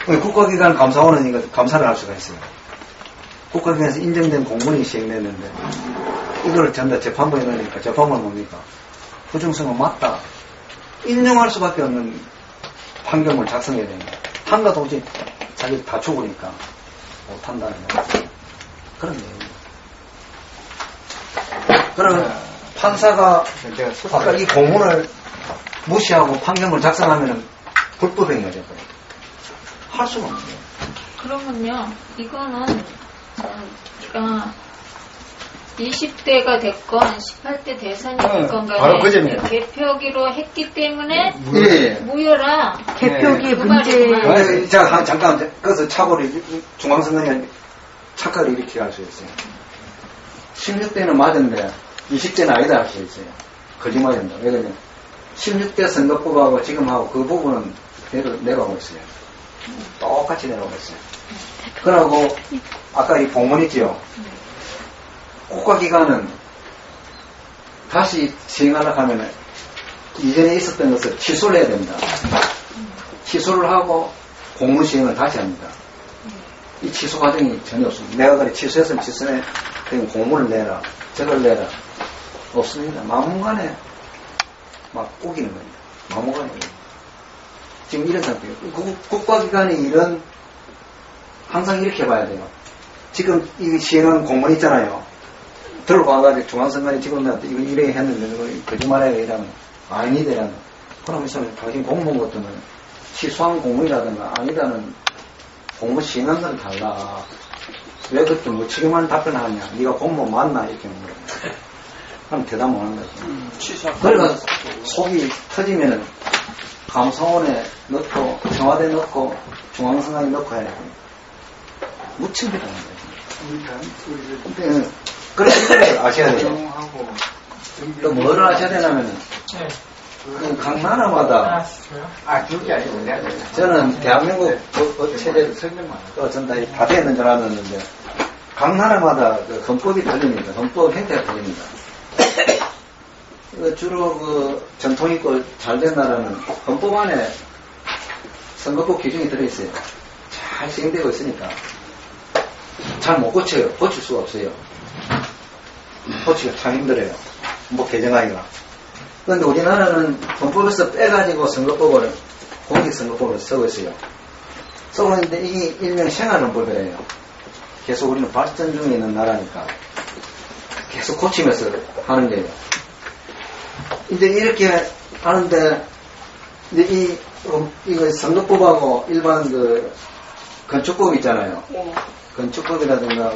국가기관 감사원은 이거 감사를 할 수가 있어요. 국가기관에서 인정된 공문이 시행됐는데 이걸 전부 다 재판부에 넣으니까 재판부는 뭡니까? 부정성은 맞다. 인정할 수밖에 없는 판결문을 작성해야 됩니다. 한가 도저히 자기 다 죽으니까 못한다는 거. 그런 내용입니다. 그러면 판사가 아까 이 공문을 무시하고 판결문을 작성하면 불법행위가 되고요. 할 수가 없는 거예요. 그러면요, 이거는, 그러니까, 20대가 됐건, 18대 대선이 됐건 바로 그 점이에요. 간에, 개표기로 했기 때문에, 예. 무효라. 개표기 그 문제. 말이구나. 제가 잠깐, 거기서 착오를, 중앙선관위 착각을 일으키게 할 수 있어요. 16대는 맞은데, 20대는 아니다 할 수 있어요. 거짓말입니다. 왜 그러냐. 16대 선거법하고 지금하고 그 부분은 내려가고 있어요. 똑같이 내려가고 있어요. 그러고, 아까 이 공문 있지요? 국가기관은 다시 시행하려고 하면 이전에 있었던 것을 취소를 해야 됩니다. 취소를 하고 공문 시행을 다시 합니다. 이 취소 과정이 전혀 없습니다. 내가 그래 취소했으면 취소해. 그냥 공문을 내라. 저걸 내라. 없습니다. 막무가내 막 우기는 겁니다. 막무가내. 지금 이런 상태예요. 국가기관이 이런 항상 이렇게 봐야 돼요. 지금 이 시행한 공문 있잖아요. 들고 와가지고 중앙선관위 지금 나한테 이거 이래 했는데 이거 거짓말이야 이러면 아니다 이러면 그러면서 당신 공무원 같으면 취소한 공문이라든가 아니다는 공무 시행한 건 달라. 왜 그때 뭐 지금만 답변하냐. 네가 공무원 맞나 이렇게 물어요. 그럼 대답 못 하는 거죠. 그러니까 속이 터지면은 감사원에 넣고 청와대에 넣고 중앙선관위에 넣고 해야 돼요. 무침비라는 거예요. 그래서 이걸 아셔야 돼요. 또 뭐를 아셔야 되냐면은, 각 나라마다, 그게 아니고 내가 저는 대한민국 체제, 전 다 되는 줄 알았는데, 각 나라마다 그 헌법이 틀립니다. 헌법 형태가 틀립니다. 주로 그 전통 있고 잘 된 나라는 헌법 안에 선거법 규정이 들어있어요. 잘 시행되고 있으니까. 잘 못 고쳐요. 고칠 수가 없어요. 고치기가 참 힘들어요. 뭐 개정하기가. 그런데 우리나라는 헌법에서 빼가지고 선거법을 공직선거법을 쓰고 있어요. 쓰고 있는데 이게 일명 생활헌법이래요. 계속 우리는 발전 중에 있는 나라니까 계속 고치면서 하는 거예요. 이제 이렇게 하는데 이제 이거 선거법하고 일반 그 건축법 있잖아요. 건축법이라든가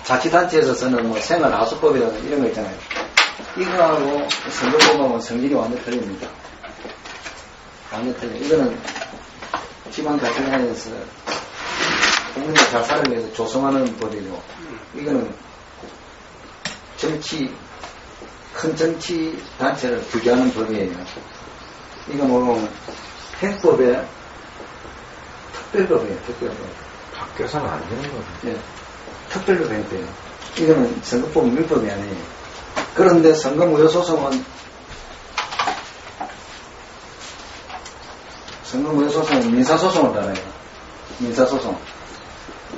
자치단체에서 쓰는 뭐 생활하수법이라든가 이런 거 있잖아요. 이거하고 선거법하고 성질이 완전 틀립니다. 완전 틀려요. 이거는 지방자치단체에서 국민들 잘 살기 위해서 조성하는 법이고, 이거는 큰 정치 단체를 규제하는 법이에요. 이거 뭐냐면 행법의 특별법이에요. 특별법. 바뀌어서는 안 되는 거죠. 예. 특별법 행태예요. 이거는 선거법 민법이 아니에요. 그런데 선거무효소송은 민사소송을 다뤄요. 민사소송.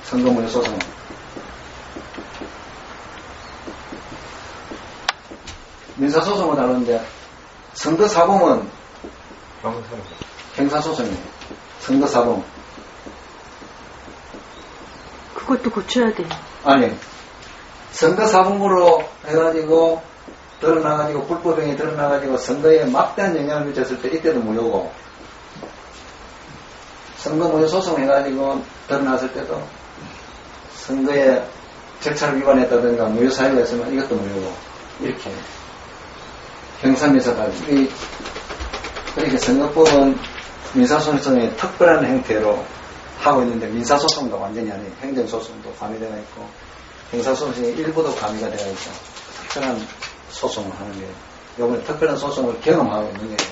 선거무효소송은. 민사소송을 다루는데 선거사범은 형사소송이에요. 선거사범. 그것도 고쳐야 돼요. 아니, 선거사범으로 해가지고 드러나가지고 불법행위 드러나가지고 선거에 막대한 영향을 미쳤을 때 이때도 무효고, 선거무효 소송해가지고 드러났을 때도 선거에 절차를 위반했다든가 무효 사유가 있으면 이것도 무효고, 이렇게 형사민사다. 그러니까 선거법은 민사소송의 특별한 형태로 하고 있는데, 민사소송도 완전히 아니에요. 행정소송도 가미되어 있고 형사소송의 일부도 가미가 되어 있고 특별한 소송을 하는 거예요. 이번에 특별한 소송을 경험하고 있는 거예요.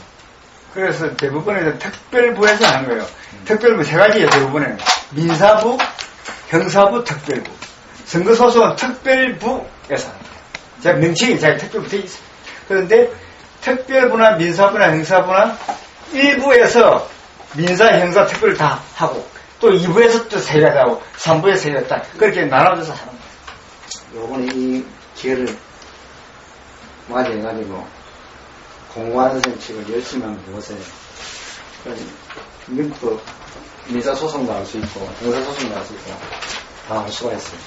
그래서 대부분에서 특별부에서 하는 거예요. 특별부 세 가지예요, 대부분에는. 민사부, 형사부, 특별부. 선거소송은 특별부에서 하는 거예요. 제가 명칭이 자기 특별부 되어 있어요. 그런데 특별부나 민사부나 형사부나 1부에서 민사, 형사, 특별을 다 하고, 또 2부에서 또 세 가지 하고, 3부에서 세 가지 딱 그렇게 나눠져서 하는 거예요. 요번에 이 기회를 맞이해가지고 공무하는 정책을 열심히 한번 해보세요. 민법, 민사소송도 할 수 있고 형사소송도 할 수 있고 다 할 수가 있어요.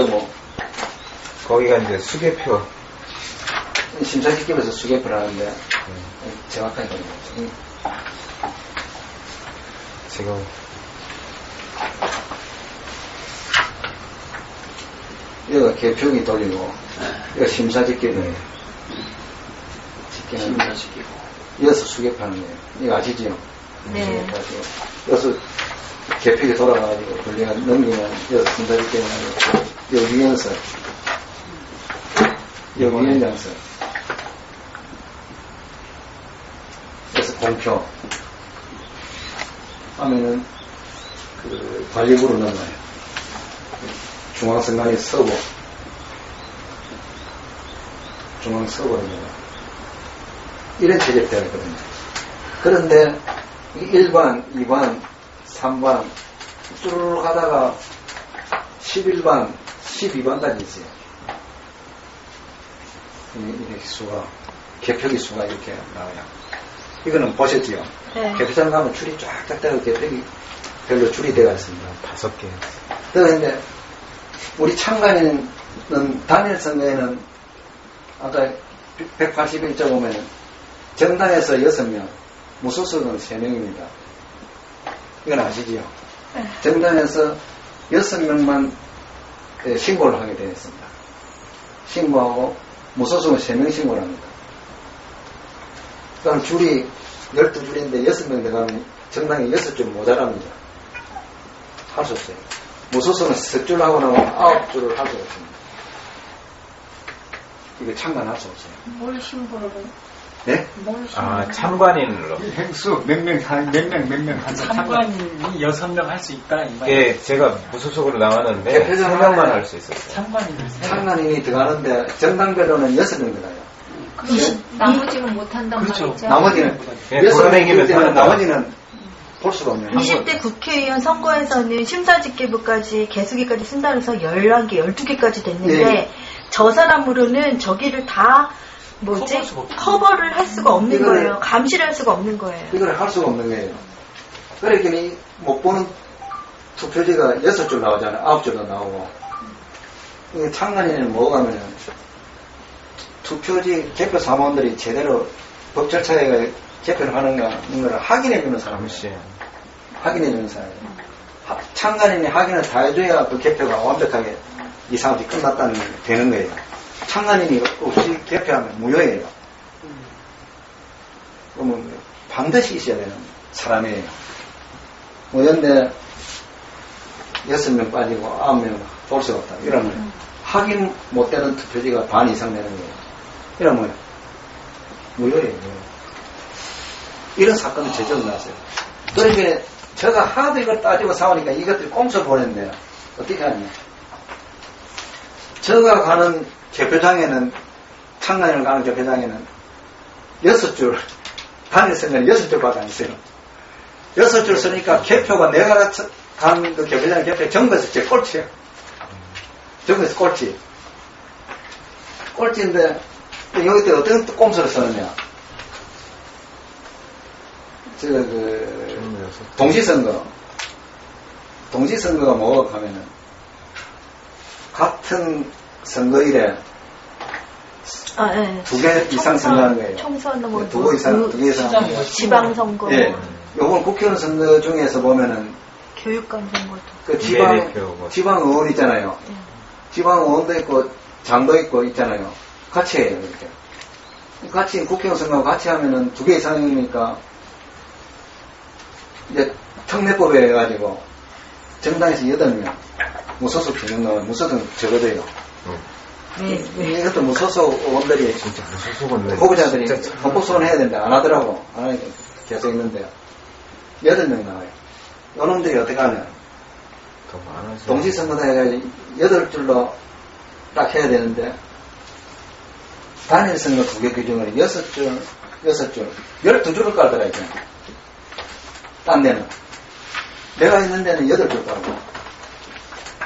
뭐 거기가 이제 수개표. 심사직급에서 수개표를 하는데 정확하게 되는 거죠. 지금 여기가 개표기 돌리고 여기가 심사직급이에요. 심사직이고. 이어서 수개표하는 거예요. 이거 아시죠? 네. 수개표하시고 여기서 개표기 돌아가가지고 돌리가 넘기면 여기서 심사직급이 나고 여기 위원서 여기 위원장서 그래서 공표 하면은 그 관리부로 넘어요. 중앙선관위 서고 중앙서고로 넘어요. 이런 체제가 되어 있거든요. 그런데 1반, 2반, 3반 쭈르륵 하다가 11반, 12반까지 있어요. 이렇게 수가, 개표기 수가 이렇게 나와요. 이거는 보셨지요? 네. 개표장 가면 줄이 쫙쫙 되고 개표기 별로 줄이 되어 있습니다. 5개. 그런데 우리 참관인은 단일 선거에는 아까 181조 보면 정당에서 6명, 무소속은 3명입니다. 이건 아시지요? 네. 정당에서 6명만 신고를 하게 되어 있습니다. 신고하고 무소속은 3명 신고를 합니다. 그럼 줄이 12줄인데 6명 들어가면 정당이 6줄 모자랍니다. 할 수 없어요. 무소속은 3줄 하고 나면 9줄을 할 수 없습니다. 이거 참관할 수 없어요. 뭘 신고를 해? 네? 뭘 신고를 해? 참관인으로. 획수 몇 명 한다. 참관인이 6명 할 수 있다 이 말이에요. 예, 제가 무소속으로 나왔는데 대표자는 3명만 하나요. 할 수 있었어요. 참관인을 세 명. 참관인이 들어가는데 정당별로는 6명 들어가요. 그럼 나머지는 못한단 그렇죠. 말이죠? 나머지는 예, 6명 돌아다니면 때문에 산다. 나머지는 볼 수가 없네요. 20대 국회의원 선거에서는 심사집계부까지 개수기까지 쓴다고 해서 11개, 12개까지 됐는데 네. 저 사람으로는 저기를 다 커버할 수가 없죠. 커버를 할 수가 없는 이거를- 거예요. 감시를 할 수가 없는 거예요. 이걸 할 수가 없는 거예요. 그러니까 못 보는 투표지가 6줄 나오잖아요. 9줄도 나오고. 이게 참관인은 뭐가 하면은 투표지 개표 사무원들이 제대로 법 절차에 개표를 하는가 이런 걸 확인해주는 사람이에요. 잠시. 확인해주는 사람이에요. 참관인이 확인을 다 해줘야 그 개표가 완벽하게 이 사업이 끝났다는 게 되는 거예요. 참관인이 없이 개표하면 무효예요. 그러면 반드시 있어야 되는 사람이에요. 무효인데 6명 빠지고 9명 볼 수가 없다. 이러면 확인 못 되는 투표지가 반 이상 되는 거예요. 이러면 무효예요. 무효. 이런 사건은 제대로 나왔어요. 그러니까 제가 하도 이걸 따지고 싸우니까 이것들이 꼼수를 보냈는데 어떻게 하냐. 제가 가는 개표장에는, 창간을 가는 개표장에는 6줄, 단일선거는 6줄밖에 안 있어요. 6줄 쓰니까 개표가 내가 간 그 개표장 개표 전국에서 제일 꼴찌야. 전국에서 꼴찌. 꼴찌인데, 여기 때 어떤 꼼수를 쓰느냐. 동시선거. 동시선거가 뭐가 하면은, 같은 선거일에 예. 2개 이상 선거하는 거예요. 총선, 뭐, 두 개 이상, 2개 이상. 지방선거, 예. 요번 국회의원 선거 중에서 보면은, 교육감 선거도. 그 비례대표 뭐. 지방 의원 있잖아요. 지방 의원도 있고, 장도 있고 있잖아요. 같이 해요, 이렇게. 같이, 국회의원 선거하고 같이 하면은 2개 이상이니까, 이제 청매법에 해가지고, 정당에서 8명, 무소속 2명 나오면 무소속 적어져요. 이것도 무소속 의원들이, 진짜 무소속은 후보자들이 헌법소원 해야 되는데 안 하더라고. 안 하니까 계속 있는데요. 8명 나와요. 요놈들이 어떻게 하냐. 더 많아서. 동시선거도 해가지고 8줄로 딱 해야 되는데, 단일선거 2개 규정을 6줄, 12줄을 깔더라고요. 딴 데는. 내가 있는 데는 8줄 깔고.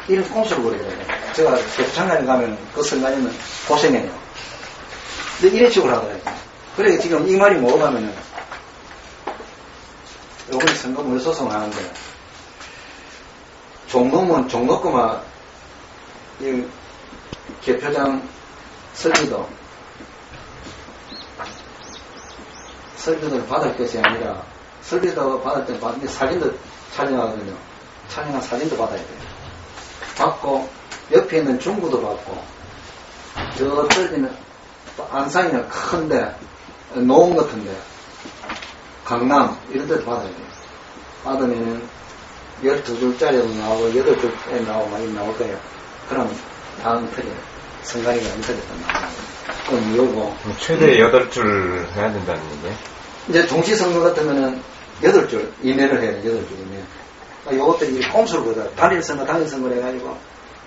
이런 꼼수를 부리더라고요. 제가 개표장관에 가면 그 순간에는 고생해요. 근데 이런 식으로 하더라고요. 그래 지금 이 말이 뭐가 하면은, 요번에 선거 물소송 하는데, 종로면 종로구만, 이 개표장 설비도 받을 것이 아니라, 설비도 받을 때 받는데 사진도 촬영하거든요. 촬영한 사진도 받아야 돼요. 받고, 옆에 있는 중구도 받고, 저 떨리는 안산이는 큰데, 노원 같은데, 강남, 이런 데도 받아야 돼요. 받으면은, 12줄짜리도 나오고, 8줄짜리 나오고, 많이 나올 거예요. 그럼, 다음 틀에, 선관위가 인터넷도 나와요. 그건 이유고. 최대 8줄 해야 된다는 얘기예요? 이제 동시선거 같으면은, 8줄 이내를 해야 돼요, 8줄 이내. 요것들이 꼼수를 부르더라고요. 단일선거를 해가지고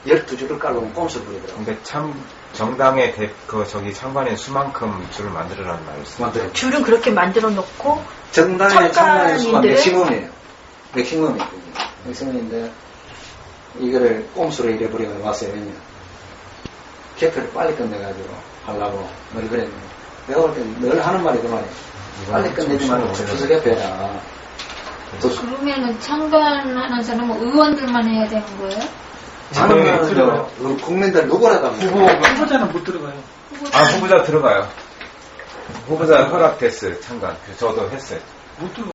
12줄을 깔고 꼼수를 부르더라고요. 근데 정당의 참관인 수만큼 줄을 만들어라는 말씀. 맞아요. 줄은 그렇게 만들어 놓고, 정당의 참관인 수가 참관인들은- 맥시멈이에요. 맥시멈인데, 이거를 꼼수로 이래 버리고 왔어요. 왜냐. 개표를 빨리 끝내가지고 하려고 늘 그랬는데, 내가 볼 때 늘 하는 말이 그 말이에요. 빨리 끝내지 말고 투표 개표해라. 그러면은 참관하는 사람은 의원들만 해야 되는 거예요? 참관은 국민들 누구라도 후보자는 못 들어가요. 후보자 들어가요. 후보자 허락됐어요, 참관. 저도 했어요. 못 들어가.